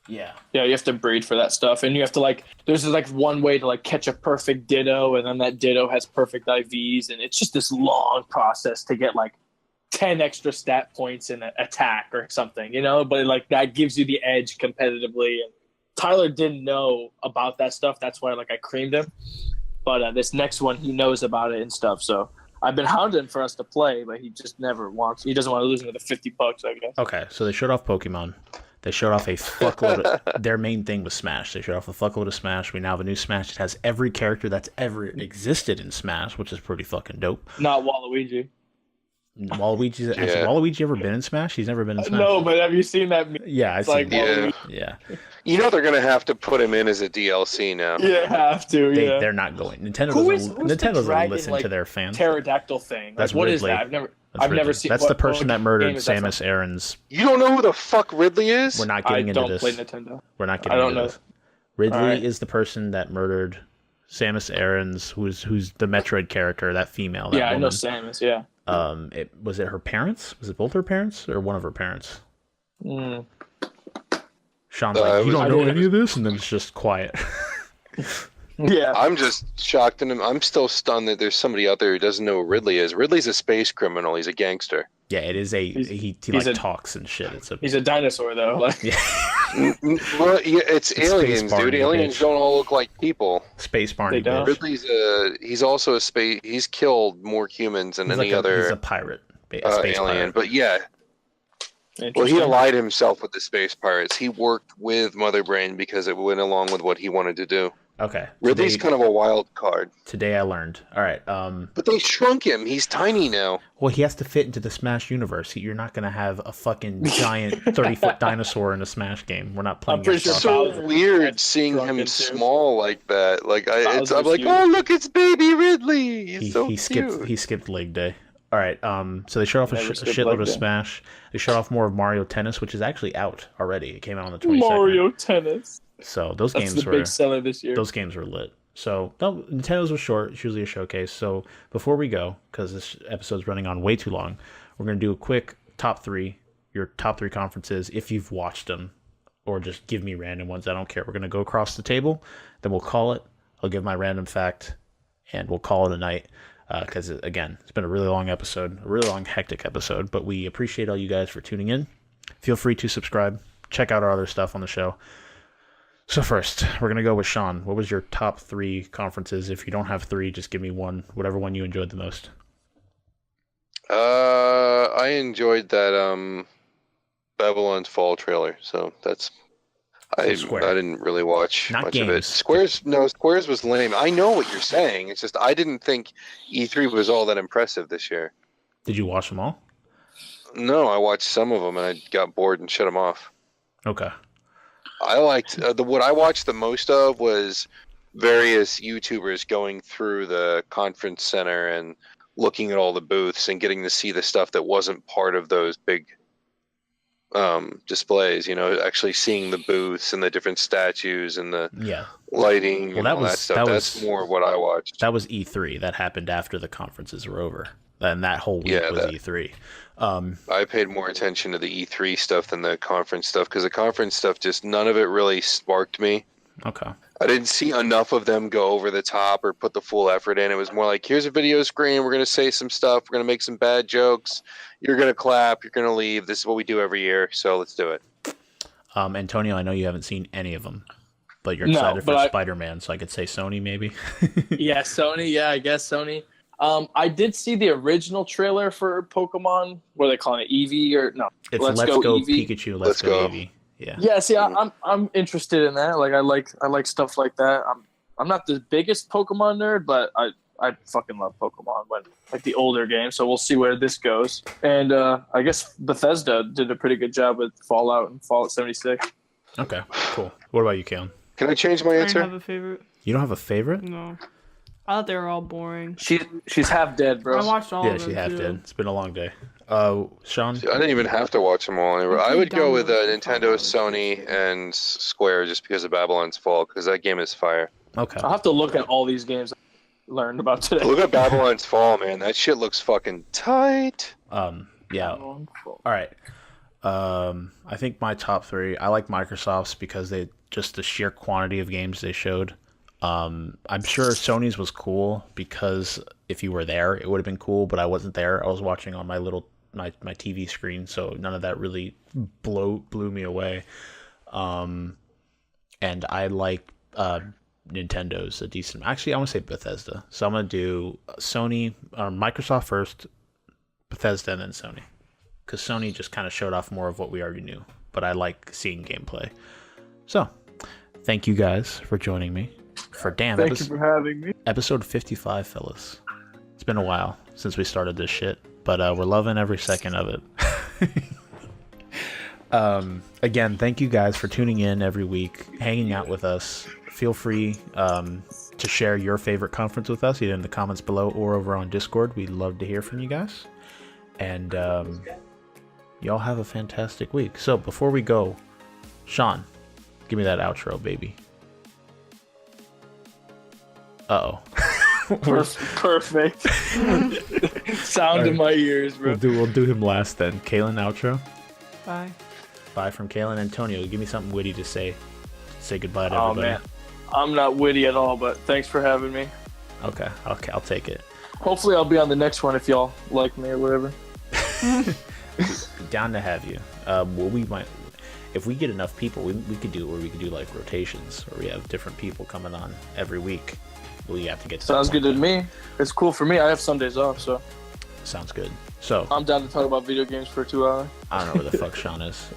Speaker 1: Yeah.
Speaker 3: Yeah, you have to breed for that stuff, and you have to like. There's like one way to like catch a perfect ditto, and then that ditto has perfect IVs, and it's just this long process to get like 10 extra stat points in an attack or something, you know. But like that gives you the edge competitively. And Tyler didn't know about that stuff. That's why like I creamed him. But this next one, he knows about it and stuff. So I've been hounding for us to play, but he just never wants. He doesn't want to lose another $50, I guess.
Speaker 1: Okay, so they showed off Pokemon. They showed off a fuckload of... Their main thing was Smash. They showed off a fuckload of Smash. We now have a new Smash. It has every character that's ever existed in Smash, which is pretty fucking dope.
Speaker 3: Not Waluigi.
Speaker 1: Has Waluigi ever been in Smash? He's never been in Smash.
Speaker 3: No, but have you seen that?
Speaker 1: Yeah, I've seen
Speaker 3: Waluigi.
Speaker 1: Yeah.
Speaker 4: You know they're gonna have to put him in as a DLC now.
Speaker 3: Yeah, have to.
Speaker 1: They're not going. Nintendo doesn't listen to their fans.
Speaker 3: Pterodactyl thing.
Speaker 1: That's
Speaker 3: what
Speaker 1: Ridley.
Speaker 3: is that? I've never seen.
Speaker 1: That's the person that murdered
Speaker 3: Samus
Speaker 1: Samus Aran's.
Speaker 4: You don't know who the fuck Ridley is?
Speaker 1: We're not getting into this.
Speaker 3: I don't play Nintendo.
Speaker 1: We're not getting into this. Ridley
Speaker 3: Right.
Speaker 1: is the person that murdered Samus Aran's, who's the Metroid character, that female. That woman.
Speaker 3: I know Samus. Yeah.
Speaker 1: Was it her parents? Was it both her parents or one of her parents? Sean's like, you don't know any of this, and then it's just quiet.
Speaker 3: Yeah.
Speaker 4: I'm just shocked, and I'm still stunned that there's somebody out there who doesn't know who Ridley is. Ridley's a space criminal. He's a gangster.
Speaker 1: Yeah, it is a he talks and shit.
Speaker 3: He's a dinosaur though.
Speaker 4: Well, it's aliens, dude. Aliens don't all look like people.
Speaker 1: Space Barney.
Speaker 3: They don't.
Speaker 4: Ridley's he's also a space. He's killed more humans than any other.
Speaker 1: He's a pirate, a space
Speaker 4: alien.
Speaker 1: pirate.
Speaker 4: But yeah. Well, he allied himself with the space pirates. He worked with Mother Brain because it went along with what he wanted to do.
Speaker 1: Okay.
Speaker 4: Ridley's kind of a wild card.
Speaker 1: Today I learned. All right.
Speaker 4: But they shrunk him. He's tiny now.
Speaker 1: Well, he has to fit into the Smash universe. You're not going to have a fucking giant 30-foot dinosaur in a Smash game. We're not playing.
Speaker 3: I'm pretty
Speaker 1: that
Speaker 3: sure
Speaker 1: stuff.
Speaker 4: So
Speaker 3: Bowser
Speaker 4: weird seeing him
Speaker 3: too.
Speaker 4: small like that. Like I'm like,
Speaker 3: huge.
Speaker 4: oh look, it's baby Ridley. He's so cute.
Speaker 1: He skipped leg day. All right. So they showed off a shitload of Smash. They showed off more of Mario Tennis, which is actually out already. It came out on the 22nd.
Speaker 3: Mario Tennis.
Speaker 1: So those
Speaker 3: That's
Speaker 1: games
Speaker 3: the
Speaker 1: were
Speaker 3: big seller this year.
Speaker 1: Those games were lit. So Nintendo's was short. It's usually a showcase. So before we go, because this episode's running on way too long, we're gonna do a quick your top three conferences if you've watched them, or just give me random ones. I don't care. We're gonna go across the table, then we'll call it. I'll give my random fact, and we'll call it a night. Because again, it's been a really long episode, a really long, hectic episode. But we appreciate all you guys for tuning in. Feel free to subscribe. Check out our other stuff on the show. So first, we're going to go with Shawn. What was your top three conferences? If you don't have three, just give me one, whatever one you enjoyed the most.
Speaker 4: I enjoyed that Babylon's Fall trailer. So that's I didn't really watch much of it. Squares was lame. I know what you're saying. It's just I didn't think E3 was all that impressive this year.
Speaker 1: Did you watch them all?
Speaker 4: No, I watched some of them and I got bored and shut them off.
Speaker 1: Okay.
Speaker 4: I liked what I watched the most of was various YouTubers going through the conference center and looking at all the booths and getting to see the stuff that wasn't part of those big displays. You know, actually seeing the booths and the different statues and the lighting and all that stuff. That's more what I watched.
Speaker 1: That was E3. That happened after the conferences were over. And that whole week was E3.
Speaker 4: I paid more attention to the E3 stuff than the conference stuff because the conference stuff just none of it really sparked me.
Speaker 1: Okay.
Speaker 4: I didn't see enough of them go over the top or put the full effort in. It was more like, here's a video screen. We're going to say some stuff. We're going to make some bad jokes. You're going to clap. You're going to leave. This is what we do every year. So let's do it.
Speaker 1: Antonio, I know you haven't seen any of them, but you're excited for Spider-Man. So I could say Sony maybe.
Speaker 3: Yeah, Sony. Yeah, I guess Sony. I did see the original trailer for Pokemon. What are they calling it? Eevee or no?
Speaker 1: It's Let's Go
Speaker 3: Eevee.
Speaker 1: Pikachu. Let's go Eevee. Yeah.
Speaker 3: Yeah. See, I'm interested in that. Like, I like stuff like that. I'm not the biggest Pokemon nerd, but I fucking love Pokemon. When like the older games. So we'll see where this goes. And I guess Bethesda did a pretty good job with Fallout and Fallout 76.
Speaker 1: Okay. Cool. What about you, Caitlyn?
Speaker 4: Can I change my answer?
Speaker 2: I don't have a favorite.
Speaker 1: You don't have a favorite?
Speaker 2: No. I thought they were all boring.
Speaker 3: She's half dead, bro.
Speaker 2: I watched all of them.
Speaker 1: Yeah, she half dead. It's been a long day. Sean?
Speaker 4: I didn't even have to watch them all. I would go with Nintendo, Sony, and Square just because of Babylon's Fall, because that game is fire.
Speaker 1: Okay.
Speaker 3: I'll have to look at all these games. learned about today.
Speaker 4: Look at Babylon's Fall, man. That shit looks fucking tight.
Speaker 1: Yeah. All right. I think my top 3. I like Microsoft's because they just the sheer quantity of games they showed. I'm sure Sony's was cool because if you were there, it would have been cool. But I wasn't there. I was watching on my TV screen, so none of that really blew me away. And I like Nintendo's a decent. Actually, I want to say Bethesda. So I'm gonna do Sony, Microsoft first, Bethesda, and then Sony. Because Sony just kind of showed off more of what we already knew. But I like seeing gameplay. So, thank you guys for joining me.
Speaker 3: Thank you for having me.
Speaker 1: Episode 55, fellas. It's been a while since we started this shit. But we're loving every second of it. Again, thank you guys for tuning in every week, hanging out with us. Feel free to share your favorite conference with us, either in the comments below or over on Discord. We'd love to hear from you guys. And y'all have a fantastic week. So before we go, Shawn, give me that outro, baby. Uh-oh.
Speaker 3: Perfect. Sound in my ears, bro.
Speaker 1: We'll do him last then. Caitlyn, outro.
Speaker 2: Bye.
Speaker 1: Bye from Caitlyn. Antonio, give me something witty to say. Say goodbye to everybody.
Speaker 3: Oh man, I'm not witty at all, but thanks for having me.
Speaker 1: Okay, I'll take it.
Speaker 3: Hopefully I'll be on the next one if y'all like me or whatever.
Speaker 1: Down to have you. We might, if we get enough people, we could do, or we could do like rotations, where we have different people coming on every week. We have to get.
Speaker 3: Sounds good to me. It's cool for me. I have Sundays off, so.
Speaker 1: Sounds good. So
Speaker 3: I'm down to talk about video games for 2 hours.
Speaker 1: I don't know where the fuck Shawn is.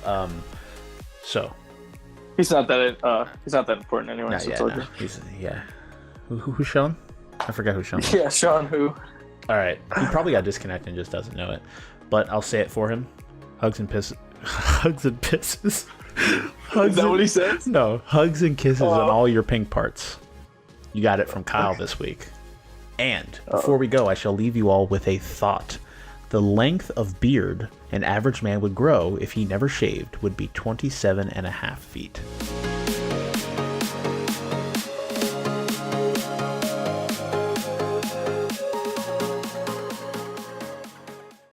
Speaker 1: So.
Speaker 3: He's not that important anyway.
Speaker 1: Not
Speaker 3: so
Speaker 1: yet, no. He's who's Shawn? I forgot who Shawn was.
Speaker 3: Yeah, Shawn who?
Speaker 1: All right, he probably got disconnected and just doesn't know it. But I'll say it for him. Hugs and pisses. Hugs and pisses.
Speaker 3: Is that what he says?
Speaker 1: No, hugs and kisses on all your pink parts. You got it from Kyle this week. And before we go, I shall leave you all with a thought. The length of beard an average man would grow if he never shaved would be 27.5 feet.